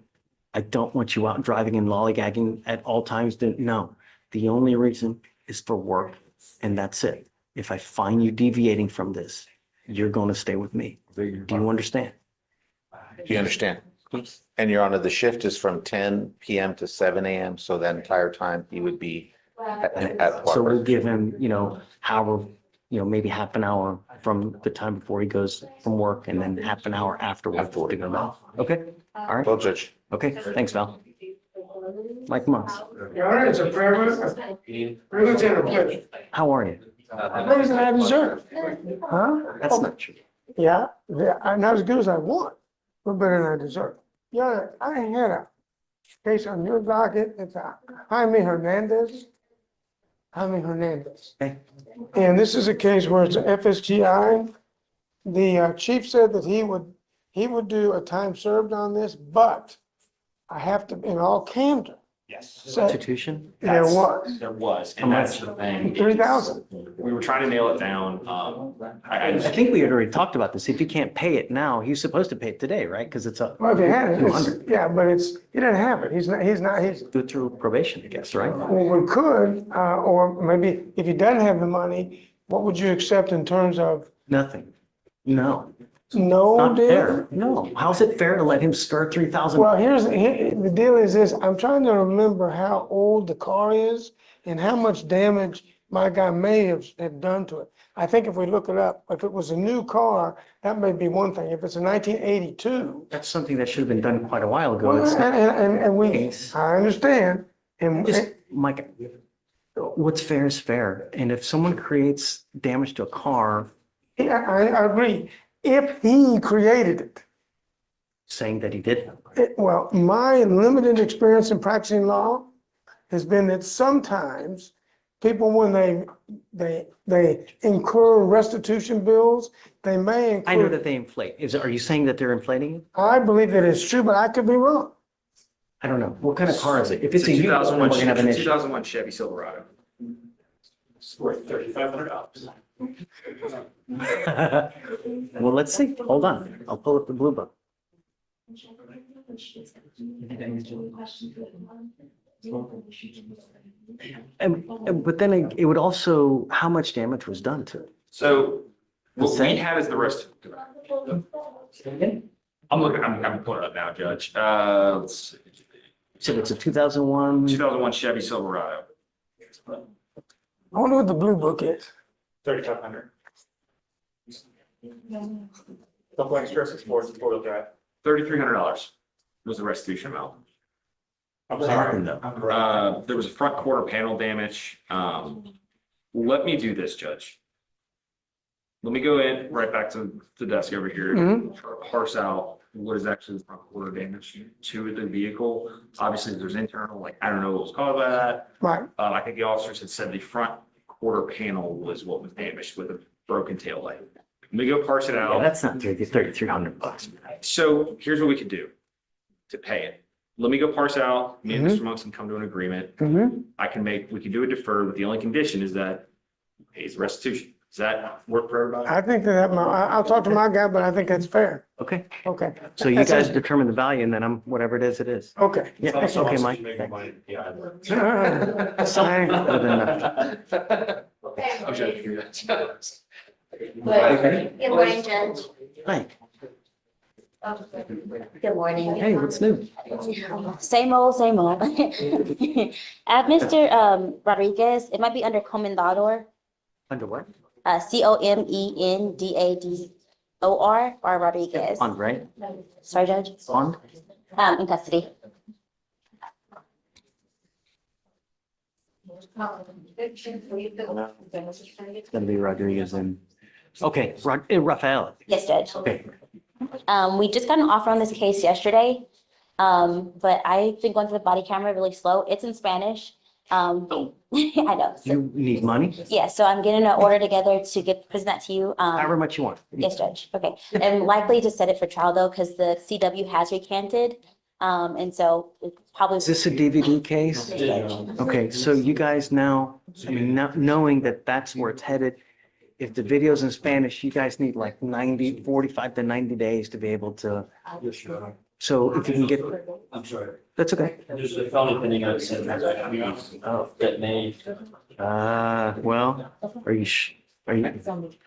I don't want you out driving and lollygagging at all times. No, the only reason is for work, and that's it. If I find you deviating from this, you're going to stay with me. Do you understand?
Do you understand? And Your Honor, the shift is from 10 PM to 7 AM, so that entire time he would be at
So we'll
Whataburger.
give him, maybe half an hour from the time before he goes from work and then half an hour afterwards to go back. Okay, all right.
Well, Judge.
Okay, thanks, Val. Mike Monks.
Your Honor, it's a prayer. Lieutenant, please.
How are you?
Better than I deserve. Huh?
That's not true.
Yeah, not as good as I want, but better than I deserve. Yeah, I had a case on your docket. It's Jaime Hernandez. Jaime Hernandez.
Okay.
And this is a case where it's a FSGI. The chief said that he would do a time served on this, but I have to, in all candor,
Yes.
Substitution?
there
That's-
was
There was,
How
and that's
much?
the thing.
3,000.
We were trying to nail it down.
I think we had already talked about this. If you can't pay it now, he's supposed to pay it today, right? Because it's a.
Well, if he had it,
200.
yeah, but he didn't have it. He's
Do it through probation, I guess, right?
well, we could, or maybe if he doesn't have the money, what would you accept in terms of
Nothing. No.
no
Not
deal?
fair. No. How's it fair to let him start 3,000?
Well, the deal is this, I'm trying to remember how old the car is and how much damage my guy may have done to it. I think if we look it up, if it was a new car, that may be one thing. If it's a 1982.
That's something that should have been done quite a while ago.
Well,
It's not-
and we, I understand.
Just, Mike, what's fair is fair. And if someone creates damage to a car,
Yeah, I agree. If he created it.
saying that he did,
Well, my limited experience in practicing law has been that sometimes people, when they incur restitution bills, they may
I know
include.
that they inflate. Are you saying that they're inflating it?
I believe that it's true, but I could be wrong.
I don't know. What kind of car is it? If
It's
it's
a
a used one, we're
2001,
gonna have an
it's a
issue.
2001 Chevy Silverado. It's worth $3,500.
Well, let's see. Hold on. I'll pull up the blue book. But then it would also, how much damage was done to it?
So what we
same?
had is the rest. I'm pulling it up now, Judge. Let's see.
So it's a 2001.
2001 Chevy Silverado.
I wonder what the blue book is.
3,500. Double extra, sports, four-wheel drive. $3,300 was the restitution amount.
I'm sorry.
There was a front quarter panel damage. Let me do this, Judge. Let me go in right back to the desk over here, parse out what is actually the front quarter damage to the vehicle. Obviously, there's internal, like, I don't know what was caused by that.
Right.
I think the officers had said the front quarter panel was what was damaged with a broken tail light. Let me go parse it out.
Yeah, that's not $3,300.
So here's what we could do to pay it. Let me go parse out, me and Mr. Monks can come to an agreement. We can do a deferred, but the only condition is that he pays the restitution. Does that work for everybody?
I think I'll talk to my guy, but I think that's fair.
Okay.
Okay.
So you guys determine the value and then whatever it is, it is.
Okay.
Yeah, okay, Mike.
Sorry.
Other than that.
I'm joking.
Good morning, Judge.
Hi.
Good morning.
Hey, what's new?
Same old, same old. Mr. Rodriguez, it might be under Comendador,
Under what?
Comendador, or Rodriguez.
Bond, right?
Sorry, Judge.
Bond?
In custody.
It's gonna be Rodriguez and, okay, Rafael.
Yes, Judge.
Okay.
We just got an offer on this case yesterday. But I've been going through the body camera really slow. It's in Spanish. I know.
You need money?
Yeah, so I'm getting an order together to present that to you.
However much you want.
Yes, Judge. Okay. And likely to set it for trial though, because the CW has recanted. And so it's probably.
Is this a DVD case? Okay, so you guys now, I mean, not knowing that that's where it's headed, if the video's in Spanish, you guys need like 45 to 90 days to be able to. So if you can get,
I'm sorry.
that's okay.
There's a felony pending outside that may.
Well, are you?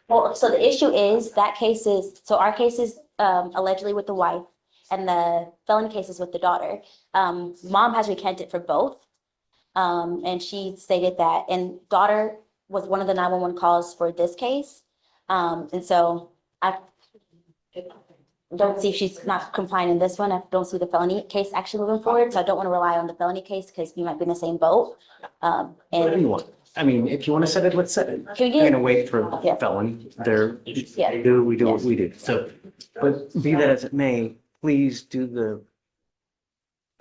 Well, so the issue is that our case is allegedly with the wife and the felony case is with the daughter. Mom has recanted for both. And she stated that, and daughter was one of the 911 calls for this case. And so I don't see if she's not complying in this one. I don't see the felony case actually moving forward. So I don't want to rely on the felony case because we might be in the same boat.
Whatever you want. I mean, if you want to set it, let's set it.
Can we
I'm
get-
gonna wait for
Yeah.
felon. They're,
Yeah.
they do, we do what we do. So, but be that as it may, please do the,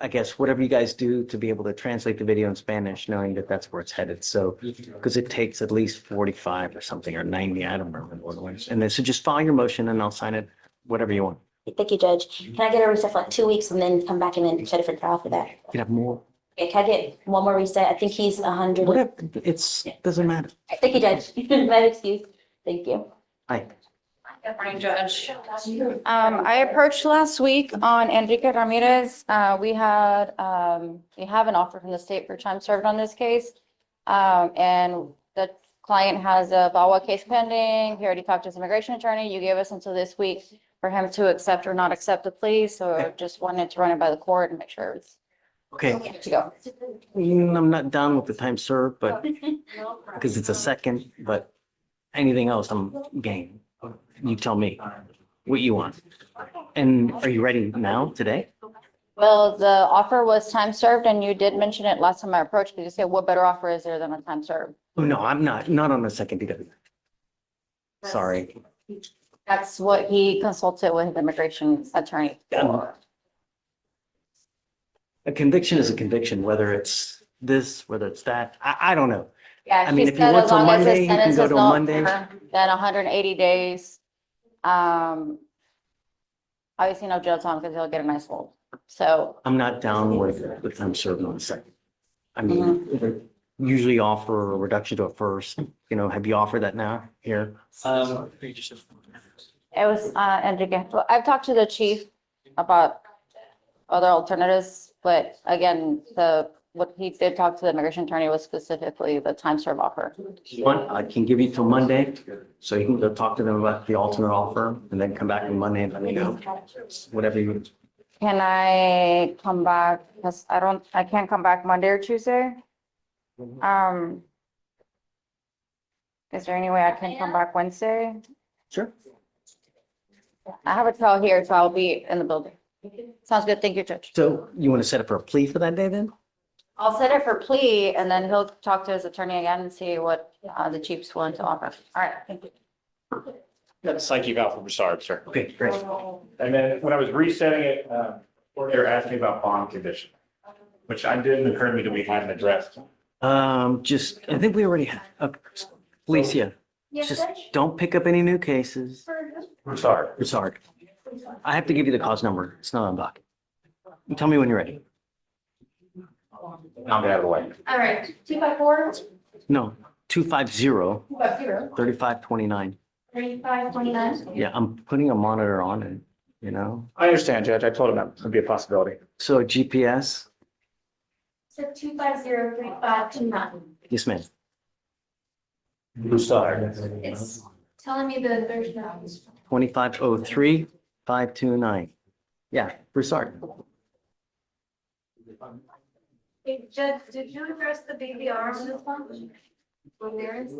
I guess, whatever you guys do to be able to translate the video in Spanish, knowing that that's where it's headed. So, because it takes at least 45 or something, or 90, I don't remember what it was. And then, so just file your motion and I'll sign it, whatever you want.
Thank you, Judge. Can I get a reset for like 2 weeks and then come back and then set it for trial after that?
You can have more.
Okay, can I get one more reset? I think he's 100.
Whatever, doesn't matter.
Thank you, Judge. My excuse. Thank you.
Hi.
Good morning, Judge. I approached last week on Enrique Ramirez. We have an offer from the state for time served on this case. And the client has a VAWA case pending. He already talked to his immigration attorney. You gave us until this week for him to accept or not accept the plea. So I just wanted to run it by the court and make sure it's
Okay.
good to go.
I'm not down with the time served, but because it's a second, but anything else, I'm game. You tell me what you want. And are you ready now, today?
Well, the offer was time served and you did mention it last time I approached. Did you say what better offer is there than a time served?
Oh, no, I'm not on the second DW. Sorry.
That's what he consulted with his immigration attorney for.
A conviction is a conviction, whether it's this, whether it's that, I don't know.
Yeah,
I mean,
she
if you
said
want
as
till
long as
Monday,
his
you can
sentence
go
is
to
not
Monday.
more than 180 days. Obviously no jail time because he'll get a nice hold. So,
I'm not down with the time served on the second. I mean, they usually offer a reduction to a first, have you offered that now here?
it was, Enrique. Well, I've talked to the chief about other alternatives, but again, what he did talk to the immigration attorney was specifically the time serve offer.
You want, I can give you till Monday, so you can go talk to them about the alternate offer and then come back on Monday and let me know. Whatever you.
Can I come back? Because I can't come back Monday or Tuesday. Is there any way I can come back Wednesday?
Sure.
I have a trial here, so I'll be in the building. Sounds good. Thank you, Judge.
So you want to set up for a plea for that day then?
I'll set it for plea and then he'll talk to his attorney again and see what the chief's willing to offer. All right, thank you.
That's psych eval for Broussard, sir.
Okay, great.
And then when I was resetting it, they were asking about bond condition, which I didn't occur to me that we hadn't addressed.
I think we already have, Felicia, just don't pick up any new cases.
Broussard.
Broussard. I have to give you the cause number. It's not on docket. You tell me when you're ready.
I'll get out of the way.
All right, 254,
No, 250
250,
3529.
3529.
Yeah, I'm putting a monitor on it,
I understand, Judge. I told him that would be a possibility.
So GPS,
So 2503529.
yes, ma'am.
Broussard.
It's telling me the version of
2503 529. Yeah, Broussard.
Hey, Judge, did you address the BBR on this one? When there is?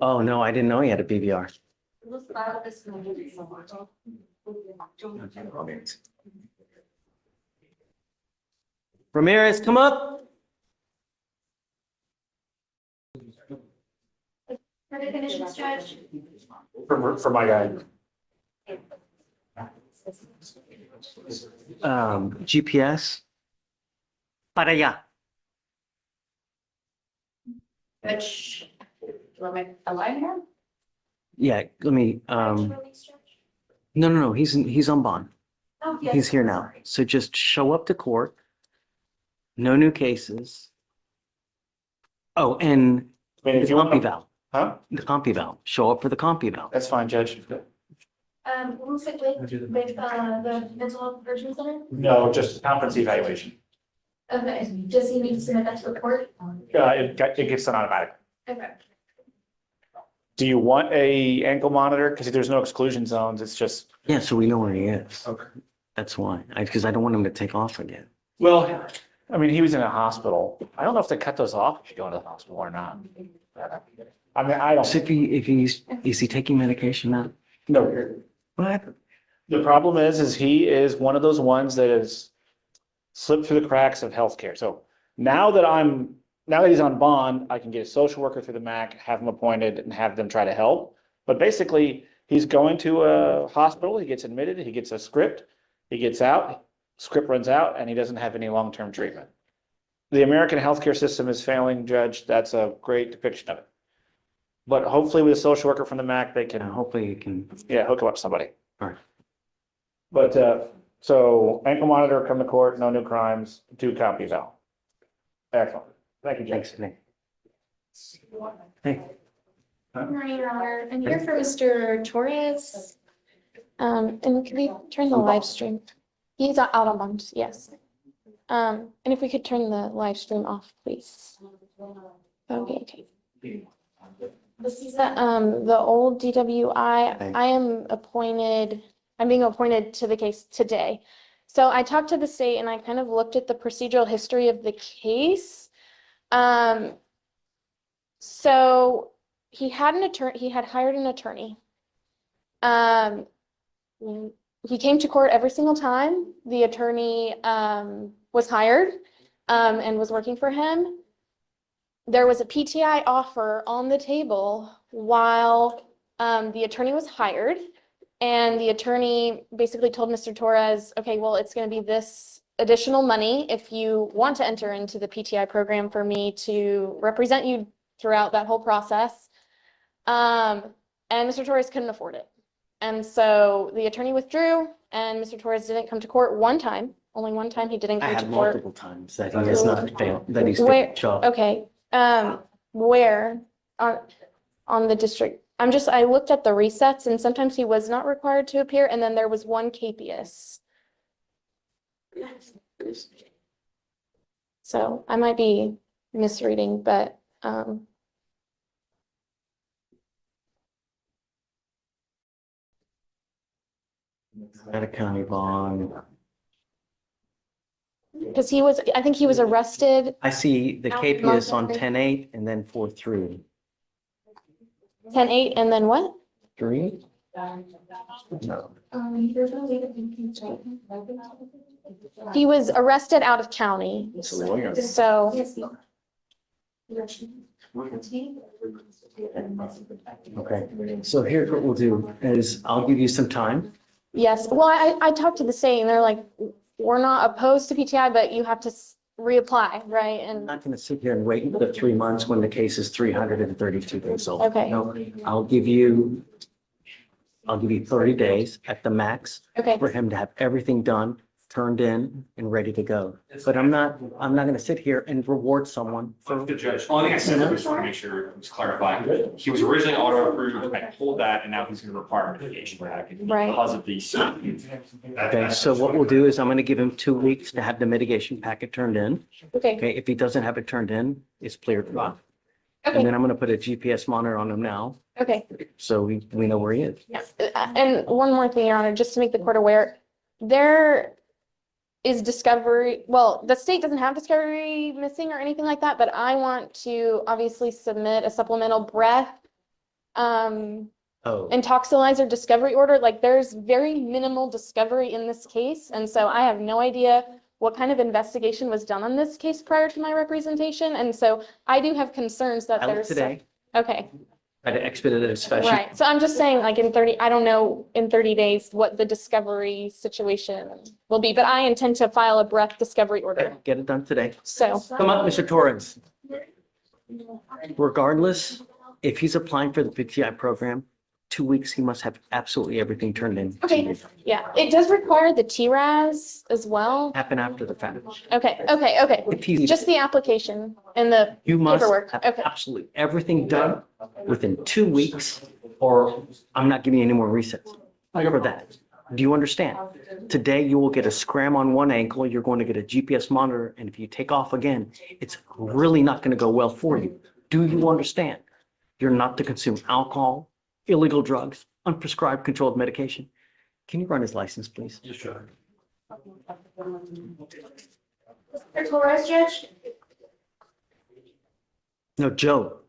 Oh, no, I didn't know he had a BVR.
It was filed this morning.
Ramirez, come up.
For the conditions, Judge.
For my guy.
GPS. Para allá.
Judge, do you want me to line here?
Yeah, let me, no, he's on bond.
Oh, yes.
He's here now. So just show up to court. No new cases. Oh, and
I mean,
the
if you want
comp
to-
eval.
Huh?
The comp eval. Show up for the comp eval.
That's fine, Judge.
Who's it with the mental health conversion center?
No, just conference evaluation.
Okay, does he need to submit that to the court?
It gets done automatically.
Okay.
Do you want a ankle monitor? Because there's no exclusion zones. It's just.
Yeah, so we know where he is.
Okay.
That's why. Because I don't want him to take off again.
Well, I mean, he was in a hospital. I don't know if they cut those off if you go into the hospital or not. I mean, I
So
don't.
is he taking medication now?
No.
What happened?
The problem is he is one of those ones that has slipped through the cracks of healthcare. So now that I'm
now that he's on bond, I can get a social worker through the MAC, have him appointed and have them try to help. But basically, he's going to a hospital, he gets admitted, he gets a script, he gets out, script runs out, and he doesn't have any long-term treatment. The American healthcare system is failing, Judge. That's a great depiction of it. But hopefully with a social worker from the MAC, they can,
Hopefully you can.
yeah, hook him up to somebody.
All right.
But, so ankle monitor, come to court, no new crimes, 2 copy eval. Excellent. Thank you, Judge.
Thanks, Nick. Hey.
Good morning, Your Honor. I'm here for Mr. Torres. And could we turn the live stream? He's out on bond, yes. And if we could turn the live stream off, please. That would be okay. This is the old DWI. I'm being appointed to the case today. So I talked to the state and I kind of looked at the procedural history of the case. So he had an attorney, he had hired an attorney. He came to court every single time the attorney was hired and was working for him. There was a PTI offer on the table while the attorney was hired. And the attorney basically told Mr. Torres, okay, well, it's going to be this additional money if you want to enter into the PTI program for me to represent you throughout that whole process. And Mr. Torres couldn't afford it. And so the attorney withdrew and Mr. Torres didn't come to court one time. Only one time he didn't
I
come to
have
court.
multiple times that he has not failed, that he's
Where,
failed job.
okay, where on the district? I looked at the resets and sometimes he was not required to appear and then there was one capious. So I might be misreading, but
At a county bond.
because I think he was arrested.
I see the
Out
KPS on
monthly.
10/8 and then 4/3.
10/8 and then what?
3? No.
He was arrested out of county.
It's a lawyer.
So
Okay, so here's what we'll do is I'll give you some time.
yes, well, I talked to the state and they're like, we're not opposed to PTI, but you have to reapply, right?
I'm
And
not going to sit here and wait the 3 months when the case is 332 days old.
Okay.
No, I'll give you 30 days at the max
okay,
for him to have everything done, turned in and ready to go. But I'm not going to sit here and reward someone for.
The judge, only thing I said, I just want to make sure it was clarified. He was originally auto approved, I pulled that, and now he's going to require a mitigation package
Right.
because of these.
Okay, so what we'll do is I'm going to give him 2 weeks to have the mitigation packet turned in.
okay,
Okay, if he doesn't have it turned in, it's clear to drop.
okay,
And then I'm going to put a GPS monitor on him now,
okay.
so we know where he is.
Yeah, and one more thing, Your Honor, just to make the court aware, there is discovery, well, the state doesn't have discovery missing or anything like that, but I want to obviously submit a supplemental breath
Oh,
and toxilizer discovery order. Like there's very minimal discovery in this case. And so I have no idea what kind of investigation was done on this case prior to my representation. And so I do have concerns that
I looked
there's.
today,
Okay,
I had expedited a special.
right. So I'm just saying like in 30, I don't know in 30 days what the discovery situation will be, but I intend to file a breath discovery order.
Get it done today.
So,
Come up, Mr. Torrance. Regardless, if he's applying for the PTI program, 2 weeks, he must have absolutely everything turned in.
okay, yeah, it does require the TRAS as well.
Happen after the fact.
Okay, okay.
If he's,
Just the application and the
you must
paperwork.
have
Okay,
absolutely everything done within 2 weeks, or I'm not giving you any more resets. For that. Do you understand? Today, you will get a scram on one ankle, you're going to get a GPS monitor, and if you take off again, it's really not going to go well for you. Do you understand? You're not to consume alcohol, illegal drugs, unprescribed controlled medication. Can you run his license, please?
Yes, sure.
Mr. Torres, Judge?
No, Joe.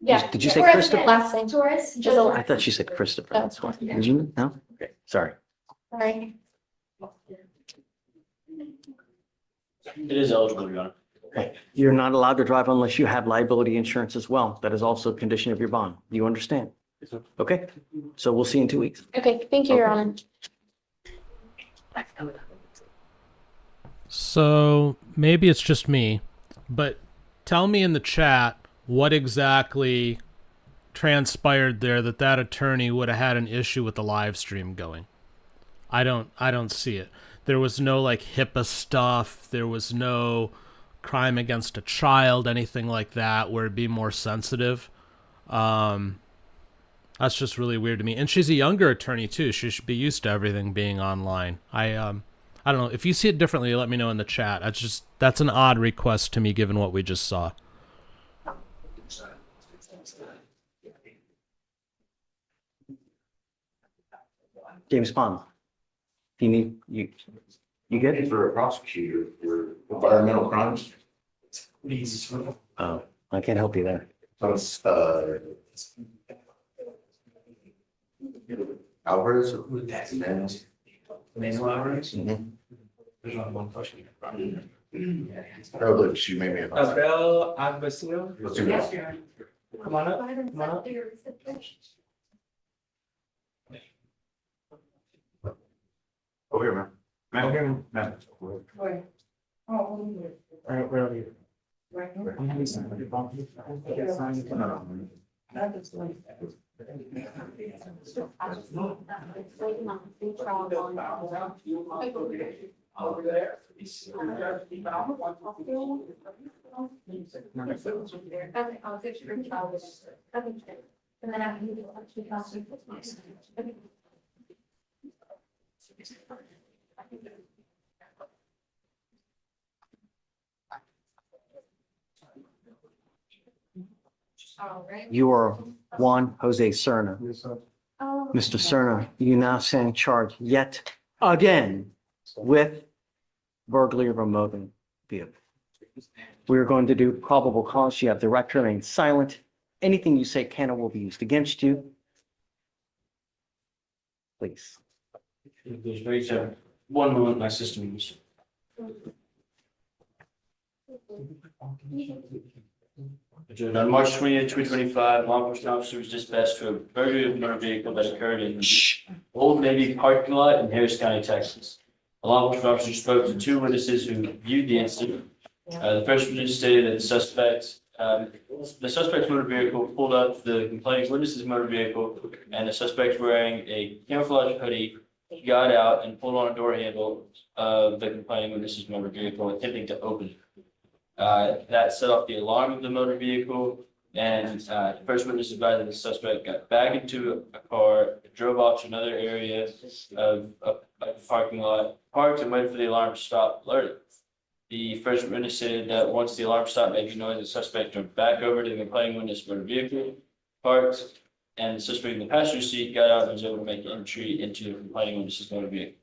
Yeah.
Did you say
Torres,
Christopher?
last name. Torres? Just a
I thought she said Christopher.
Oh.
That's why. Did you? No? Okay, sorry.
Sorry.
It is eligible, Your Honor.
Okay. You're not allowed to drive unless you have liability insurance as well. That is also a condition of your bond. Do you understand? Okay, so we'll see you in 2 weeks.
Okay, thank you, Your Honor.
So maybe it's just me, but tell me in the chat what exactly transpired there that attorney would have had an issue with the live stream going. I don't see it. There was no like HIPAA stuff. There was no crime against a child, anything like that, where it'd be more sensitive. That's just really weird to me. And she's a younger attorney too. She should be used to everything being online. I don't know. If you see it differently, let me know in the chat. That's an odd request to me given what we just saw.
James Bond. You get it
For a prosecutor for environmental crimes.
Oh, I can't help you there.
Alvarez.
Manuel Alvarez?
There's only one question. Oh, look, she made me.
Abel Agbasino.
Let's do that.
Come on up, come on up.
Over here, man.
Over here,
man.
Where are you?
Over there.
Okay, I'll get you. Okay. And then I can. All right.
You are Juan Jose Serna. Mr. Serna, you now stand charged yet again with burglary of a motor vehicle. We are going to do probable cause. You have the right to remain silent. Anything you say can or will be used against you. Please.
There's very seven. One moment, my system is. On March 20th, 2025, law enforcement officer was dispatched to a burglary of a motor vehicle that occurred in Old Navy parking lot in Harris County, Texas. A law enforcement officer spoke to two witnesses who viewed the incident. The first witness stated that the suspect's motor vehicle pulled up the complaining witness's motor vehicle, and the suspect wearing a camouflage hoodie got out and pulled on a door handle of the complaining witness's motor vehicle, attempting to open it. That set off the alarm of the motor vehicle, and the first witness advised that the suspect got back into a car, drove off to another area of a parking lot, parked and waited for the alarm to stop alerting. The first witness stated that once the alarm stopped making noise, the suspect jumped back over to the complaining witness motor vehicle, parked, and the suspect in the passenger seat got out and was able to make entry into the complaining witness's motor vehicle.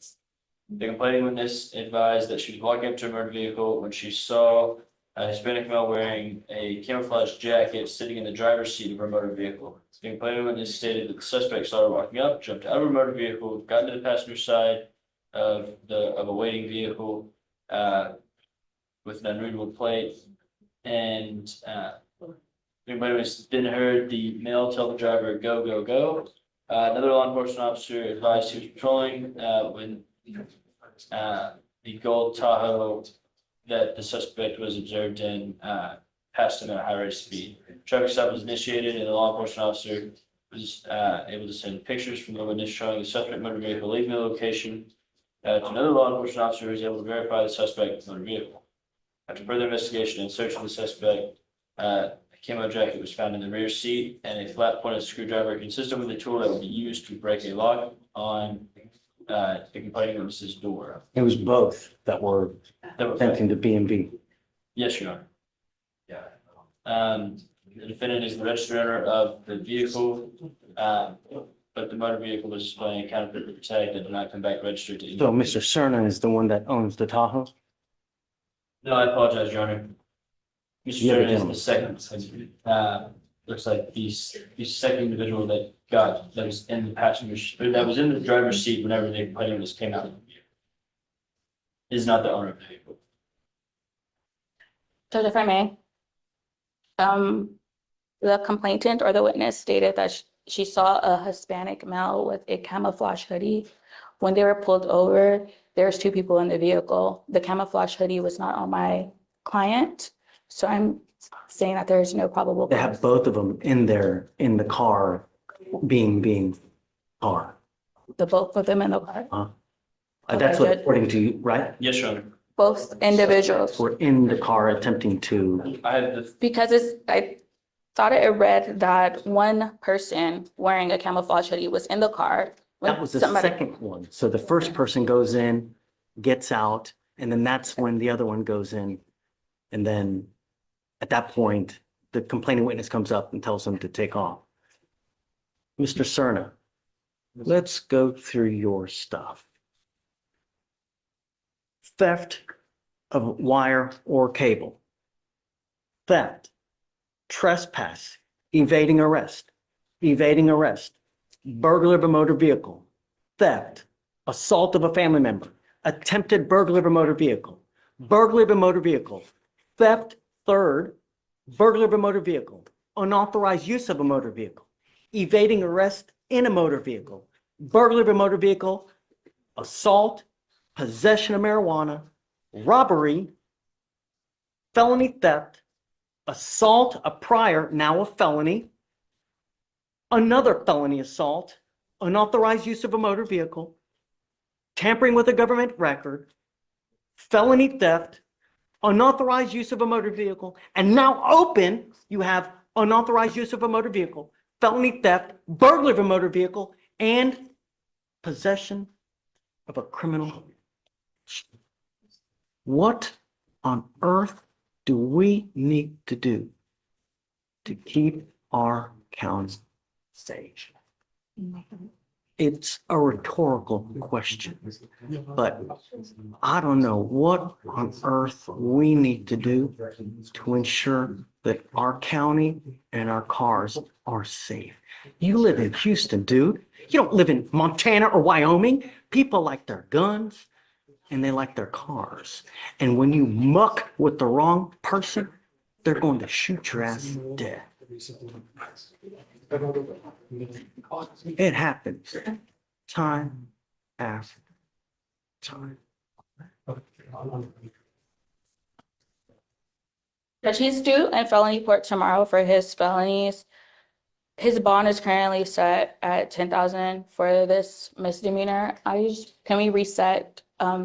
The complaining witness advised that she was walking up to a motor vehicle when she saw a Hispanic male wearing a camouflage jacket sitting in the driver's seat of her motor vehicle. The complaining witness stated that the suspect saw her walking up, jumped out of her motor vehicle, got into the passenger side of a waiting vehicle with an unreadable plate, and everybody was then heard the male tell the driver, "Go, go, go." Another law enforcement officer advised he was patrolling when the gold Tahoe that the suspect was observed in passed him at a high rate of speed. Traffic stop was initiated, and the law enforcement officer was able to send pictures from the witness showing the suspect motor vehicle leaving the location to another law enforcement officer who was able to verify the suspect motor vehicle. After further investigation and search of the suspect, a camo jacket was found in the rear seat, and a flat pointed screwdriver consistent with the tool that would be used to break a lock on the complaining witness's door.
It was both that were attempting to B&B.
Yes, Your Honor. The defendant is the registered owner of the vehicle, but the motor vehicle was displaying a counterfeit tag that did not come back registered to.
So Mr. Cerna is the one that owns the Tahoe?
No, I apologize, Your Honor. Mr.
The other
Stern is
gentleman.
the second. Looks like the second individual that was in the passenger, that was in the driver's seat whenever the complaining was came out of the vehicle, is not the owner of the vehicle.
Judge, if I may. The complainant or the witness stated that she saw a Hispanic male with a camouflage hoodie. When they were pulled over, there's two people in the vehicle. The camouflage hoodie was not on my client. So I'm saying that there's no probable
They have
cause.
both of them in there, in the car, being car.
The both of them in the car,
That's what
Okay, good.
according to you, right?
Yes, Your Honor.
both individuals.
We're in the car attempting to,
I have the,
Because I thought it read that one person wearing a camouflage hoodie was in the car. when
that was the
somebody-
second one. So the first person goes in, gets out, and then that's when the other one goes in. And then at that point, the complaining witness comes up and tells them to take off. Mr. Cerna, let's go through your stuff. Theft of wire or cable. Theft, trespass, evading arrest, burglary of a motor vehicle, theft, assault of a family member, attempted burglary of a motor vehicle, theft, third, burglary of a motor vehicle, unauthorized use of a motor vehicle, evading arrest in a motor vehicle, burglary of a motor vehicle, assault, possession of marijuana, robbery, felony theft, assault, a prior, now a felony, another felony assault, unauthorized use of a motor vehicle, tampering with a government record, felony theft, unauthorized use of a motor vehicle, and now open, you have unauthorized use of a motor vehicle, felony theft, burglary of a motor vehicle, and possession of a criminal. What on earth do we need to do to keep our county safe? It's a rhetorical question, but I don't know what on earth we need to do to ensure that our county and our cars are safe. You live in Houston, dude. You don't live in Montana or Wyoming. People like their guns and they like their cars. And when you muck with the wrong person, they're going to shoot your ass dead. It happens time after time.
Judge, he's due in felony court tomorrow for his felonies. His bond is currently set at 10,000 for this misdemeanor. Can we reset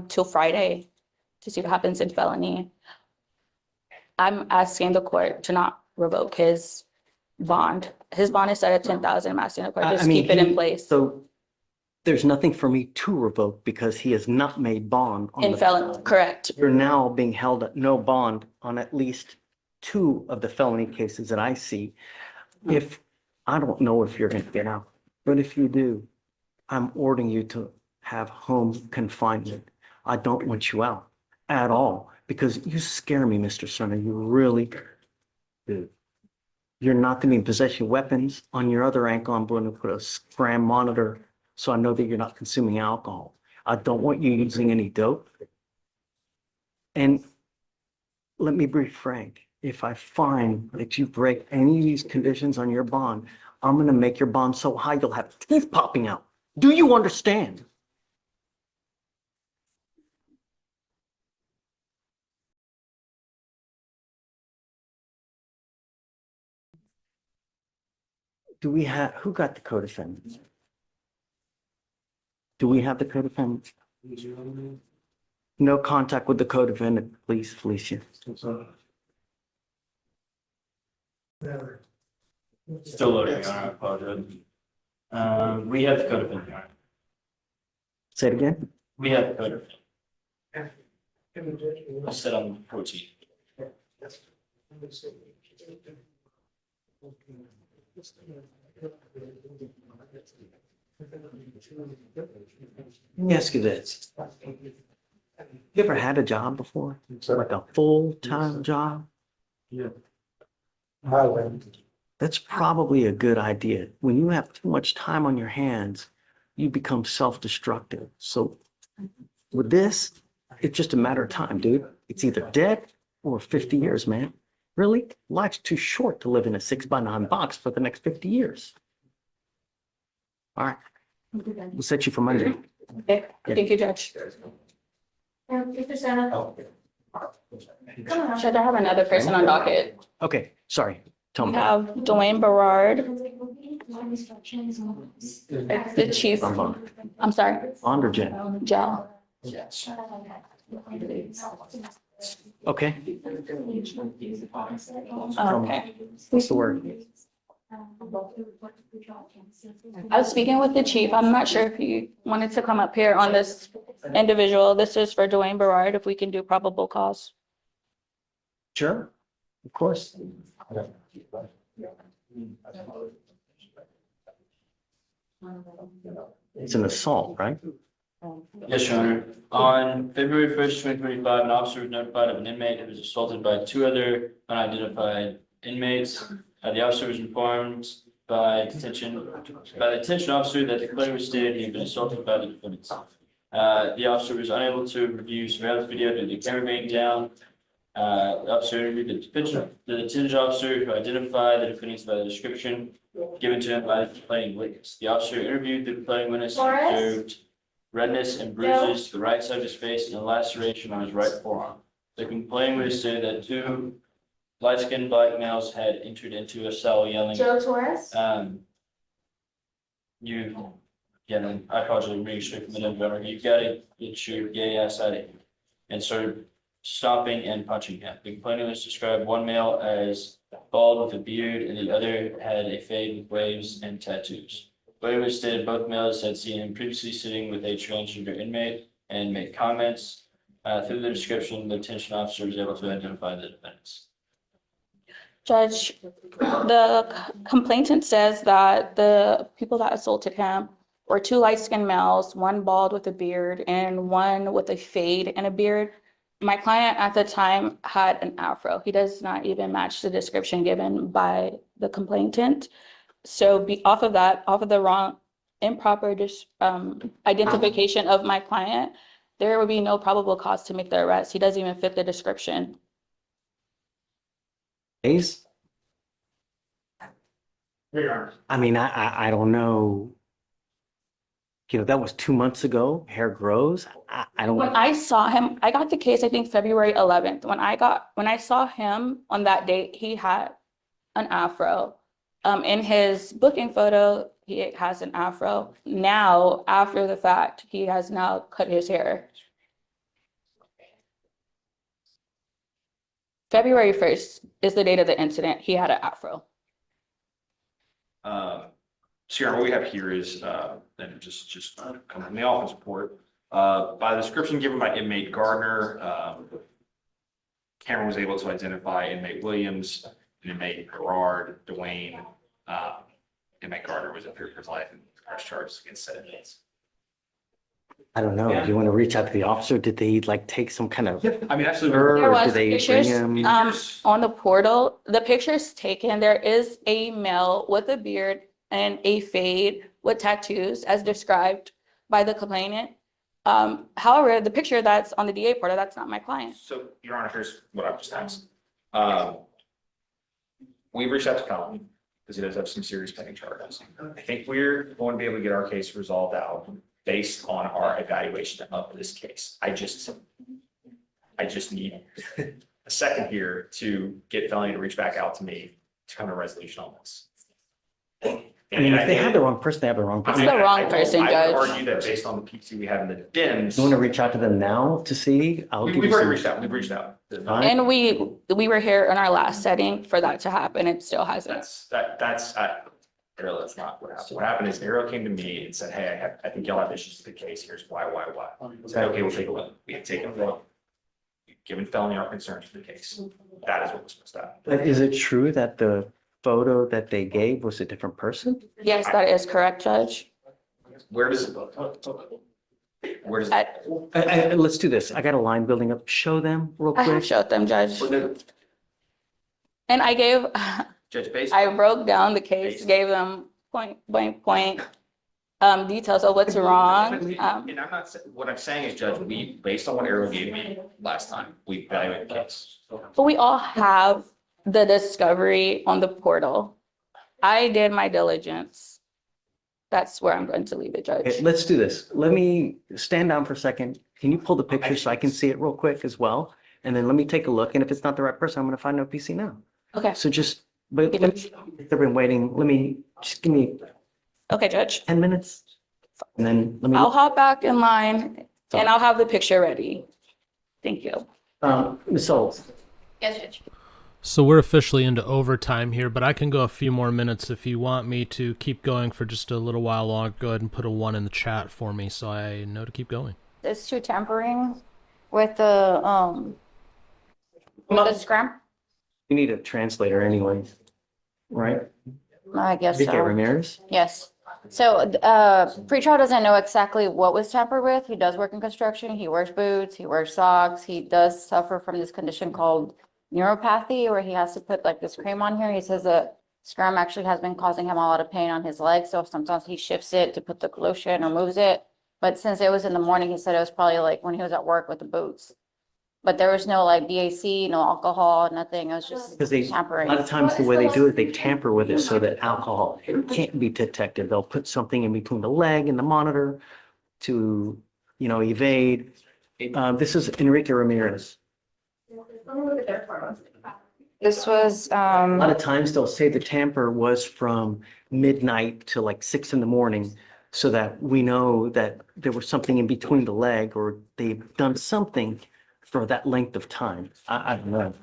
till Friday to see what happens in felony? I'm asking the court to not revoke his bond. His bond is set at 10,000. I'm asking the court to just keep it in place.
So there's nothing for me to revoke because he has not made bond on
In
the
felon, correct.
You're now being held at no bond on at least 2 of the felony cases that I see. If, I don't know if you're going to get out, but if you do, I'm ordering you to have home confinement. I don't want you out at all because you scare me, Mr. Cerna. You really do. You're not going to be in possession of weapons. On your other ankle, I'm going to put a scram monitor so I know that you're not consuming alcohol. I don't want you using any dope. And let me be frank. If I find that you break any of these conditions on your bond, I'm going to make your bond so high you'll have teeth popping out. Do you understand? Do we have, who got the co-defendants? Do we have the co-defendants? No contact with the co-defendant, please, Fleischer.
Still loading, Your Honor, I apologize. We have the co-defendant, Your Honor.
Say it again?
We have the co-defendant. I'll sit on the court seat.
Let me ask you this. You ever had a job before? Like a full-time job?
Yeah.
That's probably a good idea. When you have too much time on your hands, you become self-destructive. So with this, it's just a matter of time, dude. It's either dead Or 50 years, man. Really? Life's too short to live in a 6x9 box for the next 50 years. All right, we'll set you for Monday.
Okay, thank you, Judge.
Mr. Santa.
Judge, I have another person on docket.
Okay, sorry. Tell
We
me.
have Dwayne Berard. It's the chief.
I'm on.
I'm sorry,
On or Jen?
Joe.
Okay.
Okay.
What's the word?
I was speaking with the chief. I'm not sure if he wanted to come up here on this individual. This is for Dwayne Berard, if we can do probable cause.
Sure, of course. It's an assault, right?
Yes, Your Honor. On February 1st, 2025, an officer was notified of an inmate who was assaulted by two other unidentified inmates. The officer was informed by the detention officer that the complaint was stated he had been assaulted by the defendants. The officer was unable to review surveillance video due to the camera being down. The officer interviewed the detention officer who identified the defendants by the description given to him by the complaining witness. The officer interviewed the complaining witness and observed redness and bruises to the right side of his face and a laceration on his right forearm. The complaining witness stated that two light-skinned black males had entered into a cell yelling.
Joe Torres.
I apologize, I'm reading straight from the number. You gotta get your gay ass out of here. And started stomping and punching him. The complaining witness described one male as bald with a beard and the other had a fade with waves and tattoos. Witness stated both males had seen him previously sitting with a transgender inmate and made comments. Through the description, the detention officer was able to identify the defendants.
Judge, the complainant says that the people that assaulted him were two light-skinned males, one bald with a beard and one with a fade and a beard. My client at the time had an afro. He does not even match the description given by the complainant. So off of the wrong, improper identification of my client, there would be no probable cause to make the arrest. He doesn't even fit the description.
Ace?
Here you are.
I mean, I don't know. That was 2 months ago. Hair grows. I don't.
When I saw him, I got the case, I think February 11th. When I saw him on that date, he had an afro. In his booking photo, he has an afro. Now, after the fact, he has now cut his hair. February 1st is the date of the incident. He had an afro.
Sierra, what we have here is, and just come from the office report. By the description given by inmate Gardner, Cameron was able to identify inmate Williams, inmate Gerard, Dwayne, inmate Gardner was in fear for his life and press charges against said inmates.
I don't know. Do you want to reach out to the officer? Did they take some kind of?
I mean, absolutely.
There was
Did they
pictures
bring him?
on the portal. The pictures taken, there is a male with a beard and a fade with tattoos as described by the complainant. However, the picture that's on the DA portal, that's not my client.
So, Your Honor, here's what I've just asked. We reached out to Colin because he does have some serious pending charges. I think we're going to be able to get our case resolved out based on our evaluation of this case. I just need a second here to get Felony to reach back out to me to come to a resolution on this.
I mean, if they have the wrong person, they have the wrong person.
It's the wrong person,
I
Judge.
would argue that based on the PC we have in the DIMS.
You want to reach out to them now to see?
We've already reached out. We've reached out.
And we were here in our last setting for that to happen. It still hasn't.
Ariel, that's not what happened. What happened is Ariel came to me and said, hey, I think y'all have issues with the case. Here's why. I said, okay, we'll take a look. We have taken a look. Given Felony our concerns for the case. That is what was supposed to happen.
But is it true that the photo that they gave was a different person?
Yes, that is correct, Judge.
Where does
Let's do this. I got a line building up. Show them real
I
quick.
have showed them, Judge. And I gave,
Judge, based
I broke down the case, gave them point, blank, point.
details of what's wrong.
And I'm not, what I'm saying is, Judge, based on what Ariel gave me last time, we evaluated the case.
But we all have the discovery on the portal. I did my diligence. That's where I'm going to leave it, Judge.
Okay, let's do this. Let me stand down for a second. Can you pull the picture so I can see it real quick as well? And then let me take a look. And if it's not the right person, I'm going to find no PC now.
Okay.
So just, but they've been waiting. Just give me
Okay, Judge.
10 minutes. And then let me.
I'll hop back in line and I'll have the picture ready. Thank you.
Ms. Souls.
Yes, Judge.
So we're officially into overtime here, but I can go a few more minutes if you want me to keep going for just a little while longer. Go ahead and put a 1 in the chat for me so I know to keep going.
It's too tampering with the scrum.
You need a translator anyways, right?
I guess
Vicky
so.
Ramirez?
Yes. So, pretrial doesn't know exactly what was tampered with. He does work in construction. He wears boots, he wears socks. He does suffer from this condition called neuropathy, where he has to put like this cream on here. He says that scrum actually has been causing him a lot of pain on his legs. So sometimes he shifts it to put the lotion or moves it. But since it was in the morning, he said it was probably like when he was at work with the boots. But there was no like BAC, no alcohol, nothing. It was just
Because a
tampering.
lot of times the way they do it, they tamper with it so that alcohol can't be detected. They'll put something in between the leg and the monitor to, evade. This is Enrique Ramirez.
This was,
A lot of times they'll say the tamper was from midnight to like 6 in.the.morning so that we know that there was something in between the leg or they've done something for that length of time. I don't know.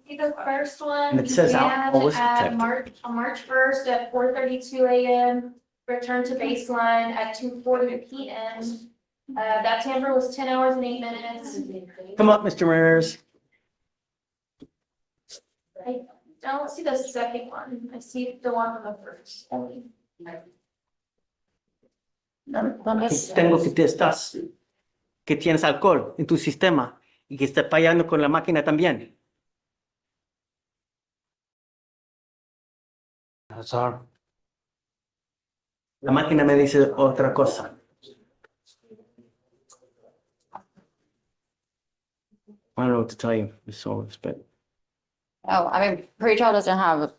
See the first one?
And it says
began
alcohol was
at
detected.
On March 1st at 4:32 a.m., returned to baseline at 2:40 p.m. That tamper was 10 hours and 8 minutes.
Come up, Mr. Ramirez.
I don't see the second one. I see the one on the first.
Tengo que te estás, que tienes alcohol en tu sistema y que estás fallando con la máquina también. La máquina me dice otra cosa. I don't know what to tell you, Ms. Solis, but
oh, I mean, pretrial doesn't have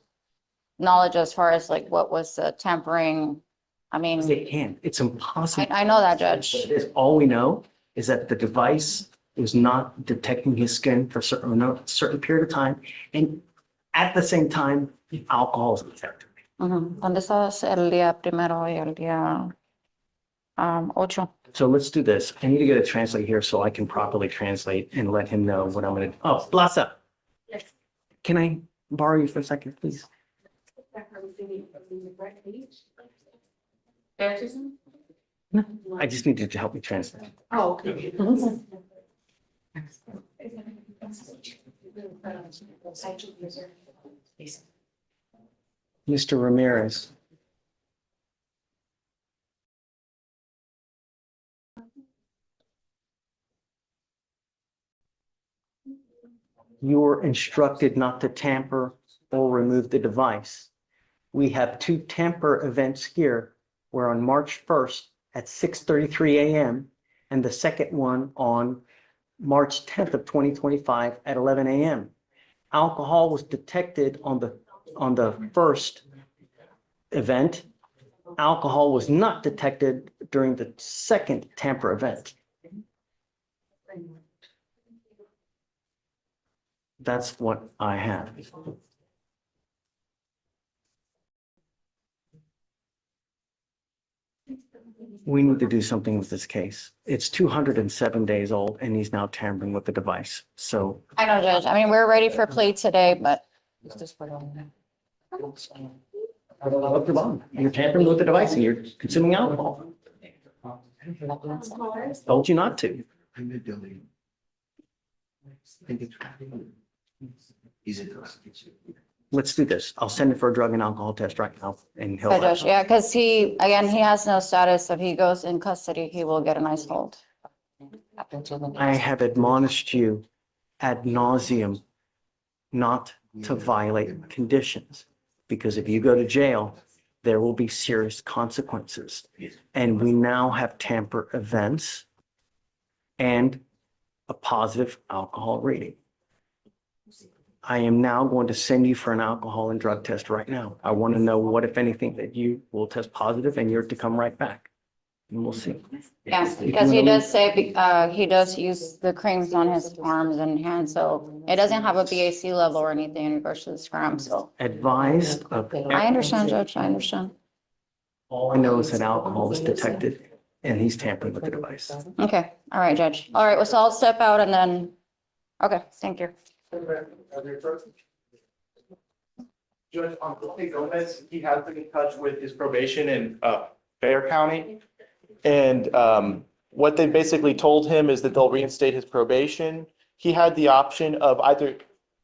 knowledge as far as like what was the tampering. I mean,
they can't. It's impossible.
I know that, Judge.
All we know is that the device is not detecting his skin for certain period of time, and at the same time, alcohol is detected.
¿Dónde estás el día primero y el día 8?
So let's do this. I need to get a translate here so I can properly translate and let him know what I'm going to. Oh, Blasa. Can I borrow you for a second, please? No, I just need you to help me translate.
Oh, okay.
Mr. Ramirez. You were instructed not to tamper or remove the device. We have 2 tamper events here, where on March 1st at 6:33 a.m. and the second one on March 10th of 2025 at 11 a.m. Alcohol was detected on the first event. Alcohol was not detected during the second tamper event. That's what I have. We need to do something with this case. It's 207 days old and he's now tampering with the device. So
I know, Judge. I mean, we're ready for plea today, but
up your bond. You're tampering with the device and you're consuming alcohol. Told you not to. Let's do this. I'll send it for a drug and alcohol test right now and he'll.
okay, Judge, yeah, because he has no status. If he goes in custody, he will get a nice hold.
I have admonished you ad nauseum not to violate conditions, because if you go to jail, there will be serious consequences. And we now have tamper events and a positive alcohol rating. I am now going to send you for an alcohol and drug test right now. I want to know what, if anything, that you will test positive and you're to come right back. And we'll see.
Yeah, because he does say, he does use the creams on his arms and hands, so it doesn't have a BAC level or anything in regards to the scram, so.
Advised of.
I understand, Judge, I understand.
All I know is that alcohol was detected and he's tampering with the device.
Okay, all right, Judge. All right, well, so I'll step out and then, okay, thank you.
Judge, Gomez, he has been in touch with his probation in Fayette County. And what they basically told him is that they'll reinstate his probation. He had the option of either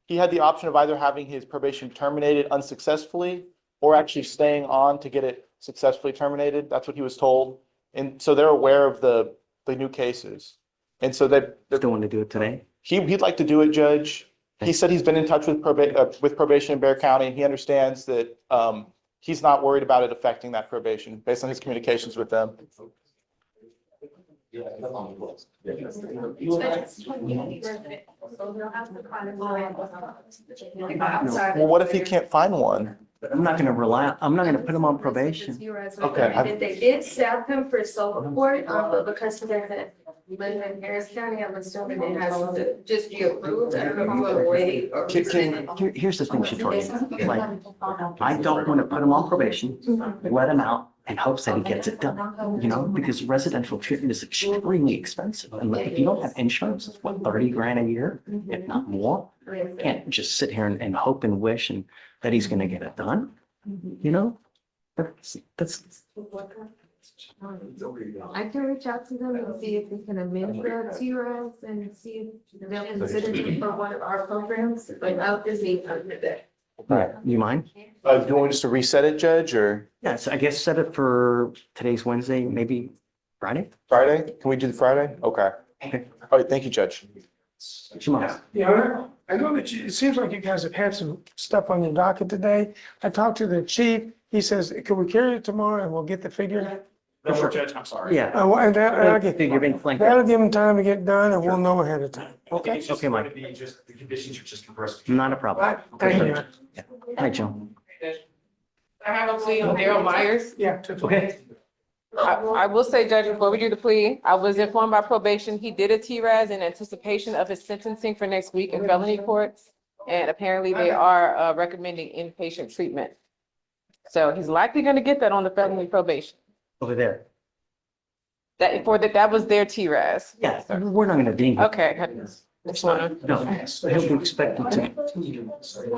having his probation terminated unsuccessfully or actually staying on to get it successfully terminated. That's what he was told. And so they're aware of the new cases. And so they
want to do it today.
He'd like to do it, Judge. He said he's been in touch with probation in Bexar County, and he understands that he's not worried about it affecting that probation based on his communications with them. Well, what if he can't find one?
I'm not going to put him on probation.
Okay.
And they did stop him for sole report, but because he doesn't live in Harris County, I'm assuming it has to just be approved. I don't know if you want to wait or.
Here's the thing, Shatoria. Like, I don't want to put him on probation, let him out in hopes that he gets it done, you know, because residential treatment is extremely expensive. And like, if you don't have insurance, it's what, 30 grand a year, if not more? You can't just sit here and hope and wish and that he's going to get it done, you know? That's.
I can reach out to them and see if we can amend the TRS and see if they'll consider it for one of our programs, but I'll just need under that.
Right. You mind?
Do you want us to reset it, Judge, or?
Yes, I guess set it for today's Wednesday, maybe Friday?
Friday? Can we do the Friday? Okay. All right, thank you, Judge.
Yeah, I know that it seems like you guys have had some stuff on your docket today. I talked to the chief. He says, can we carry it tomorrow and we'll get the figure?
No, Judge, I'm sorry.
Yeah.
And that'll give him time to get done and we'll know ahead of time. Okay?
Okay, Mike.
The conditions are just compressed.
Not a problem.
Thank you.
Hi, Joe.
I have a plea on Daryl Myers.
Yeah.
Okay.
I will say, Judge, before we do the plea, I was informed by probation, he did a TRAS in anticipation of his sentencing for next week in felony courts. And apparently they are recommending inpatient treatment. So he's likely going to get that on the felony probation.
Over there.
That was their TRAS.
Yeah, we're not gonna ding him.
Okay. Just wanna.
No, he'll be expected to.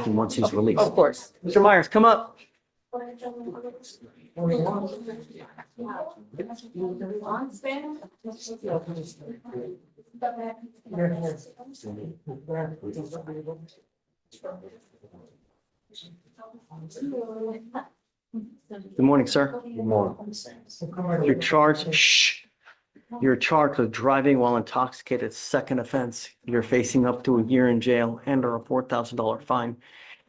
Once he's released.
Of course.
Mr. Myers, come up. Good morning, sir. Good morning. You're charged, You're charged with driving while intoxicated, second offense. You're facing up to a year in jail and or a $4,000 fine.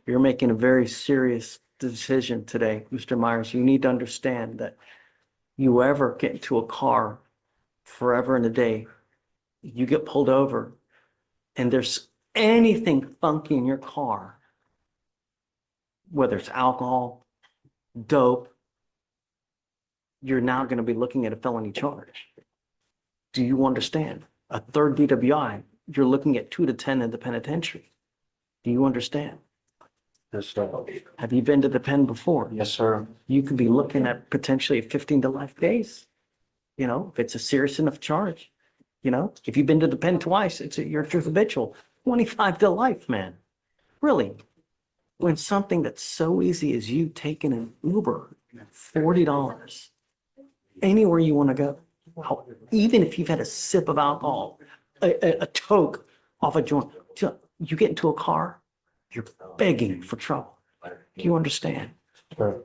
You're making a very serious decision today, Mr. Myers. You need to understand that you ever get into a car forever and a day, you get pulled over and there's anything funky in your car, whether it's alcohol, dope, you're now going to be looking at a felony charge. Do you understand? A third DWI, you're looking at 2 to 10 in the penitentiary. Do you understand?
Yes, sir.
Have you been to the pen before?
Yes, sir.
You could be looking at potentially 15 to life days. You know, if it's a serious enough charge, you know, if you've been to the pen twice, you're habitual. 25 to life, man. Really. When something that's so easy as you taking an Uber, $40, anywhere you want to go, even if you've had a sip of alcohol, a toke off a joint, you get into a car, you're begging for trouble. Do you understand?
Sure.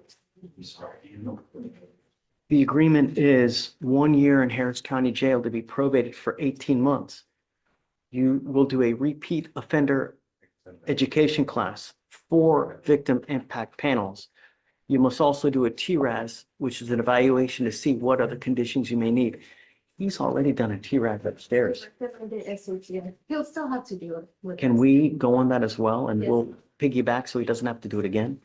The agreement is 1 year in Harris County Jail to be probated for 18 months. You will do a repeat offender education class, 4 victim impact panels, You must also do a TRAS, which is an evaluation to see what other conditions you may need. He's already done a TRAS upstairs.
He'll still have to do it.
Can we go on that as well? And we'll piggyback so he doesn't have to do it again?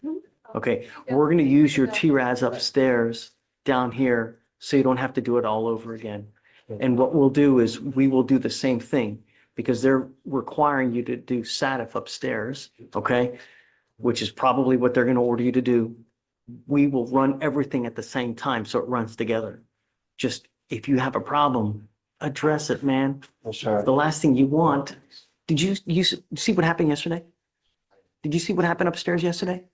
Okay, we're gonna use your TRAS upstairs down here, so you don't have to do it all over again. And what we'll do is we will do the same thing because they're requiring you to do SATIF upstairs, okay? Which is probably what they're gonna order you to do. We will run everything at the same time, so it runs together. Just, if you have a problem, address it, man. The last thing you want, did you see what happened yesterday? Did you see what happened upstairs yesterday?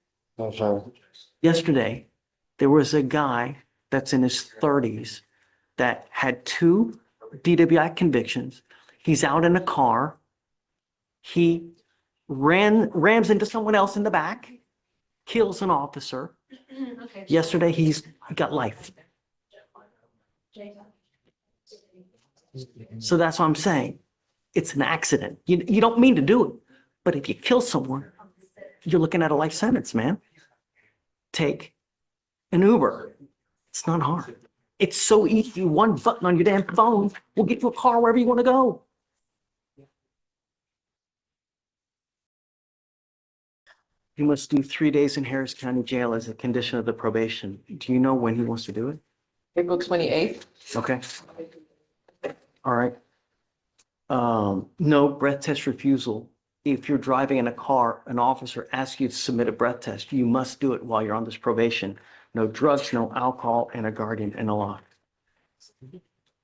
Yesterday, there was a guy that's in his 30s that had 2 DWI convictions. He's out in a car. He rams into someone else in the back, kills an officer. Yesterday, he got life. So that's what I'm saying. It's an accident. You don't mean to do it, but if you kill someone, you're looking at a life sentence, man. Take an Uber. It's not hard. It's so easy. One button on your damn phone will get you a car wherever you want to go. He must do 3 days in Harris County Jail as a condition of the probation. Do you know when he wants to do it?
April 28th.
Okay. All right. No breath test refusal. If you're driving in a car, an officer asks you to submit a breath test, you must do it while you're on this probation. No drugs, no alcohol, and a guardian and a lock.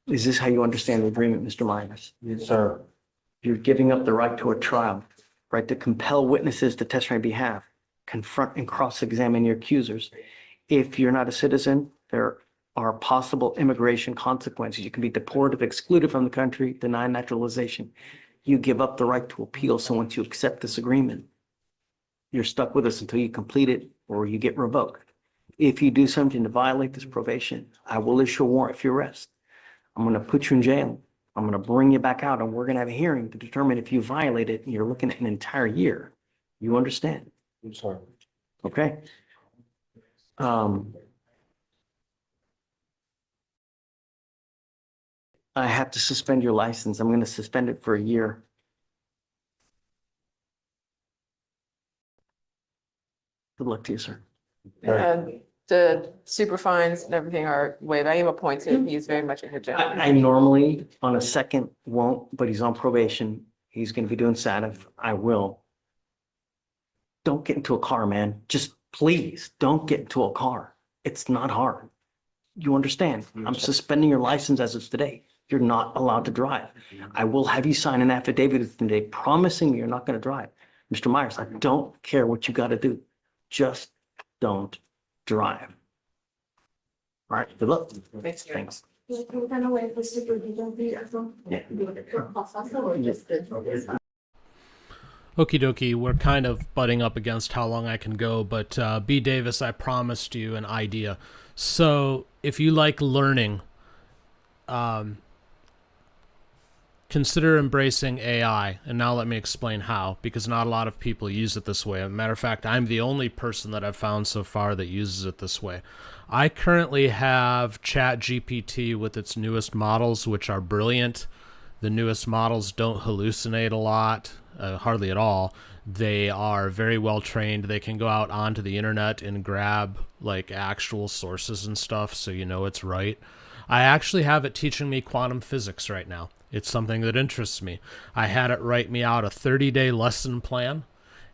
Is this how you understand the agreement, Mr. Myers?
Yes, sir.
You're giving up the right to a trial, right to compel witnesses to testify on your behalf, confront and cross-examine your accusers. If you're not a citizen, there are possible immigration consequences. You can be deported, excluded from the country, denied naturalization. You give up the right to appeal. So once you accept this agreement, you're stuck with us until you complete it or you get revoked. If you do something to violate this probation, I will issue a warrant for your arrest. I'm going to put you in jail. I'm going to bring you back out and we're going to have a hearing to determine if you violate it and you're looking at an entire year. You understand?
I'm sorry.
Okay. I have to suspend your license. I'm going to suspend it for a year. Good luck to you, sir.
The super fines and everything are waived. I am appointed. He's very much in his job.
I normally on a second won't, but he's on probation. He's going to be doing SATIF. I will. Don't get into a car, man. Just please don't get into a car. It's not hard. You understand? I'm suspending your license as of today. You're not allowed to drive. I will have you sign an affidavit today promising me you're not going to drive. Mr. Myers, I don't care what you got to do. Just don't drive. All right, good luck. Thanks.
Okie dokie, we're kind of butting up against how long I can go, but B. Davis, I promised you an idea. So if you like learning, consider embracing AI. And now let me explain how, because not a lot of people use it this way. As a matter of fact, I'm the only person that I've found so far that uses it this way. I currently have ChatGPT with its newest models, which are brilliant. The newest models don't hallucinate a lot, hardly at all. They are very well trained. They can go out onto the internet and grab like actual sources and stuff, so you know it's right. I actually have it teaching me quantum physics right now. It's something that interests me. I had it write me out a 30-day lesson plan,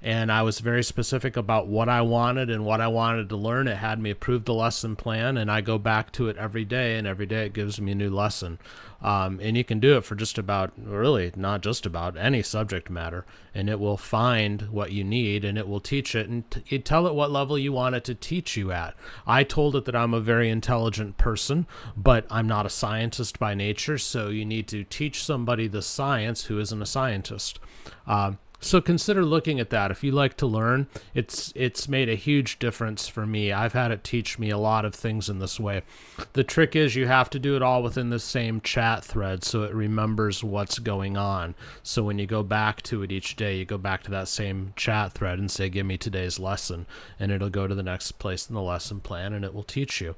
and I was very specific about what I wanted and what I wanted to learn. It had me approve the lesson plan, and I go back to it every day, and every day it gives me a new lesson. And you can do it for just about, really, not just about, any subject matter, and it will find what you need, and it will teach it, and you tell it what level you want it to teach you at. I told it that I'm a very intelligent person, but I'm not a scientist by nature, so you need to teach somebody the science who isn't a scientist. So consider looking at that. If you like to learn, it's made a huge difference for me. I've had it teach me a lot of things in this way. The trick is you have to do it all within the same chat thread so it remembers what's going on. So when you go back to it each day, you go back to that same chat thread and say, give me today's lesson, and it'll go to the next place in the lesson plan and it will teach you.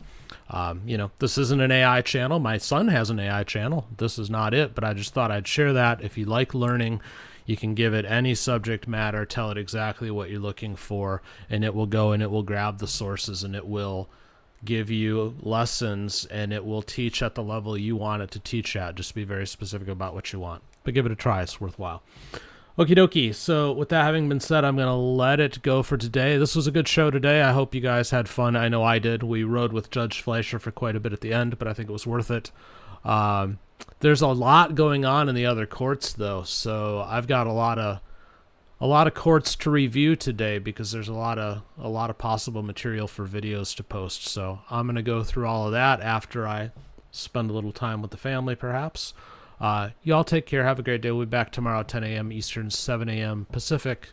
This isn't an AI channel. My son has an AI channel. This is not it, but I just thought I'd share that. If you like learning, you can give it any subject matter, tell it exactly what you're looking for, and it will go and it will grab the sources and it will give you lessons and it will teach at the level you want it to teach at. Just be very specific about what you want. But give it a try. It's worthwhile. Okie dokie. So with that having been said, I'm going to let it go for today. This was a good show today. I hope you guys had fun. I know I did. We rode with Judge Fleischer for quite a bit at the end, but I think it was worth it. There's a lot going on in the other courts, though, so I've got a lot of courts to review today because there's a lot of possible material for videos to post. So I'm going to go through all of that after I spend a little time with the family, perhaps. Y'all take care. Have a great day. We'll be back tomorrow at 10 a.m. Eastern, 7 a.m. Pacific.